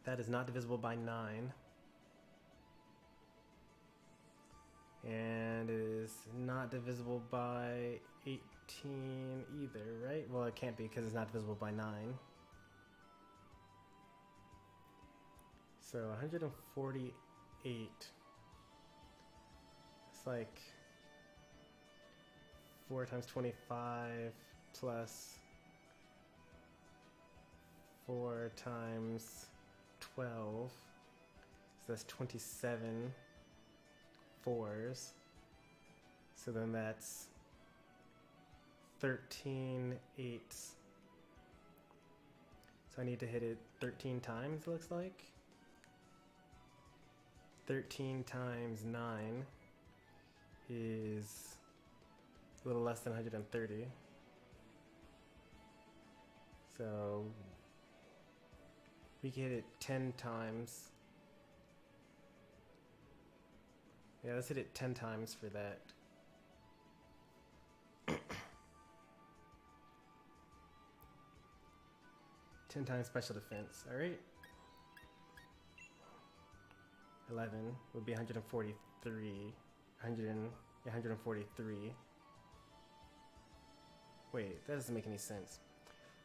That is not divisible by 9. And it is not divisible by 18 either, right? Well, it can't be because it's not divisible by 9. So 148 It's like 4 times 25 plus 4 times 12. So that's 27 fours. So then that's 13 eights. So I need to hit it 13 times, looks like. 13 times 9 is a little less than 130. So we can hit it 10 times. Yeah, let's hit it 10 times for that. 10 times special defense, alright. 11 would be 143. 143. Wait, that doesn't make any sense.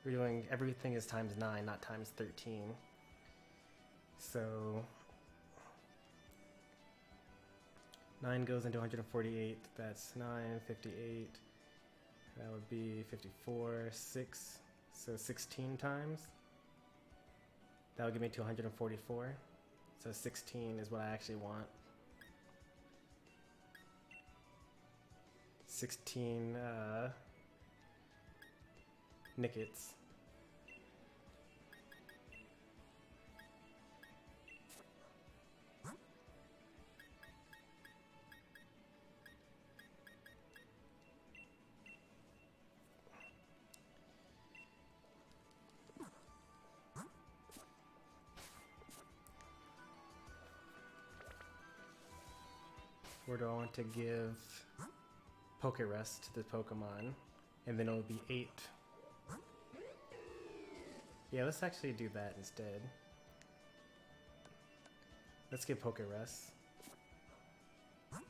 We're doing everything is times 9, not times 13. So 9 goes into 148. That's 9, 58. That would be 54, 6. So 16 times. That would give me to 144. So 16 is what I actually want. 16 Nickets. Where do I want to give Poke Rest to the Pokemon? And then it'll be 8. Yeah, let's actually do that instead. Let's give Poke Rest. Let's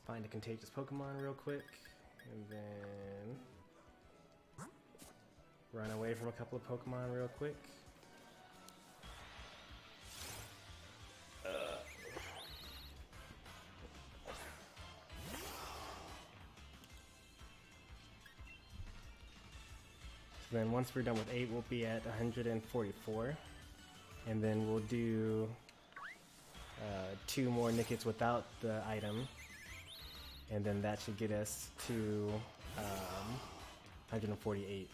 find a contagious Pokemon real quick. And then run away from a couple of Pokemon real quick. So then once we're done with 8, we'll be at 144. And then we'll do 2 more Nickets without the item. And then that should get us to 148.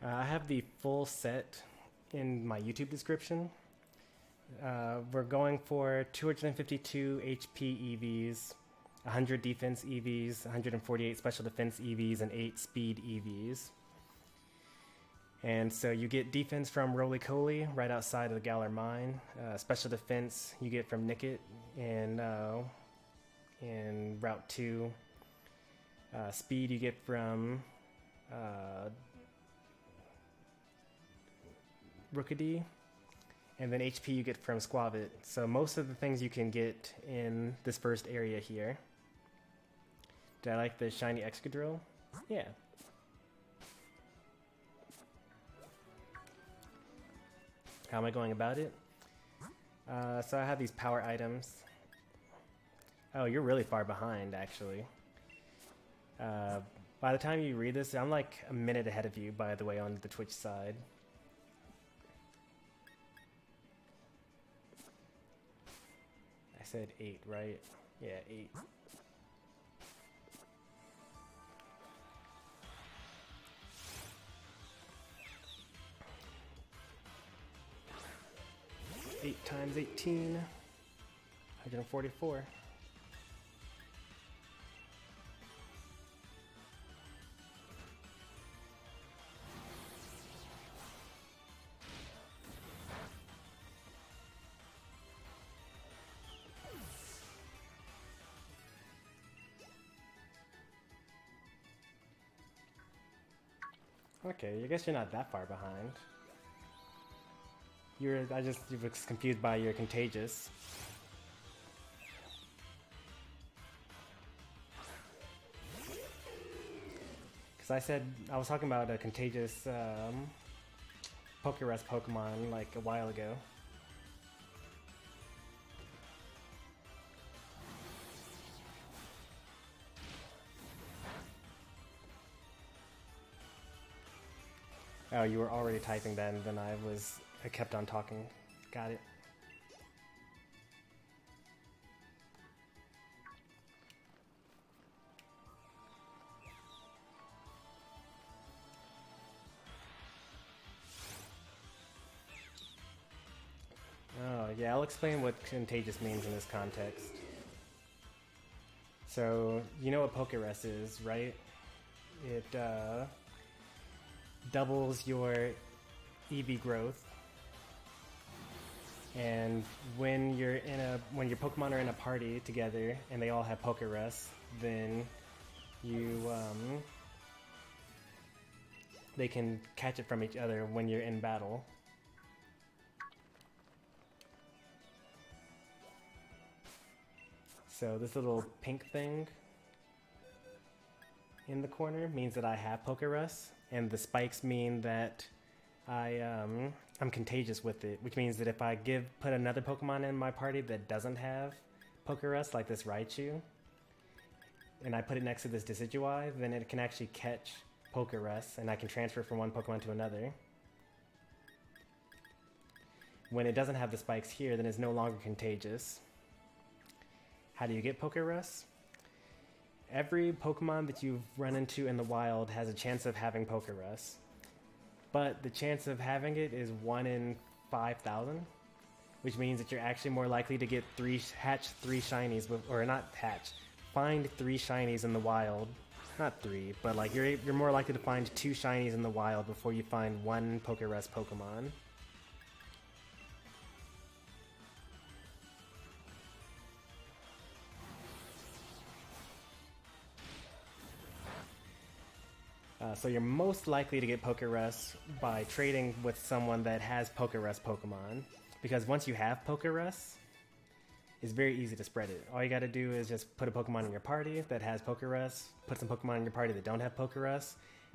I have the full set in my YouTube description. We're going for 252 HP EVs, 100 defense EVs, 148 special defense EVs, and 8 speed EVs. And so you get defense from Roly-Coly right outside of the Galar Mine. Special defense you get from Nickit in Route 2. Speed you get from Rookidee, and then HP you get from Squavit. So most of the things you can get in this first area here. Did I like the shiny Excadrill? Yeah. How am I going about it? So I have these power items. Oh, you're really far behind, actually. By the time you read this, I'm like a minute ahead of you, by the way, on the Twitch side. I said 8, right? Yeah, 8. Eight times 18, 144. Okay, I guess you're not that far behind. You was confused by your contagious. Because I was talking about a contagious Pokerus Pokemon like a while ago. Oh, you were already typing then I kept on talking. Got it. Oh, yeah, I'll explain what contagious means in this context. So, you know what Pokerus is, right? It doubles your EV growth. And when your Pokemon are in a party together and they all have Pokerus, then they can catch it from each other when you're in battle. So this little pink thing in the corner means that I have Pokerus, and the spikes mean that I'm contagious with it, which means that if I put another Pokemon in my party that doesn't have Pokerus, like this Raichu, and I put it next to this Decidueye, then it can actually catch Pokerus, and I can transfer from one Pokemon to another. When it doesn't have the spikes here, then it's no longer contagious. How do you get Pokerus? Every Pokemon that you've run into in the wild has a chance of having Pokerus, but the chance of having it is 1 in 5,000, which means that you're actually more likely to get find 3 shinies in the wild. Not 3, but like you're more likely to find 2 shinies in the wild before you find 1 Pokerus Pokemon. So you're most likely to get Pokerus by trading with someone that has Pokerus Pokemon, because once you have Pokerus, it's very easy to spread it. All you gotta do is just put a Pokemon in your party that has Pokerus, put some Pokemon in your party that don't have Pokerus,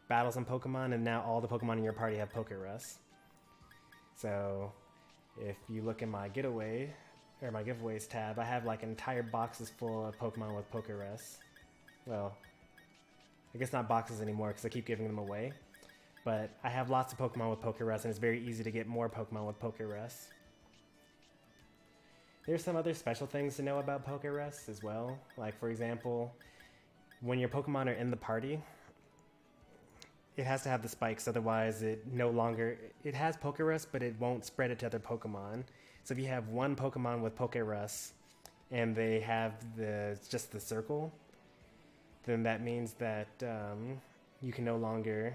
battle some Pokemon, and now all the Pokemon in your party have Pokerus. So if you look in my giveaways tab, I have like entire boxes full of Pokemon with Pokerus. Well, I guess not boxes anymore because I keep giving them away. But I have lots of Pokemon with Pokerus, and it's very easy to get more Pokemon with Pokerus. There's some other special things to know about Pokerus as well. Like, for example, when your Pokemon are in the party, it has to have the spikes, otherwise it has Pokerus, but it won't spread it to other Pokemon. So if you have one Pokemon with Pokerus, and they have just the circle, then that means that you can no longer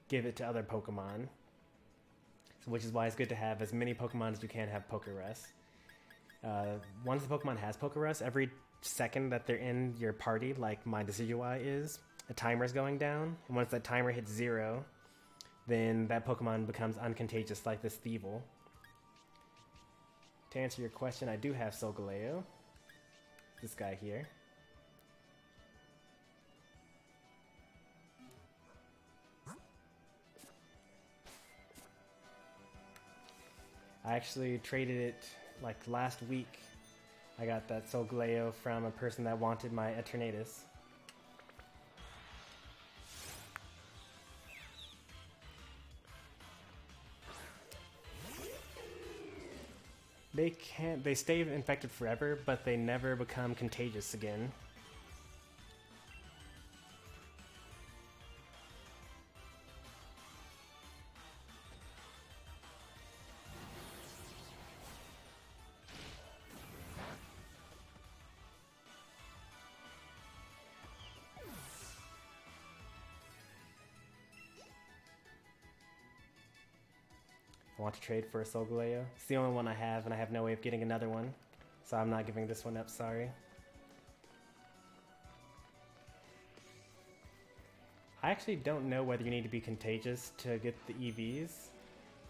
give it to other Pokemon. So, which is why it's good to have as many Pokemon as you can have Pokerus. Once the Pokemon has Pokerus, every second that they're in your party, like my Decidueye is, a timer's going down. And once that timer hits 0, then that Pokemon becomes uncontagious, like this Thievul. To answer your question, I do have Solgaleo. This guy here. I actually traded it like last week. I got that Solgaleo from a person that wanted my Eternatus. They stay infected forever, but they never become contagious again. I want to trade for a Solgaleo. It's the only one I have, and I have no way of getting another one. So I'm not giving this one up, sorry. I actually don't know whether you need to be contagious to get the EVs.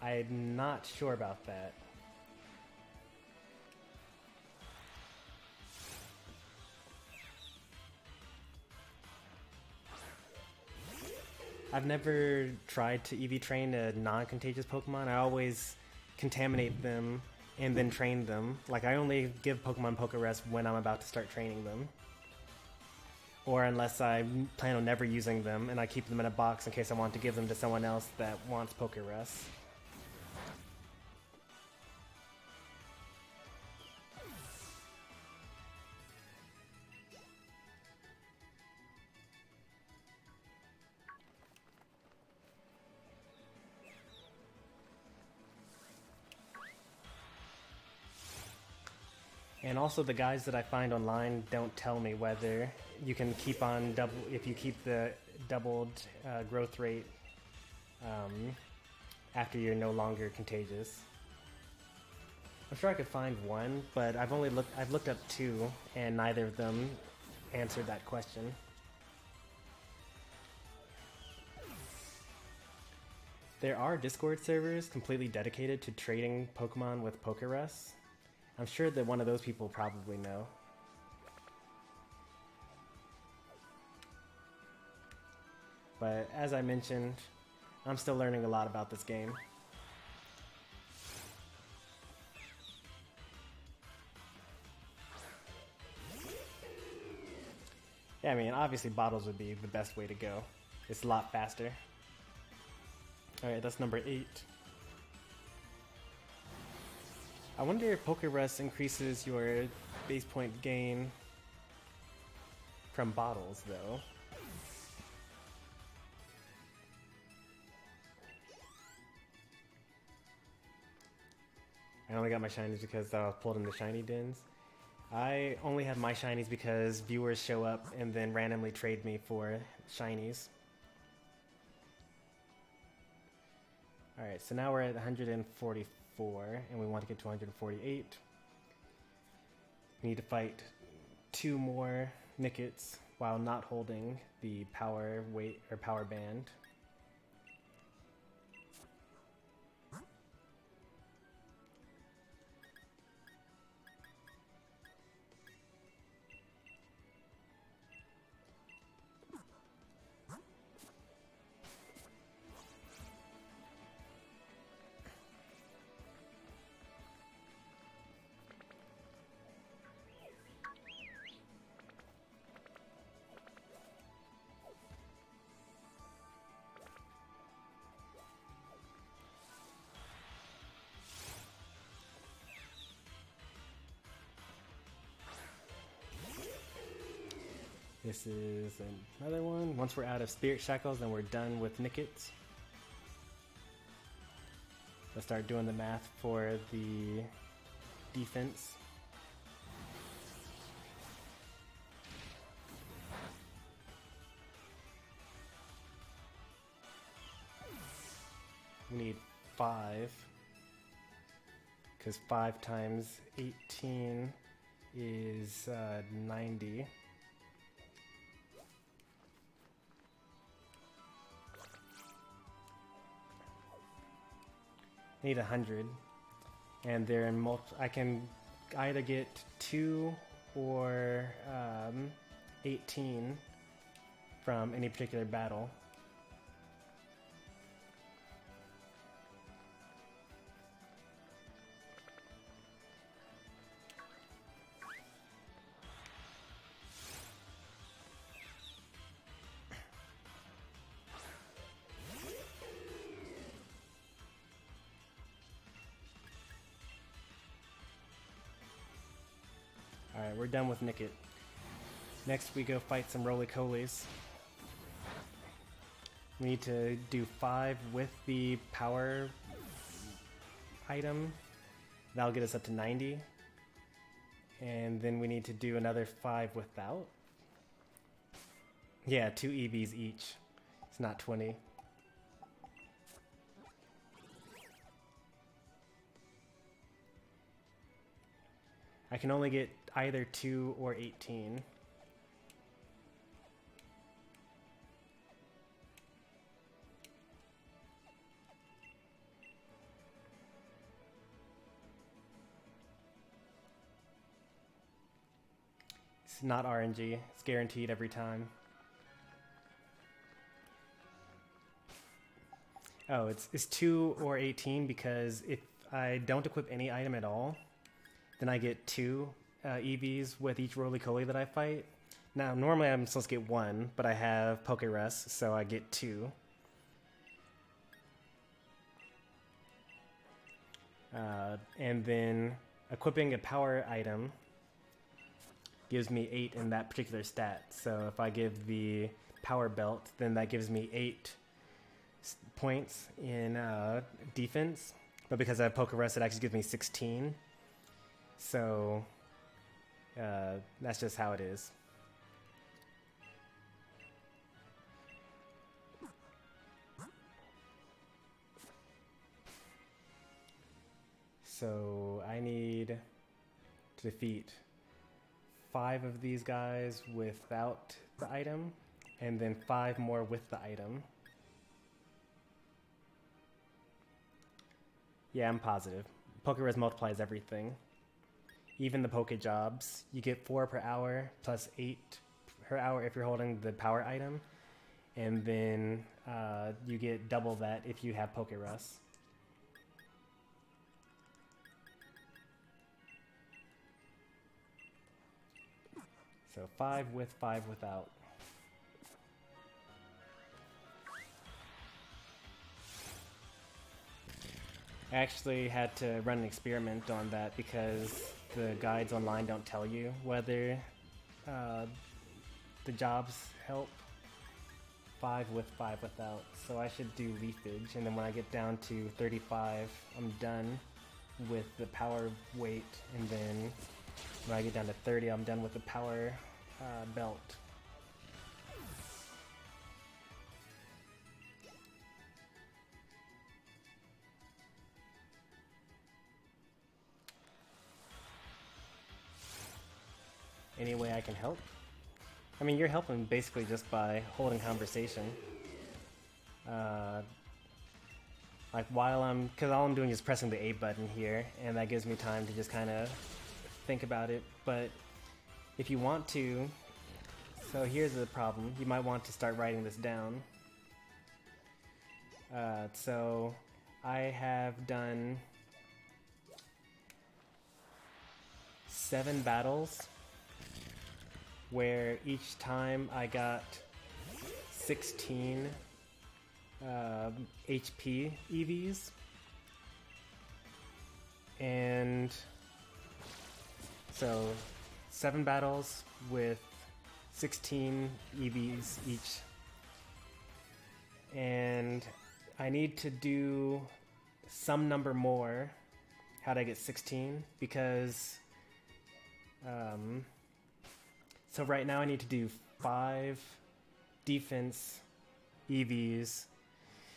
I'm not sure about that. I've never tried to EV train a non-contagious Pokemon. I always contaminate them and then train them. Like, I only give Pokemon Pokerest when I'm about to start training them. Or unless I plan on never using them and I keep them in a box in case I want to give them to someone else that wants Pokerest. And also the guides that I find online don't tell me whether you can keep on if you keep the doubled growth rate after you're no longer contagious. I'm sure I could find one, but I've looked up two, and neither of them answered that question. There are Discord servers completely dedicated to trading Pokemon with Pokerests. I'm sure that one of those people probably know. But as I mentioned, I'm still learning a lot about this game. Yeah, I mean, obviously bottles would be the best way to go. It's a lot faster. Alright, that's number 8. I wonder if Pokerest increases your base point gain from bottles, though. I only got my shinies because I was pulled into shiny dens. I only have my shinies because viewers show up and then randomly trade me for shinies. Alright, so now we're at 144 and we want to get to 148. We need to fight 2 more Nickets while not holding the power weight or power band. This is another one. Once we're out of Spirit Shackles, then we're done with Nickets. Let's start doing the math for the defense. We need 5, because 5 times 18 is 90. Need 100, and they're in I can either get 2 or 18 from any particular battle. Alright, we're done with Nicket. Next we go fight some roly-colies. We need to do 5 with the power item. That'll get us up to 90. And then we need to do another 5 without. Yeah, 2 EVs each. It's not 20. I can only get either 2 or 18. not RNG. It's guaranteed every time. Oh, it's 2 or 18 because if I don't equip any item at all, then I get 2 EVs with each roly-coly that I fight. Now, normally I'm supposed to get 1, but I have Poke Rest, so I get 2. And then equipping a power item gives me 8 in that particular stat. So if I give the power belt, then that gives me 8 points in defense. But because I have Poke Rest, it actually gives me 16. So that's just how it is. So I need to defeat 5 of these guys without the item, and then 5 more with the item. Yeah, I'm positive. Pokerez multiplies everything. Even the Poke Jobs. You get 4 per hour, plus 8 per hour if you're holding the power item. And then you get double that if you have Poke Rust. So 5 with, 5 without. I actually had to run an experiment on that because the guides online don't tell you whether the jobs help. 5 with, 5 without. So I should do leafage, and then when I get down to 35, I'm done with the power weight, and then when I get down to 30, I'm done with the power belt. Any way I can help? I mean, you're helping basically just by holding conversation. Like because all I'm doing is pressing the A button here, and that gives me time to just kind of think about it. But if you want to, so here's the problem. You might want to start writing this down. So I have done 7 battles where each time I got 16 HP EVs, and so 7 battles with 16 EVs each, and I need to do some number more. How'd I get 16? Because so right now I need to do 5 defense EVs.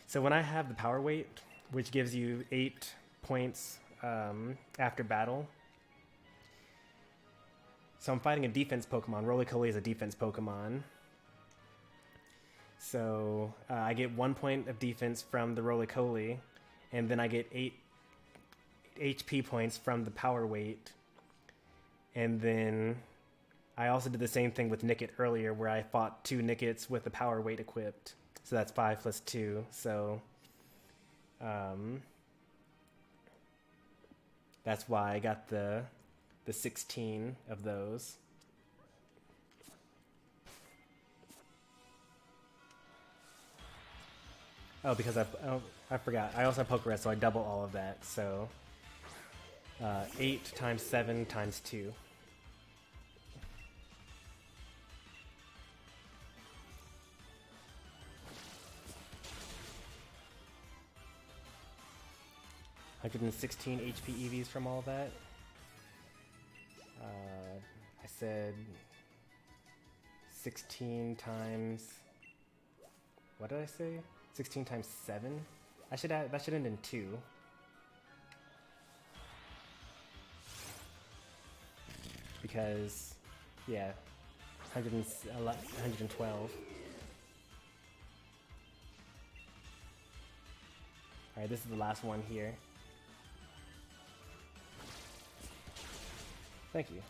So when I have the power weight, which gives you 8 points after battle. So I'm fighting a defense Pokemon. Roly-Coly is a defense Pokemon. So I get 1 point of defense from the Roly-Coly, and then I get 8 HP points from the power weight. And then I also did the same thing with Nickit earlier, where I fought 2 Nickits with the power weight equipped. So that's 5 plus 2. So that's why I got the 16 of those. Oh, because I forgot. I also have Poke Rest, so I double all of that. So 8 times 7 times 2. I 116 HP EVs from all that. I said 16 times. What did I say? 16 times 7? That should end in 2. Because, yeah, 112. Alright, this is the last one here. Thank you.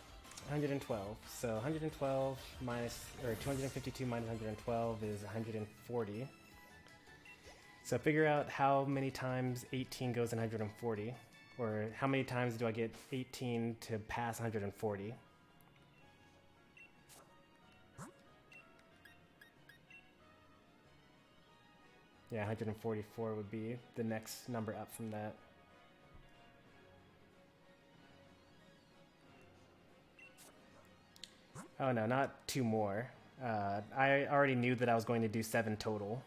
112. So 112 minus, or 252 minus 112 is 140. So figure out how many times 18 goes in 140, or how many times do I get 18 to pass 140? Yeah, 144 would be the next number up from that. Oh no, not 2 more. I already knew that I was going to do 7 total.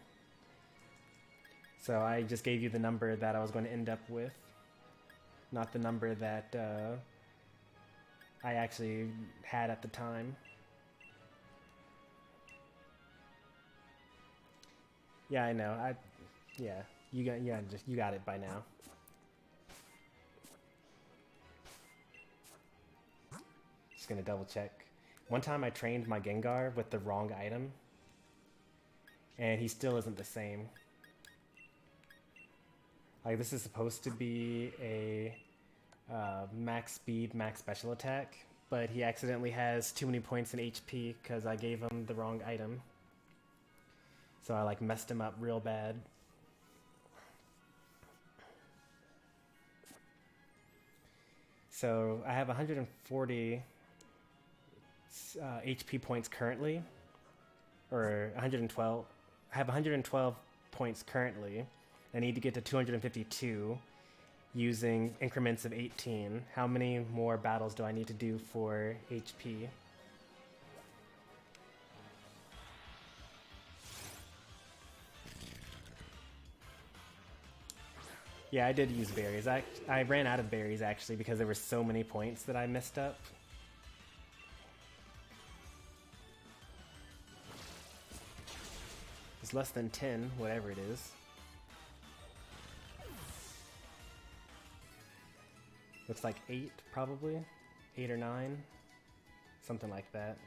So I just gave you the number that I was going to end up with, not the number that I actually had at the time. Yeah, I know. Yeah, you got it by now. Just gonna double check. One time I trained my Gengar with the wrong item, and he still isn't the same. Like, this is supposed to be a max speed, max special attack, but he accidentally has too many points in HP because I gave him the wrong item. So I like messed him up real bad. So I have 140 HP points currently, or 112. I have 112 points currently. I need to get to 252 using increments of 18. How many more battles do I need to do for HP? Yeah, I did use berries. I ran out of berries actually because there were so many points that I messed up. It's less than 10, whatever it is. Looks like 8, probably. 8 or 9. Something like that.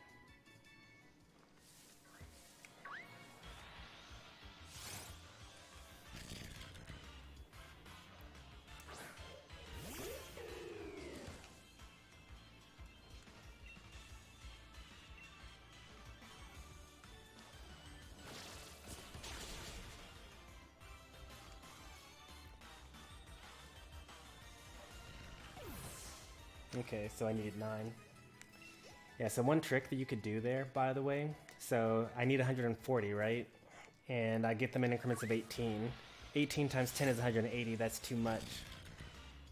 Okay, so I needed 9. Yeah, so one trick that you could do there, by the way, so I need 140, right? And I get them in increments of 18. 18 times 10 is 180, that's too much.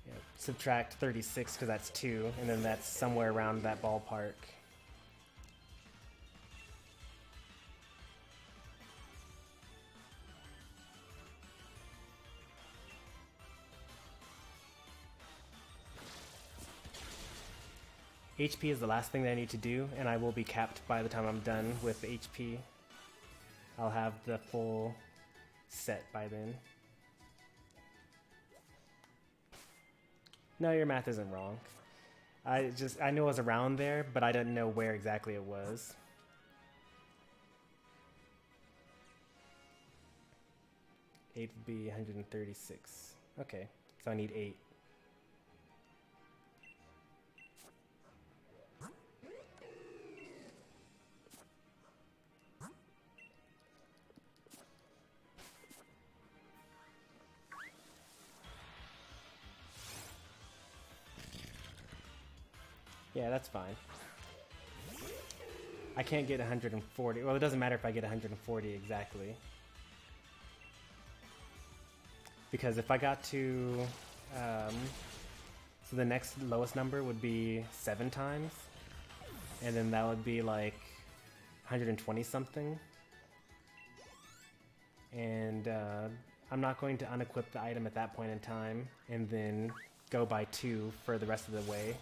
Yeah, subtract 36 because that's 2, and then that's somewhere around that ballpark. HP is the last thing that I need to do, and I will be capped by the time I'm done with HP. I'll have the full set by then. No, your math isn't wrong. I knew it was around there, but I didn't know where exactly it was. Eight would be 136. Okay, so I need 8. Yeah, that's fine. I can't get 140. Well, it doesn't matter if I get 140 exactly. Because if I got to... so the next lowest number would be 7 times. And then that would be like 120 something. And I'm not going to unequip the item at that point in time and then go by 2 for the rest of the way.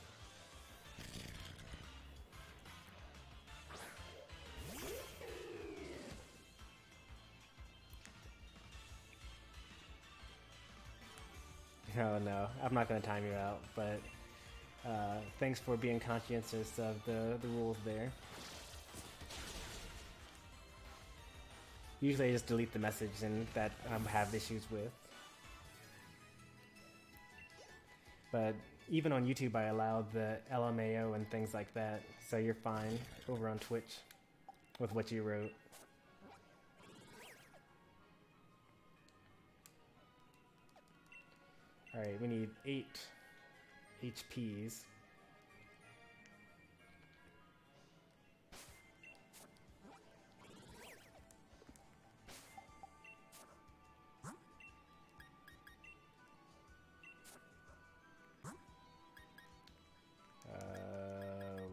Oh no, I'm not going to time you out, but thanks for being conscientious of the rules there. Usually I just delete the message and that I have issues with. But even on YouTube I allowed the LMAO and things like that, so you're fine over on Twitch with what you wrote. Alright, we need 8 HPs.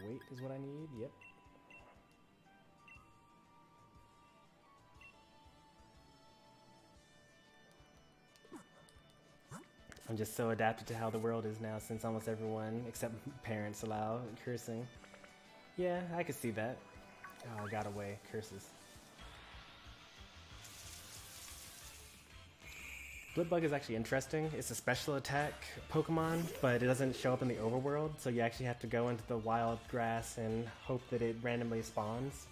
Weight is what I need, yep. I'm just so adapted to how the world is now since almost everyone, except parents, allow cursing. Yeah, I could see that. Oh, I got away. Curses. Blipbug is actually interesting. It's a special attack Pokemon, but it doesn't show up in the overworld, so you actually have to go into the wild grass and hope that it randomly spawns.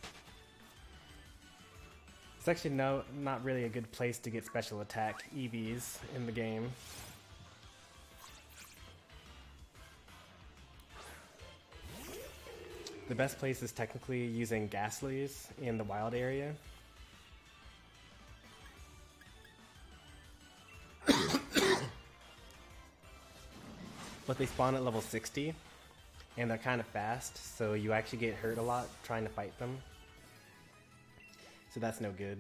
It's actually not really a good place to get special attack EVs in the game. The best place is technically using Ghastlies in the wild area. But they spawn at level 60, and they're kind of fast, so you actually get hurt a lot trying to fight them. So that's no good.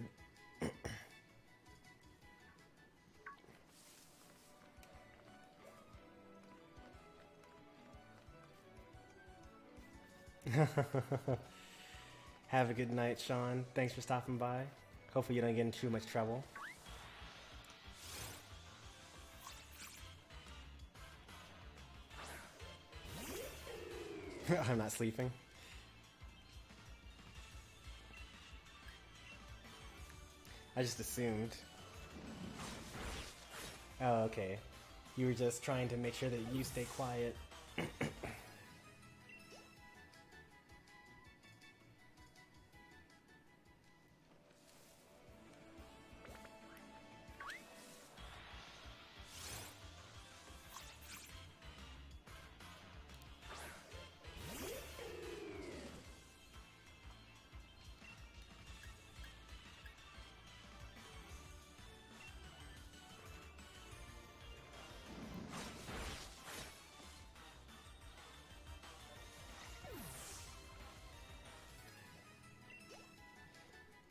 Have a good night, Sean. Thanks for stopping by. Hopefully you don't get in too much trouble. I'm not sleeping. I just assumed. Oh, okay. You were just trying to make sure that you stay quiet.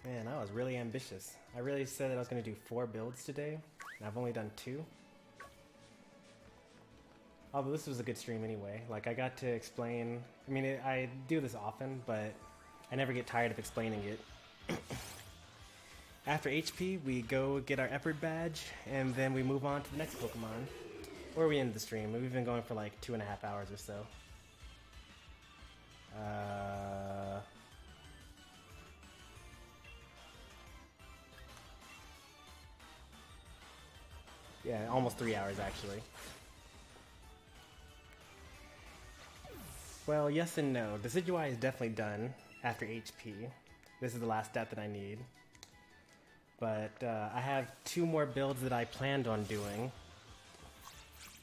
Man, I was really ambitious. I really said that I was going to do 4 builds today, and I've only done 2. Although this was a good stream anyway. Like, I got to explain... I mean, I do this often, but I never get tired of explaining it. After HP, we go get our effort badge, and then we move on to the next Pokemon. Or we end the stream. We've been going for like 2.5 hours or so. Yeah, almost 3 hours actually. Well, yes and no. Decidueye is definitely done after HP. This is the last step that I need. But I have 2 more builds that I planned on doing.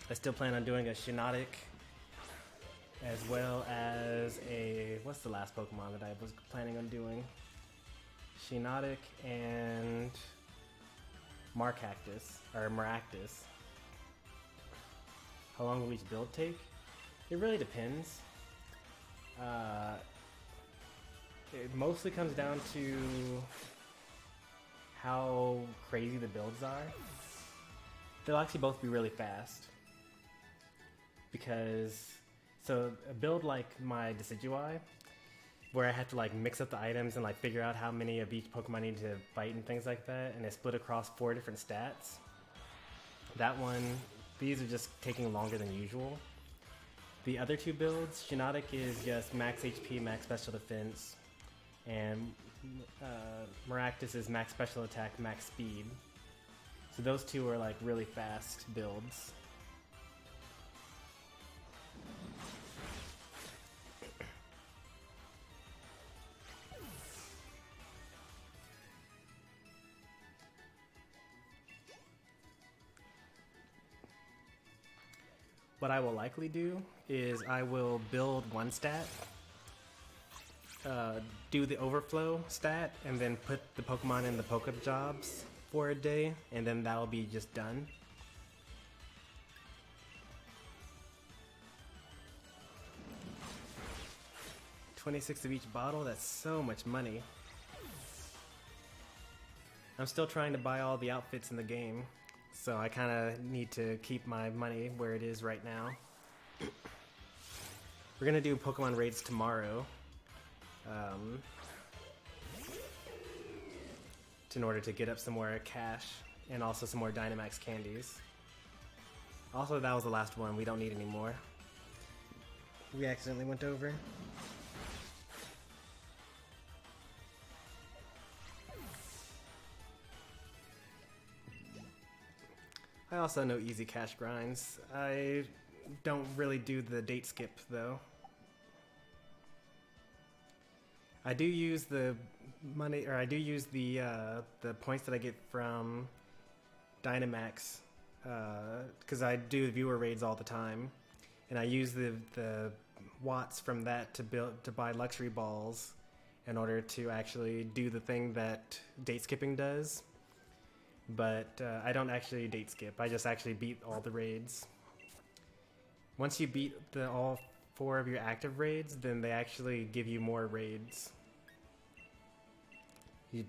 I still plan on doing a Shiinotic, as well as a... What's the last Pokemon that I was planning on doing? Shiinotic and... Maractus. How long will each build take? It really depends. It mostly comes down to how crazy the builds are. They'll actually both be really fast. Because, so a build like my Decidueye, where I have to like mix up the items and like figure out how many of each Pokemon I need to fight and things like that, and it's split across 4 different stats. That one, these are just taking longer than usual. The other 2 builds, Shiinotic is just max HP, max special defense, and Maractus is max special attack, max speed. So those 2 are like really fast builds. what I will likely do is I will build one stat, do the overflow stat, and then put the Pokemon in the Pokejobs for a day, and then that'll be just done. $26 of each bottle, that's so much money. I'm still trying to buy all the outfits in the game, so I kind of need to keep my money where it is right now. We're gonna do Pokemon raids tomorrow, in order to get up some more cash and also some more Dynamax candies. Also, that was the last one. We don't need any more. We accidentally went over. I also know easy cash grinds. I don't really do the date skip though. I do use the money, or I do use the points that I get from Dynamax, because I do viewer raids all the time, and I use the watts from that to buy luxury balls in order to actually do the thing that date skipping does. But I don't actually date skip. I just actually beat all the raids. Once you beat all 4 of your active raids, then they actually give you more raids.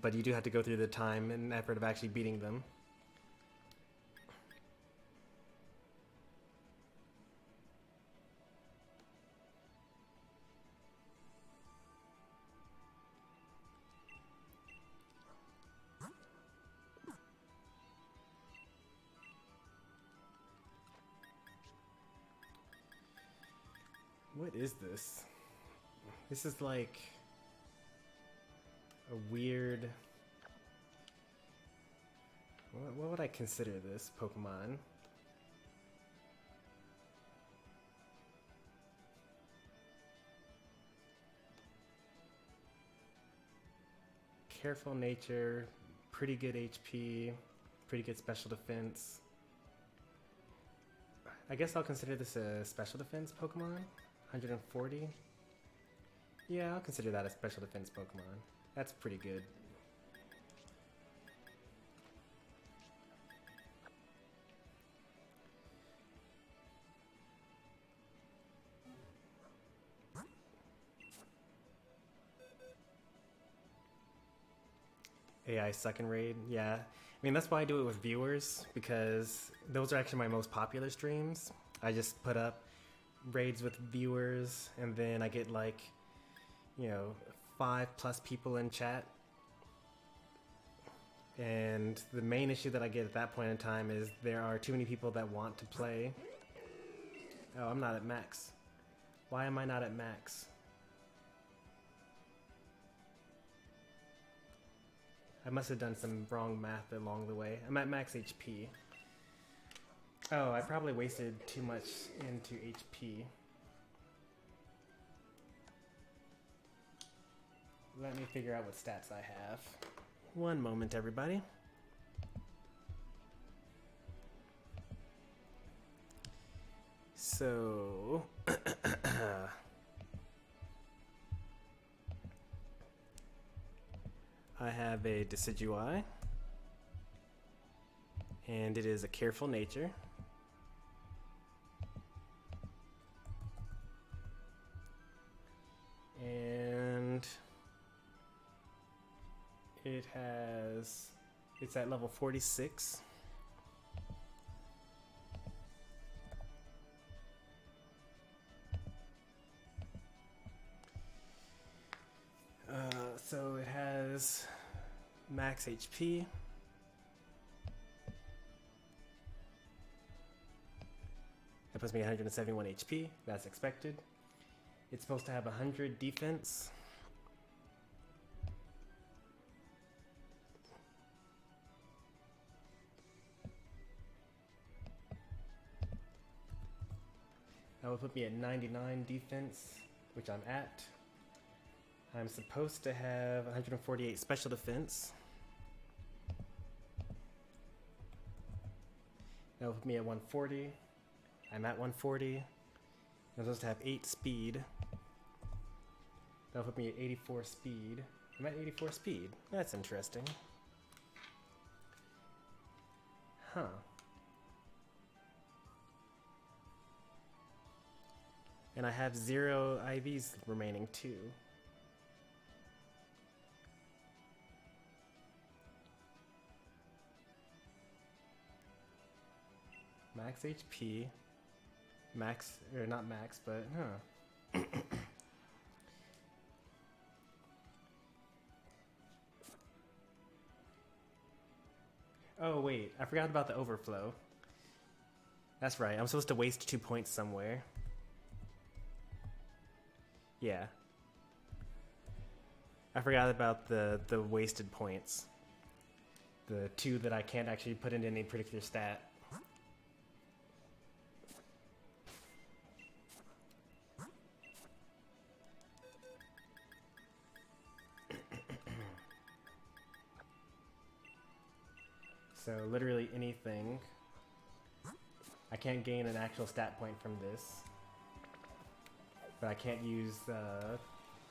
But you do have to go through the time and effort of actually beating them. What is this? This is like a weird... What would I consider this Pokemon? Careful nature, pretty good HP, pretty good special defense. I guess I'll consider this a special defense Pokemon. 140? Yeah, I'll consider that a special defense Pokemon. That's pretty good. AI suck and raid, yeah. I mean, that's why I do it with viewers, because those are actually my most popular streams. I just put up raids with viewers, and then I get like, 5+ people in chat. And the main issue that I get at that point in time is there are too many people that want to play. Oh, I'm not at max. Why am I not at max? I must have done some wrong math along the way. I'm at max HP. Oh, I probably wasted too much into HP. Let me figure out what stats I have. One moment, everybody. So... I have a Decidueye, and it is a careful nature. And it's at level 46. So it has max HP. That puts me at 171 HP. That's expected. It's supposed to have 100 defense. That would put me at 99 defense, which I'm at. I'm supposed to have 148 special defense. That would put me at 140. I'm at 140. I'm supposed to have 8 speed. That'll put me at 84 speed. I'm at 84 speed. That's interesting. Huh. And I have 0 IVs remaining too. Max HP. Max, or not max, but huh. Oh wait, I forgot about the overflow. That's right, I'm supposed to waste 2 points somewhere. Yeah. I forgot about the wasted points. The 2 that I can't actually put into any particular stat. So literally anything. I can't gain an actual stat point from this. But I can't use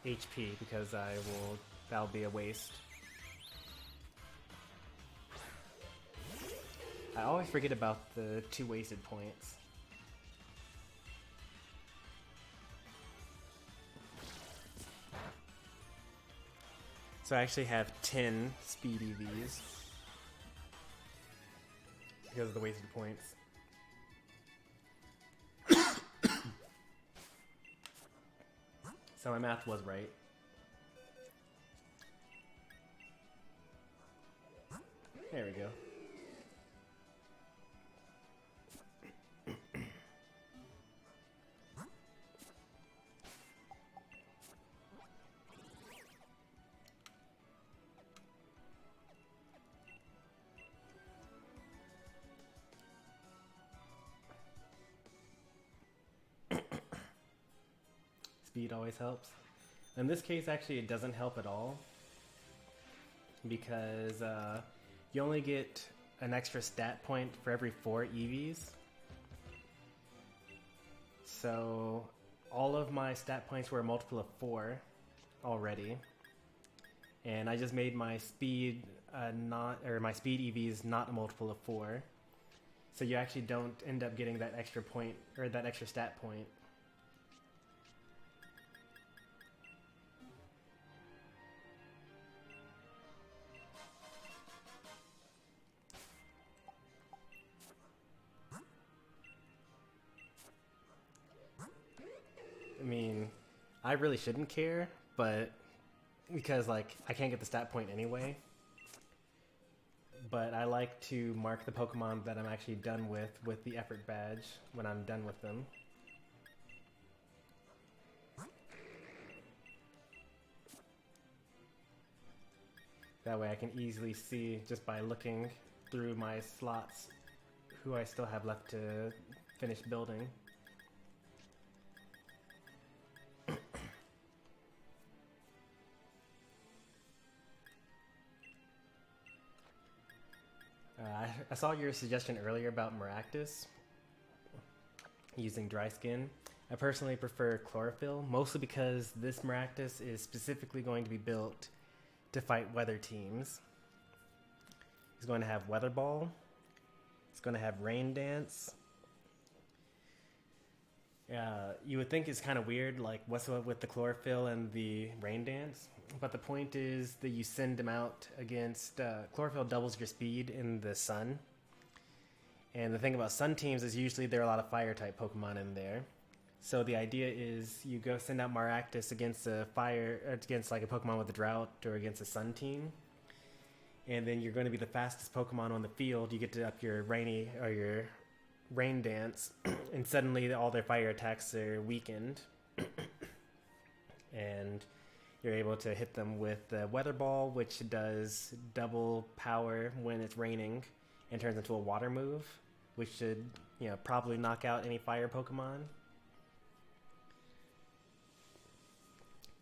HP because that'll be a waste. I always forget about the 2 wasted points. So I actually have 10 speed EVs because of the wasted points. So my math was right. There we go. Speed always helps. In this case, actually, it doesn't help at all because you only get an extra stat point for every 4 EVs. So all of my stat points were a multiple of 4 already, and I just made my speed my speed EVs not a multiple of 4. So you actually don't end up getting that extra point or that extra stat point. I mean, I really shouldn't care, but because like I can't get the stat point anyway. But I like to mark the Pokemon that I'm actually done with the effort badge when I'm done with them. That way I can easily see just by looking through my slots who I still have left to finish building. I saw your suggestion earlier about Maractus using dry skin. I personally prefer Chlorophyll, mostly because this Maractus is specifically going to be built to fight weather teams. He's going to have Weather Ball. It's going to have Rain Dance. You would think it's kind of weird, like what's up with the Chlorophyll and the Rain Dance? But the point is that you send them out against... Chlorophyll doubles your speed in the sun. And the thing about sun teams is usually there are a lot of fire-type Pokemon in there. So the idea is you go send out Maractus against against like a Pokemon with a drought or against a sun team. And then you're going to be the fastest Pokemon on the field. You get to up your Rain Dance, and suddenly all their fire attacks are weakened. And you're able to hit them with the Weather Ball, which does double power when it's raining and turns into a water move, which should, probably knock out any fire Pokemon.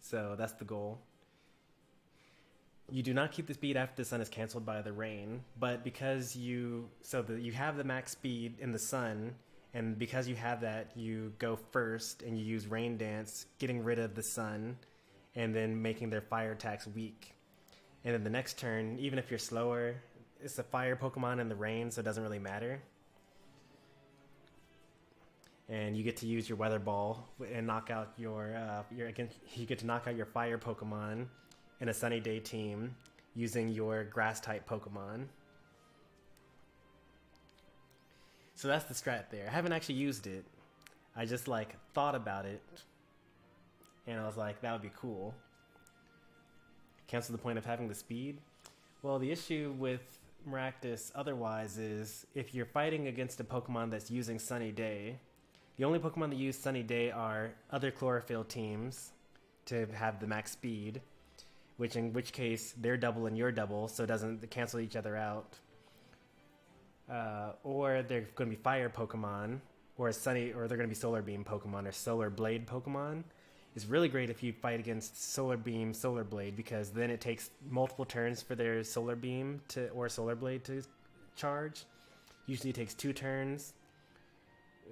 So that's the goal. You do not keep the speed after the sun is canceled by the rain, but because you have the max speed in the sun, And because you have that, you go first and you use Rain Dance, getting rid of the sun, and then making their fire attacks weak. And then the next turn, even if you're slower, it's a fire Pokemon in the rain, so it doesn't really matter. And you get to use your Weather Ball and knock out you get to knock out your fire Pokemon in a sunny day team using your grass type Pokemon. So that's the strat there. I haven't actually used it. I just like thought about it and I was like, that would be cool. Cancel the point of having the speed. Well, the issue with Maractus otherwise is if you're fighting against a Pokemon that's using Sunny Day, the only Pokemon that use Sunny Day are other Chlorophyll teams to have the max speed, in which case they're double and you're double, so it doesn't cancel each other out. Or they're going to be Fire Pokemon, or they're going to be Solar Beam Pokemon, or Solar Blade Pokemon. It's really great if you fight against Solar Beam, Solar Blade, because then it takes multiple turns for their Solar Beam or Solar Blade to charge. Usually it takes 2 turns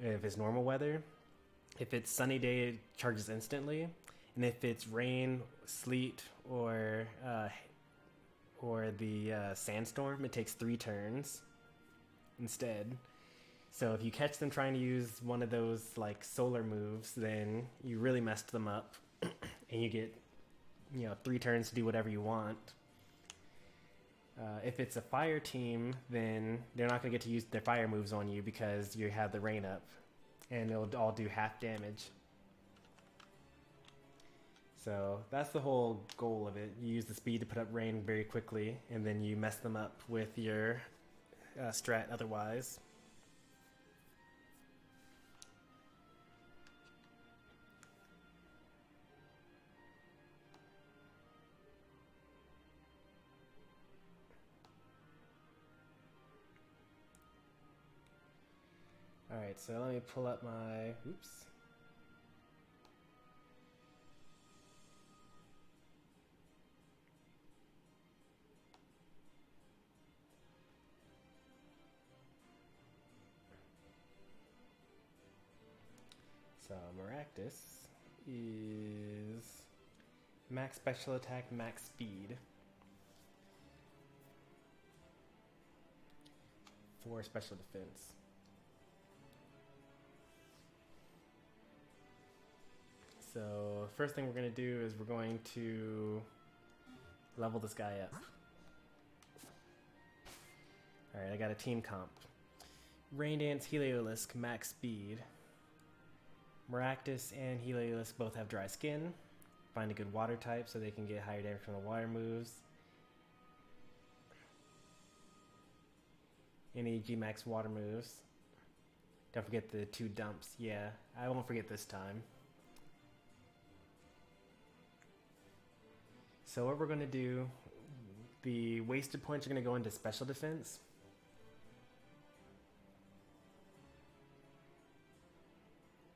if it's normal weather. If it's sunny day, it charges instantly. And if it's rain, sleet, or the sandstorm, it takes 3 turns instead. So if you catch them trying to use one of those like solar moves, then you really messed them up and you get 3 turns to do whatever you want. If it's a fire team, then they're not going to get to use their fire moves on you because you have the rain up and it'll all do half damage. So that's the whole goal of it. You use the speed to put up rain very quickly and then you mess them up with your strat otherwise. Alright, so let me pull up my, oops. So Maractus is max special attack, max speed. 4 special defense. So first thing we're going to do is we're going to level this guy up. Alright, I got a team comp. Rain Dance, Heliolisk, max speed. Maractus and Heliolisk both have dry skin. Find a good water type so they can get higher damage from the water moves. Any G-Max water moves. Don't forget the 2 dumps. Yeah, I won't forget this time. So what we're going to do, the wasted points are going to go into special defense.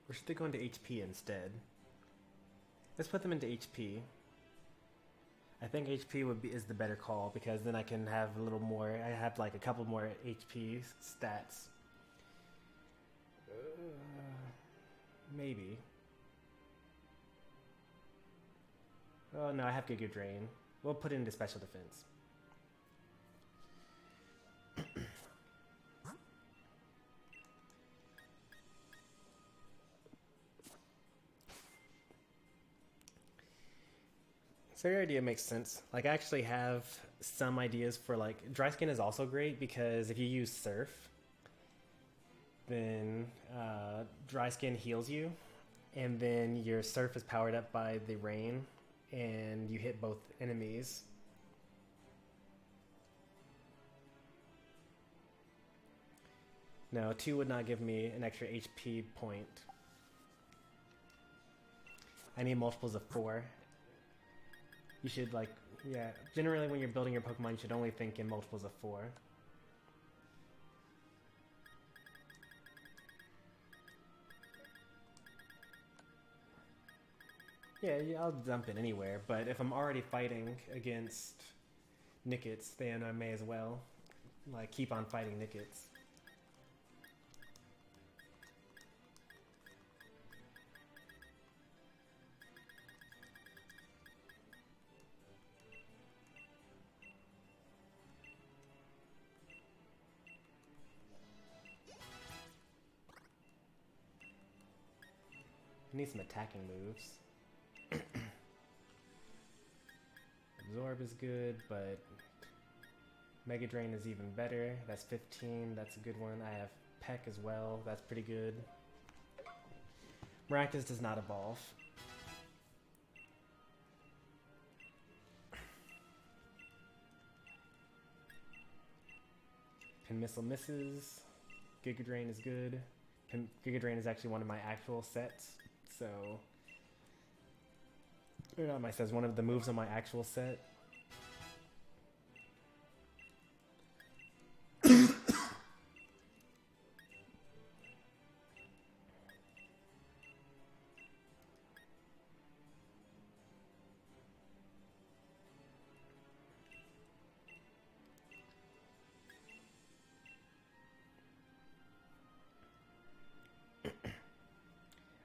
Or should they go into HP instead? Let's put them into HP. I think HP is the better call because then I can have a little more. I have like a couple more HP stats. Maybe. Oh no, I have Giga Drain. We'll put it into special defense. So your idea makes sense. Like I actually have some ideas for like, dry skin is also great because if you use surf, then dry skin heals you and then your surf is powered up by the rain and you hit both enemies. No, 2 would not give me an extra HP point. I need multiples of 4. You should like, yeah, generally when you're building your Pokemon, you should only think in multiples of 4. Yeah, I'll dump it anywhere, but if I'm already fighting against Nickets, then I may as well like keep on fighting Nickets. need some attacking moves. Absorb is good, but Mega Drain is even better. That's 15, that's a good one. I have Peck as well, that's pretty good. Maractus does not evolve. Pin Missile misses. Giga Drain is good. Giga Drain is actually one of my actual sets, so... It says one of the moves on my actual set.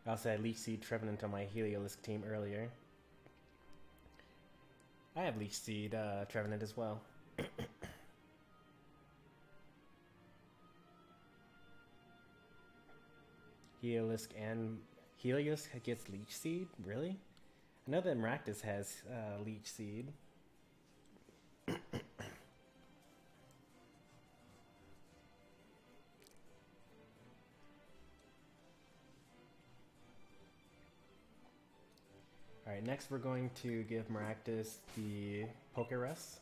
I also had Leech Seed Trevenant on my Heliolisk team earlier. I have Leech Seed Trevenant as well. Heliolisk gets Leech Seed? Really? I know that Maractus has Leech Seed. Alright, next we're going to give Maractus the Pokerus.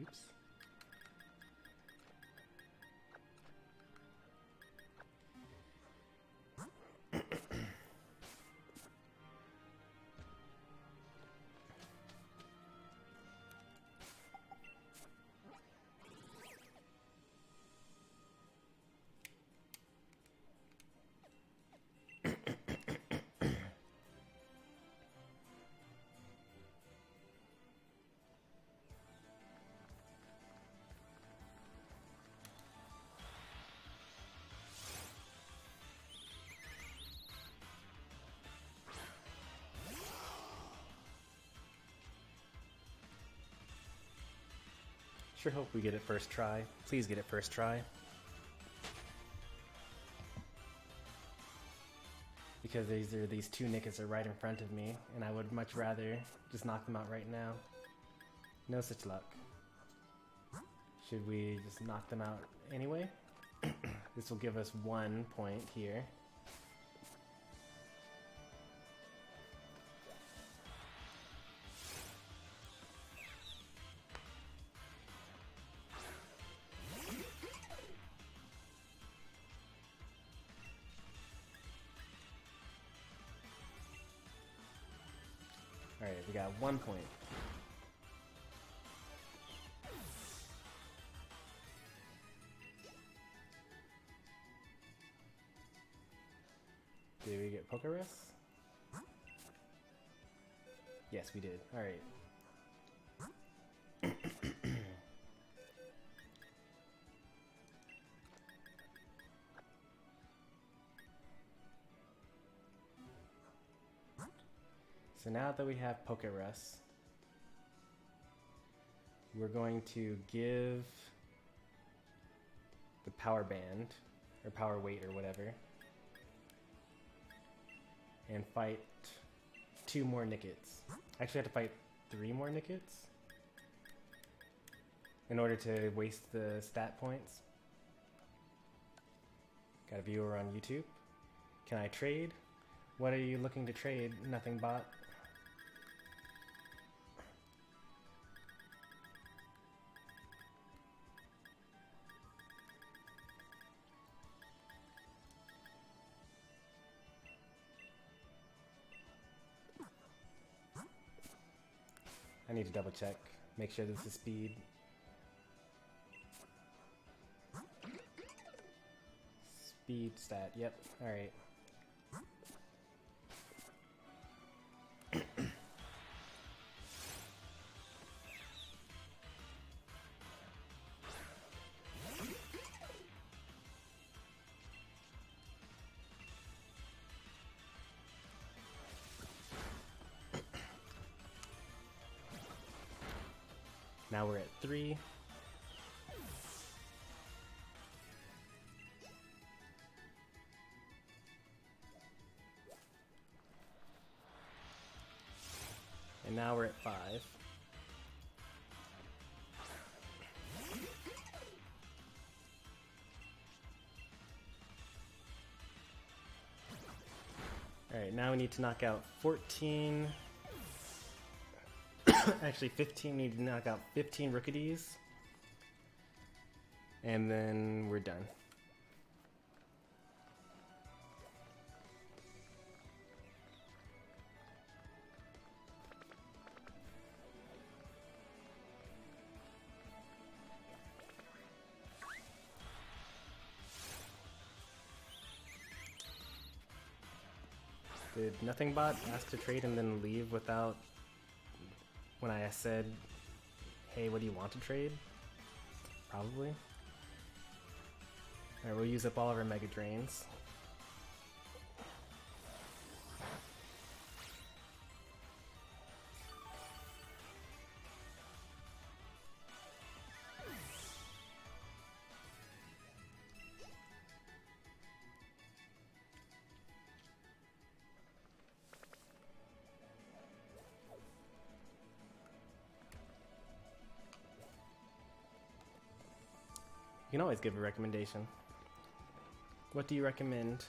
Oops. Sure hope we get it first try. Please get it first try. Because these two Nickets are right in front of me, and I would much rather just knock them out right now. No such luck. Should we just knock them out anyway? This will give us 1 point here. Alright, we got 1 point. Did we get Pokerus? Yes, we did. Alright. So now that we have Pokerus, we're going to give the Power Band, or Power Weight, or whatever, and fight 2 more Nickets. Actually, I have to fight 3 more Nickets in order to waste the stat points. Got a viewer on YouTube. Can I trade? What are you looking to trade? Nothing bot. I need to double check, make sure this is speed. Speed stat, yep, alright. Now we're at 3. And now we're at 5. Alright, now we need to knock out 14. Actually, 15. We need to knock out 15 Rookies. And then we're done. Did Nothing Bot ask to trade and then leave without when I said, hey, what do you want to trade? Probably. Alright, we'll use up all of our Mega Drains. You can always give a recommendation. What do you recommend?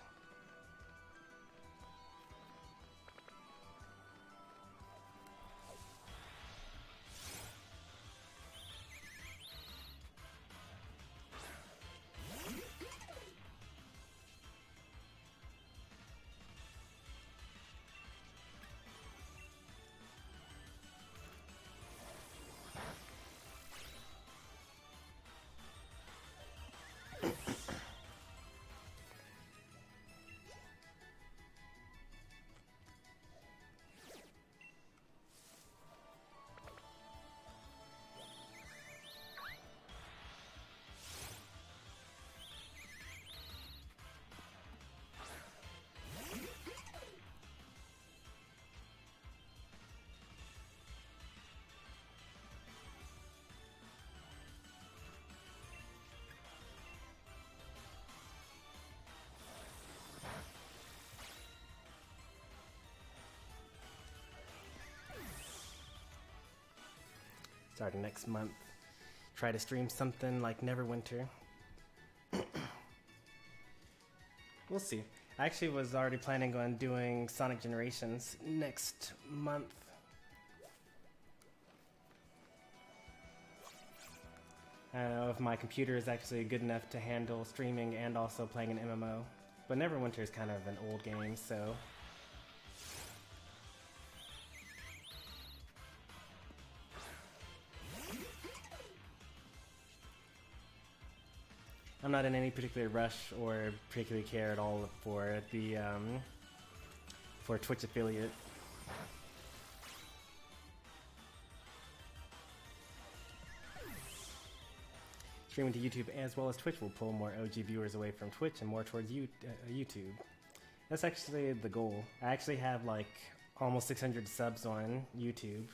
Starting next month, try to stream something like Neverwinter. We'll see. I actually was already planning on doing Sonic Generations next month. I don't know if my computer is actually good enough to handle streaming and also playing an MMO. But Neverwinter is kind of an old game, so... I'm not in any particular rush or particularly care at all for the for Twitch affiliate. Streaming to YouTube as well as Twitch will pull more OG viewers away from Twitch and more towards YouTube. That's actually the goal. I actually have like almost 600 subs on YouTube.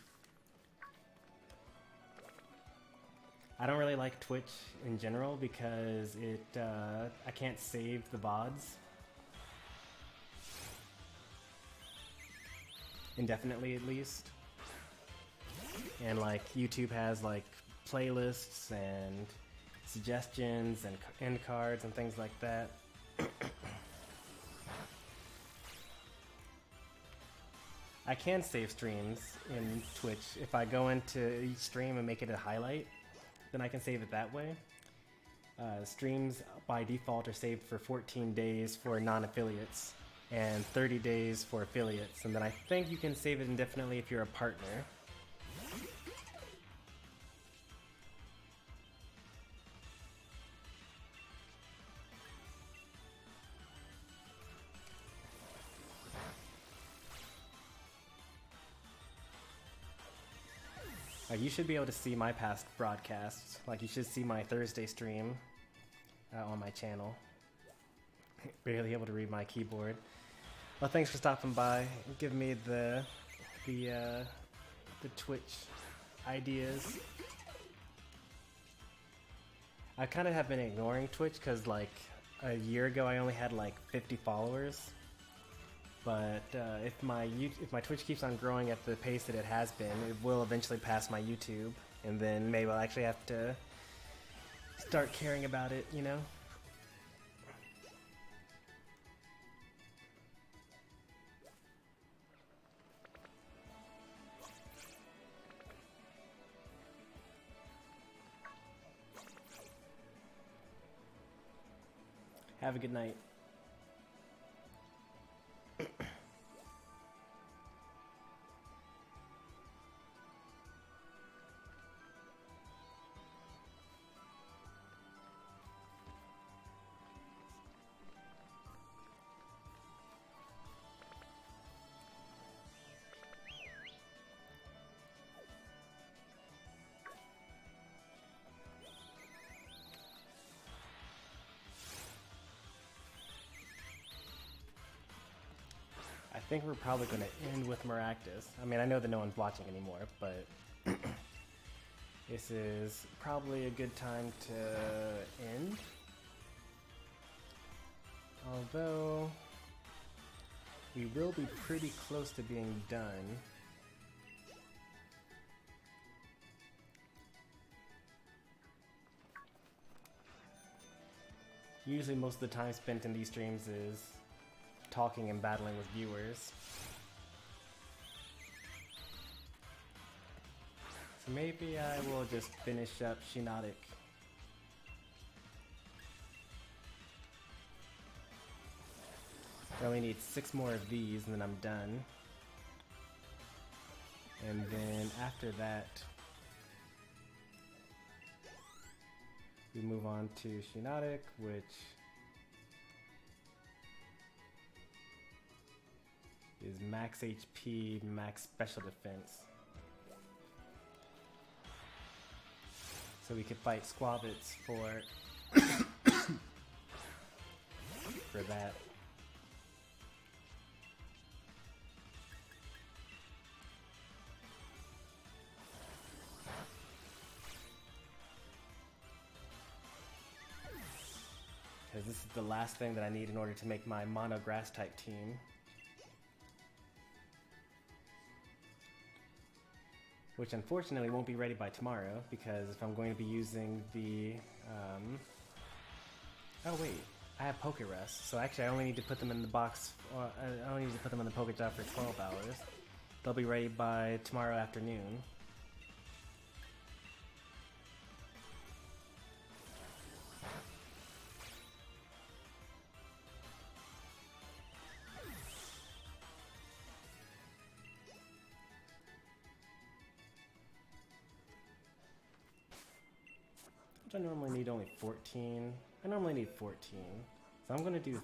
I don't really like Twitch in general because it I can't save the VODs indefinitely, at least. And like YouTube has like playlists and suggestions and end cards and things like that. I can save streams in Twitch. If I go into each stream and make it a highlight, then I can save it that way. Streams by default are saved for 14 days for non-affiliates and 30 days for affiliates, and then I think you can save it indefinitely if you're a partner. You should be able to see my past broadcasts. Like, you should see my Thursday stream on my channel. Barely able to read my keyboard. Well, thanks for stopping by. Give me the Twitch ideas. I kind of have been ignoring Twitch because like a year ago I only had like 50 followers. But if my Twitch keeps on growing at the pace that it has been, it will eventually pass my YouTube, and then maybe I'll actually have to start caring about it, you know? Have a good night. I think we're probably going to end with Maractus. I mean, I know that no one's watching anymore, but this is probably a good time to end. Although, we will be pretty close to being done. Usually most of the time spent in these streams is talking and battling with viewers. So maybe I will just finish up Shiinotic. I only need 6 more of these and then I'm done. And then after that, we move on to Shiinotic, which is max HP, max special defense. So we could fight Squabits for for that. Because this is the last thing that I need in order to make my mono grass type team. Which unfortunately won't be ready by tomorrow, because if I'm going to be using the, oh wait, I have Pokerest, so actually I only need to put them in the box, or I only need to put them in the Pokejar for 12 hours. They'll be ready by tomorrow afternoon. I normally need only 14. I normally need 14. So I'm going to do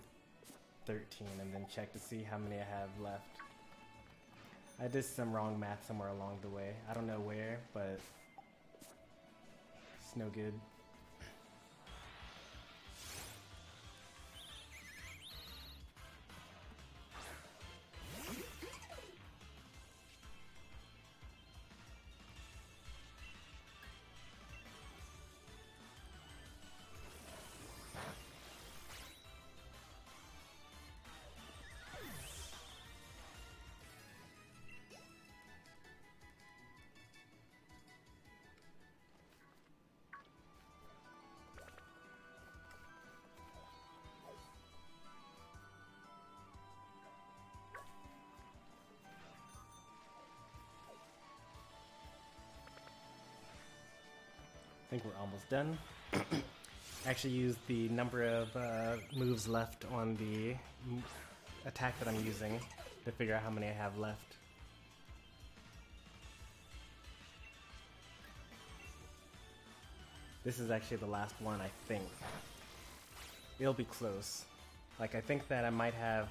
13 and then check to see how many I have left. I did some wrong math somewhere along the way. I don't know where, but it's no good. I think we're almost done. Actually used the number of moves left on the attack that I'm using to figure out how many I have left. This is actually the last one, I think. It'll be close. Like, I think that I might have...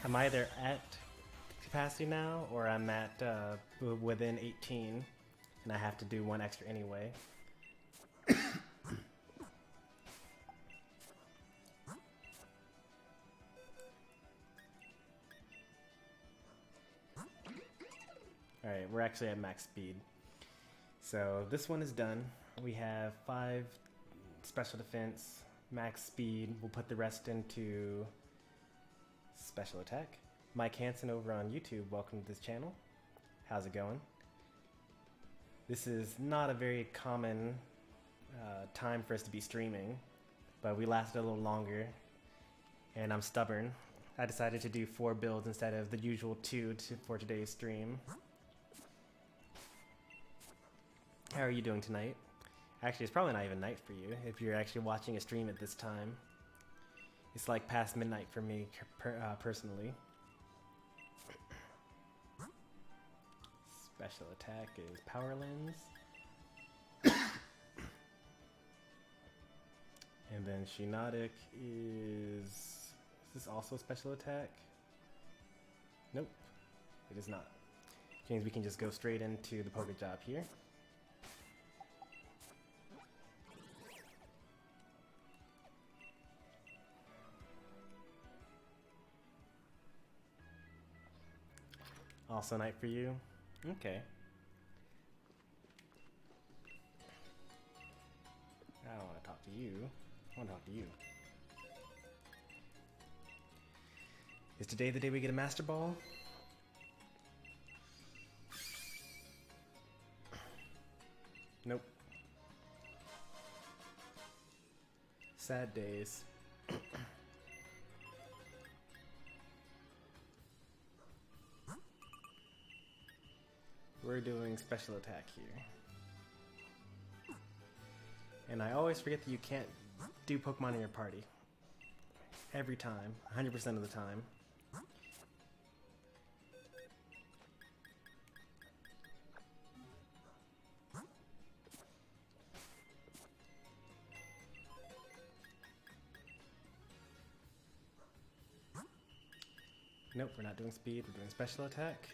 I'm either at capacity now, or I'm at within 18, and I have to do one extra anyway. Alright, we're actually at max speed. So this one is done. We have special defense, max speed. We'll put the rest into special attack. Mike Hansen over on YouTube, welcome to this channel. How's it going? This is not a very common time for us to be streaming, but we lasted a little longer, and I'm stubborn. I decided to do 4 builds instead of the usual 2 for today's stream. How are you doing tonight? Actually, it's probably not even night for you if you're actually watching a stream at this time. It's like past midnight for me personally. Special attack is Power Lens. And then Shiinotic is this also special attack? Nope, it is not. Which means we can just go straight into the Poké Job here. Also night for you? Okay. I don't want to talk to you. I want to talk to you. Is today the day we get a Master Ball? Nope. Sad days. We're doing special attack here. And I always forget that you can't do Pokemon in your party. Every time. 100% of the time. Nope, we're not doing speed, we're doing special attack.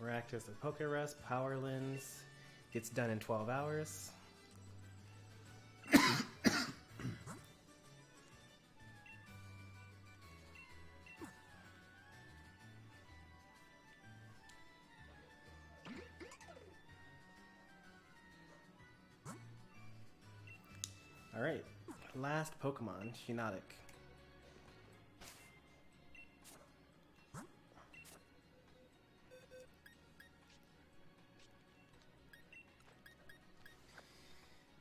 Maractus with Poké Rest, Power Lens, gets done in 12 hours. Alright, last Pokemon, Shiinotic.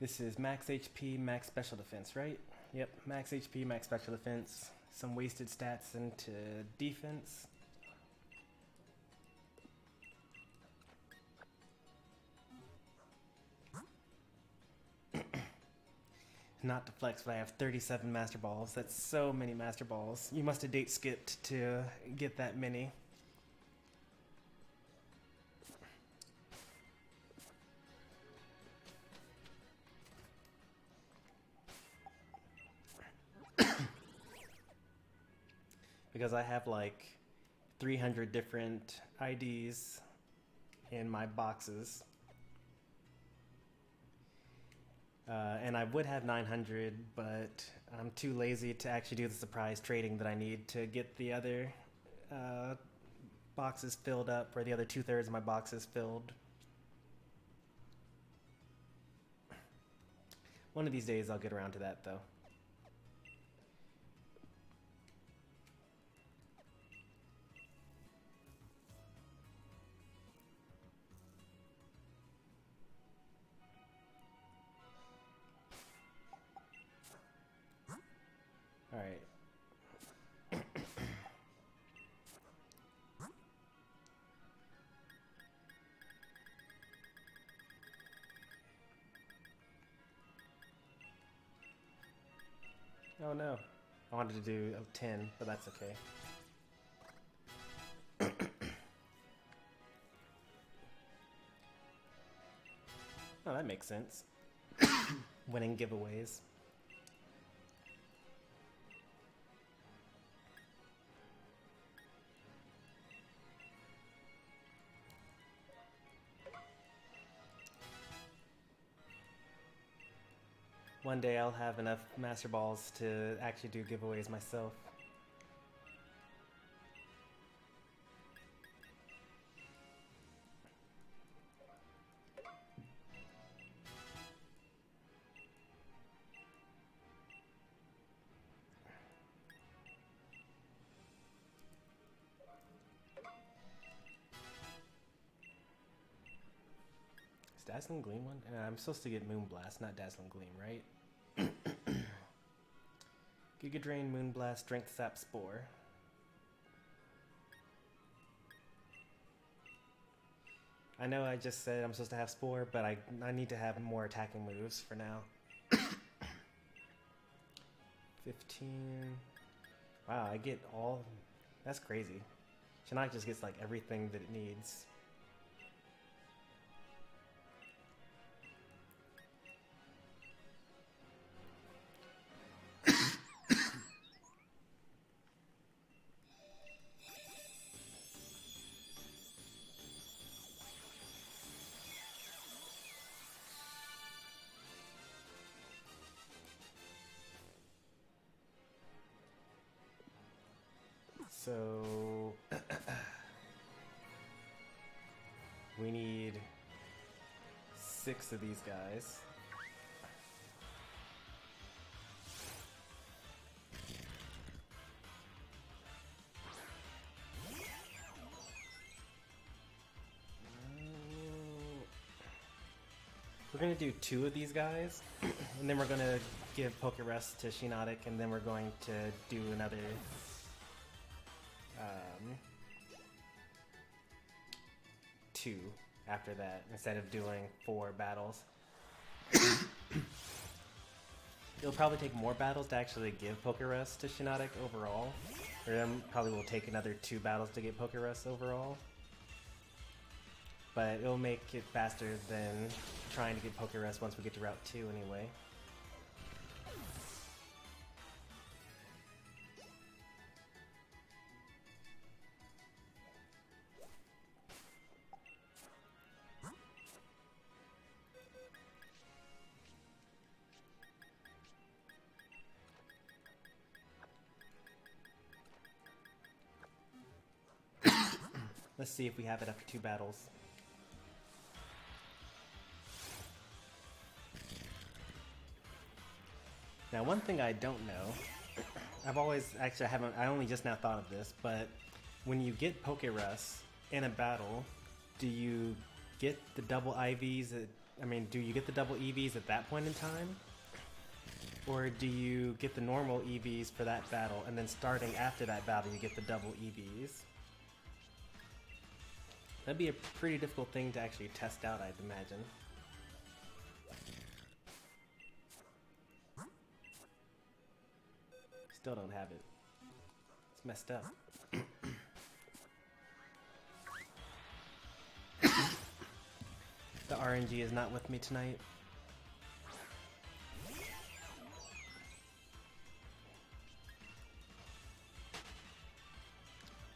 This is max HP, max special defense, right? Yep, max HP, max special defense. Some wasted stats into defense. Not to flex, but I have 37 Master Balls. That's so many Master Balls. You must have date skipped to get that many. Because I have like 300 different IDs in my boxes. And I would have 900, but I'm too lazy to actually do the surprise trading that I need to get the other boxes filled up, or the other 2/3 of my boxes filled. One of these days I'll get around to that though. All right. Oh no. I wanted to do a 10, but that's okay. Oh, that makes sense. Winning giveaways. One day I'll have enough Master Balls to actually do giveaways myself. Dazzling Gleam one? I'm supposed to get Moonblast, not Dazzling Gleam, right? Giga Drain, Moonblast, Strength Sap, Spore. I know I just said I'm supposed to have Spore, but I need to have more attacking moves for now. 15. Wow, I get all... That's crazy. Shiinotic just gets like everything that it needs. So we need 6 of these guys. We're gonna do 2 of these guys, and then we're gonna give Pokerest to Shiinotic, and then we're going to do another 2 after that, instead of doing 4 battles. It'll probably take more battles to actually give Pokerest to Shiinotic overall. Or then probably will take another 2 battles to get Pokerest overall. But it'll make it faster than trying to get Pokerest once we get to Route 2 anyway. Let's see if we have it after 2 battles. Now, one thing I don't know, I only just now thought of this, but when you get Pokerest in a battle, do you get the double IVs do you get the double EVs at that point in time? Or do you get the normal EVs for that battle, and then starting after that battle, you get the double EVs? That'd be a pretty difficult thing to actually test out, I'd imagine. Still don't have it. It's messed up. The RNG is not with me tonight.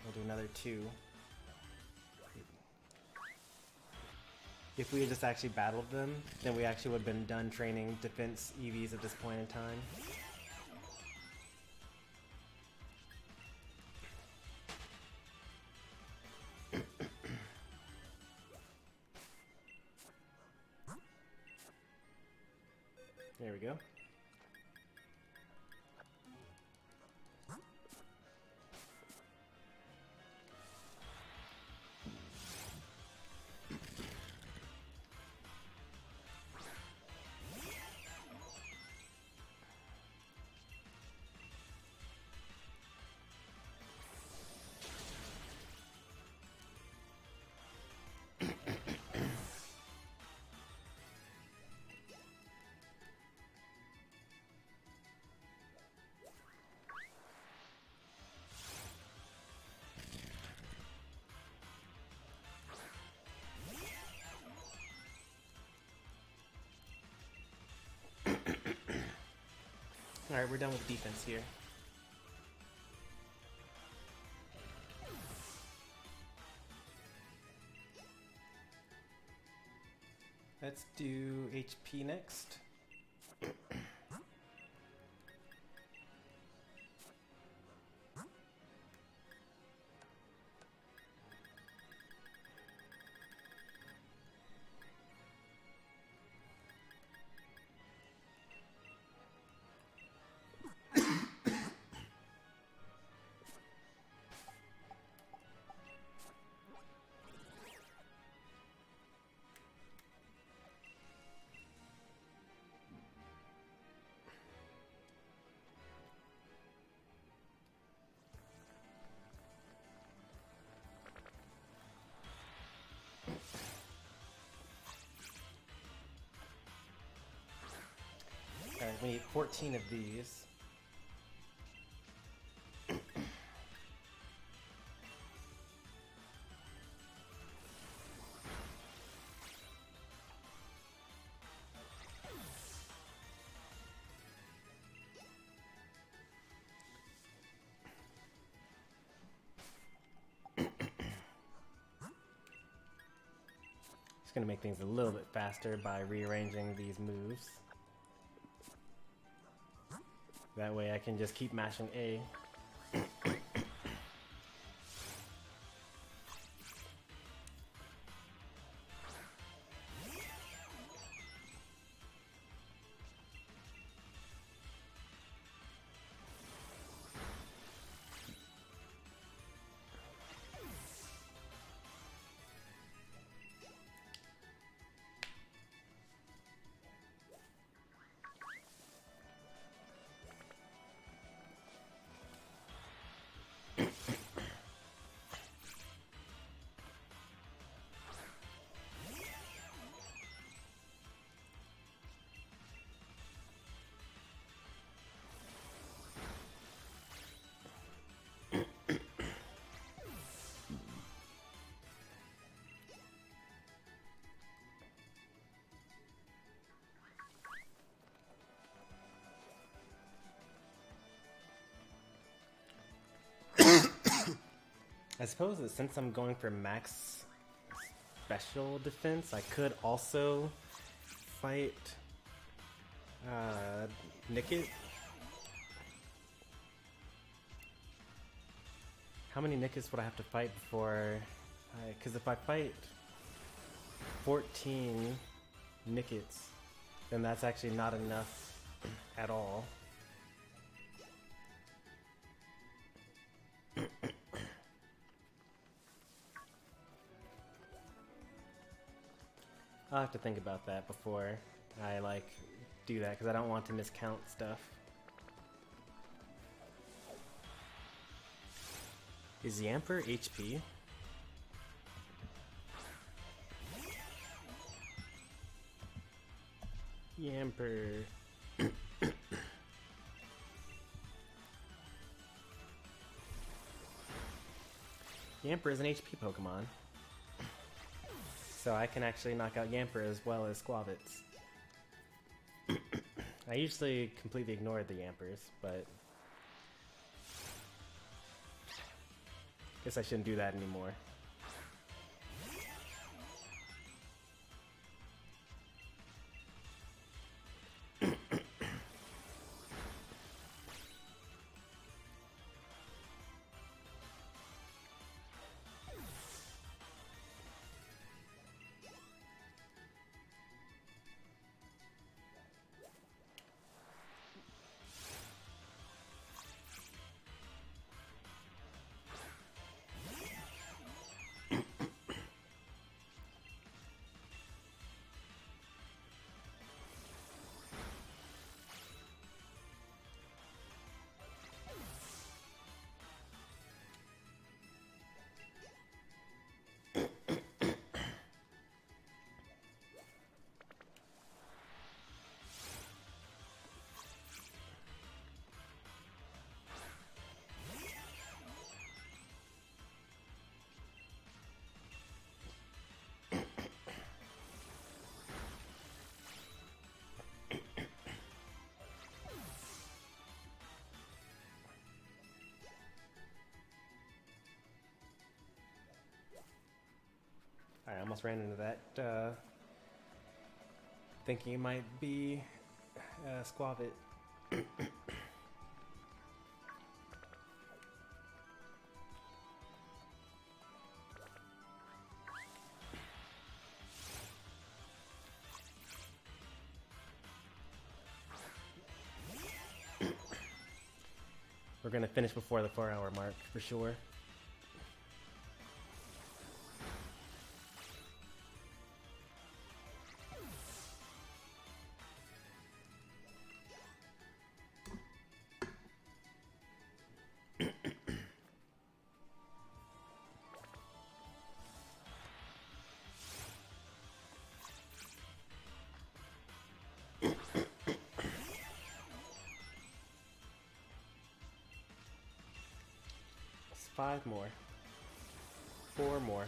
We'll do another 2. If we had just actually battled them, then we actually would have been done training defense EVs at this point in time. There we go. Alright, we're done with defense here. Let's do HP next. 14 of these. Gonna make things a little bit faster by rearranging these moves. That way I can just keep mashing A. I suppose that since I'm going for max special defense, I could also fight Nickit. How many Nickits would I have to fight before? Because if I fight 14 Nickits, then that's actually not enough at all. I'll have to think about that before I do that, because I don't want to miscount stuff. Is Yamper HP? Yamper. Yamper is an HP Pokemon. So I can actually knock out Yamper as well as Squavits. I usually completely ignored the Yampers, but guess I shouldn't do that anymore. I almost ran into that, thinking it might be Squavit. We're gonna finish before the 4-hour mark for sure. 5 more. 4 more.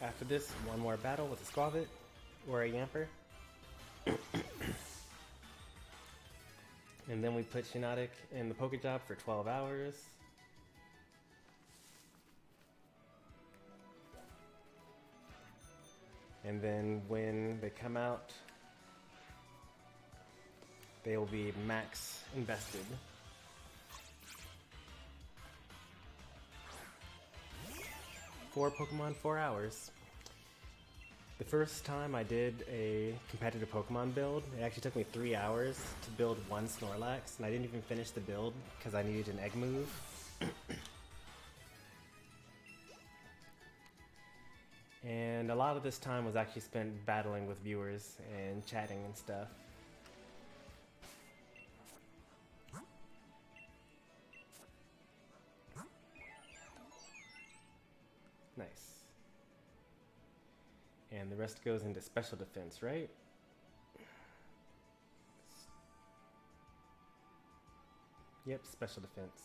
After this, one more battle with a Squavit or a Yamper. And then we put Shiinotic in the Pokejob for 12 hours. And then when they come out, they will be max invested. Four Pokemon, 4 hours. The first time I did a competitive Pokemon build, it actually took me 3 hours to build one Snorlax, and I didn't even finish the build because I needed an egg move. And a lot of this time was actually spent battling with viewers and chatting and stuff. Nice. And the rest goes into special defense, right? Yep, special defense.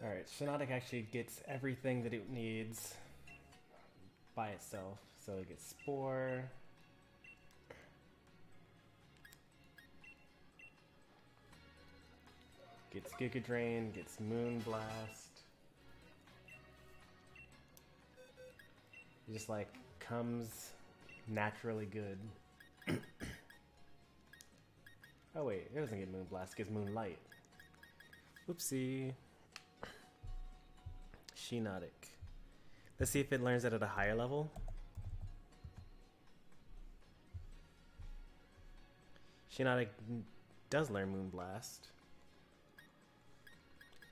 Alright, Shiinotic actually gets everything that it needs by itself. So it gets Spore, gets Giga Drain, gets Moonblast. It just like comes naturally good. Oh wait, it doesn't get Moonblast, it gets Moonlight. Oopsie. Shiinotic. Let's see if it learns it at a higher level. Shiinotic does learn Moonblast.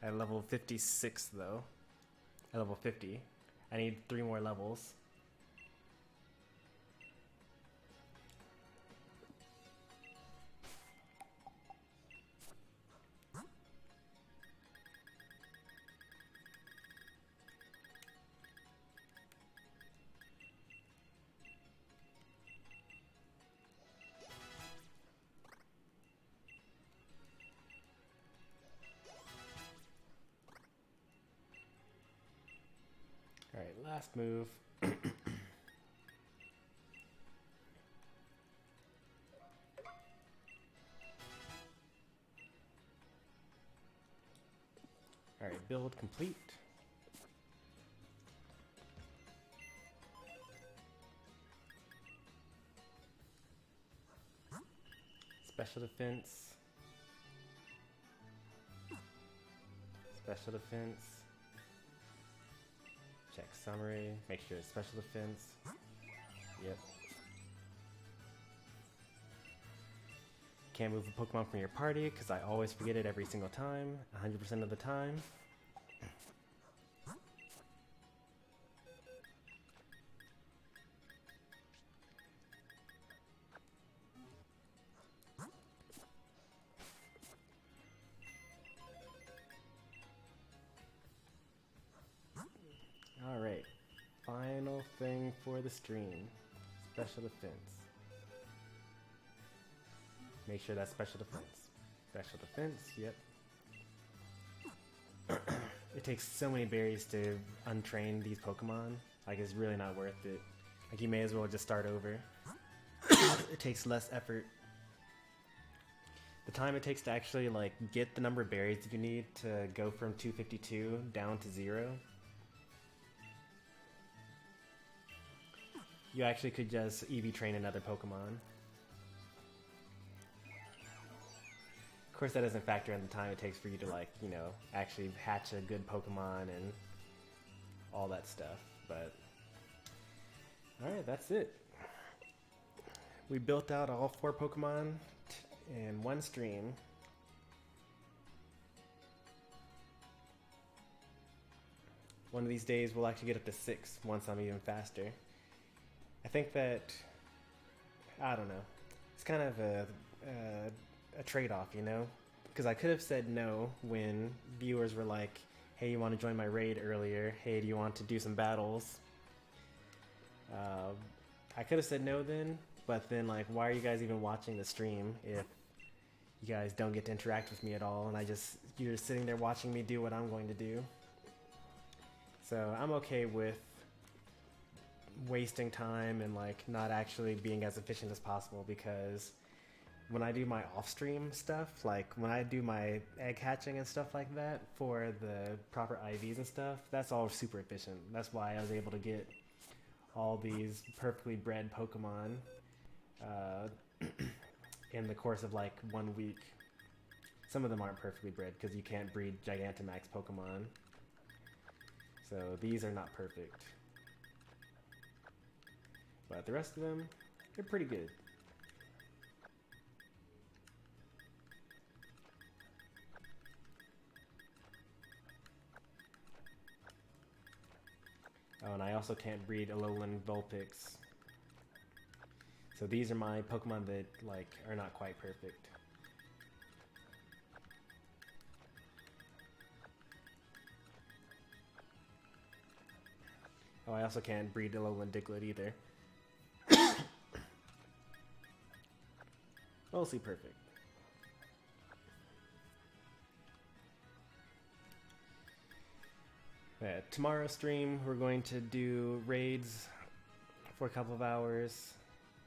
At level 56 though. At level 50. I need 3 more levels. Alright, last move. Alright, build complete. special defense. Special defense. Check summary. Make sure it's special defense. Yep. Can't move a Pokemon from your party because I always forget it every single time, 100% of the time. Alright, final thing for the stream. Special defense. Make sure that's special defense. Special defense, yep. It takes so many berries to untrain these Pokemon. Like, it's really not worth it. Like, you may as well just start over. It takes less effort. The time it takes to actually, like, get the number of berries that you need to go from 252 down to 0. You actually could just EV train another Pokemon. Of course, that doesn't factor in the time it takes for you to, like, you know, actually hatch a good Pokemon and all that stuff. But, alright, that's it. We built out all 4 Pokemon in one stream. One of these days, we'll actually get up to 6 once I'm even faster. I think that, I don't know, it's kind of a trade-off, you know? Because I could have said no when viewers were like, hey, you want to join my raid earlier? Hey, do you want to do some battles? I could have said no then, but then, like, why are you guys even watching the stream if you guys don't get to interact with me at all, and you're just sitting there watching me do what I'm going to do? So I'm okay with wasting time and, like, not actually being as efficient as possible, because when I do my off-stream stuff, like when I do my egg hatching and stuff like that for the proper IVs and stuff, that's all super efficient. That's why I was able to get all these perfectly bred Pokemon in the course of like 1 week. Some of them aren't perfectly bred because you can't breed Gigantamax Pokemon. So these are not perfect. But the rest of them, they're pretty good. Oh, and I also can't breed Alolan Vulpix. So these are my Pokemon that, like, are not quite perfect. Oh, I also can't breed Alolan Diglett either. Mostly perfect. Tomorrow's stream, we're going to do raids for a couple of hours,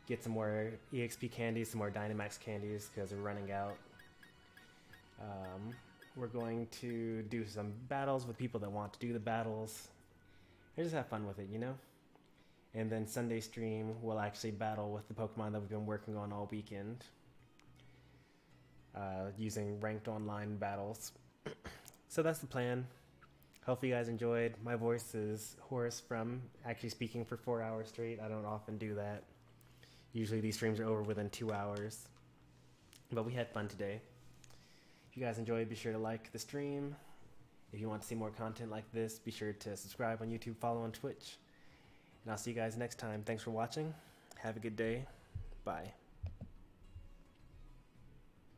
get some more EXP candies, some more Dynamax candies because we're running out. We're going to do some battles with people that want to do the battles. And just have fun with it, you know? And then Sunday stream, we'll actually battle with the Pokemon that we've been working on all weekend. Using ranked online battles. So that's the plan. Hopefully you guys enjoyed. My voice is hoarse from actually speaking for 4 hours straight. I don't often do that. Usually these streams are over within 2 hours. But we had fun today. If you guys enjoyed, be sure to like the stream. If you want to see more content like this, be sure to subscribe on YouTube, follow on Twitch. And I'll see you guys next time. Thanks for watching. Have a good day. Bye.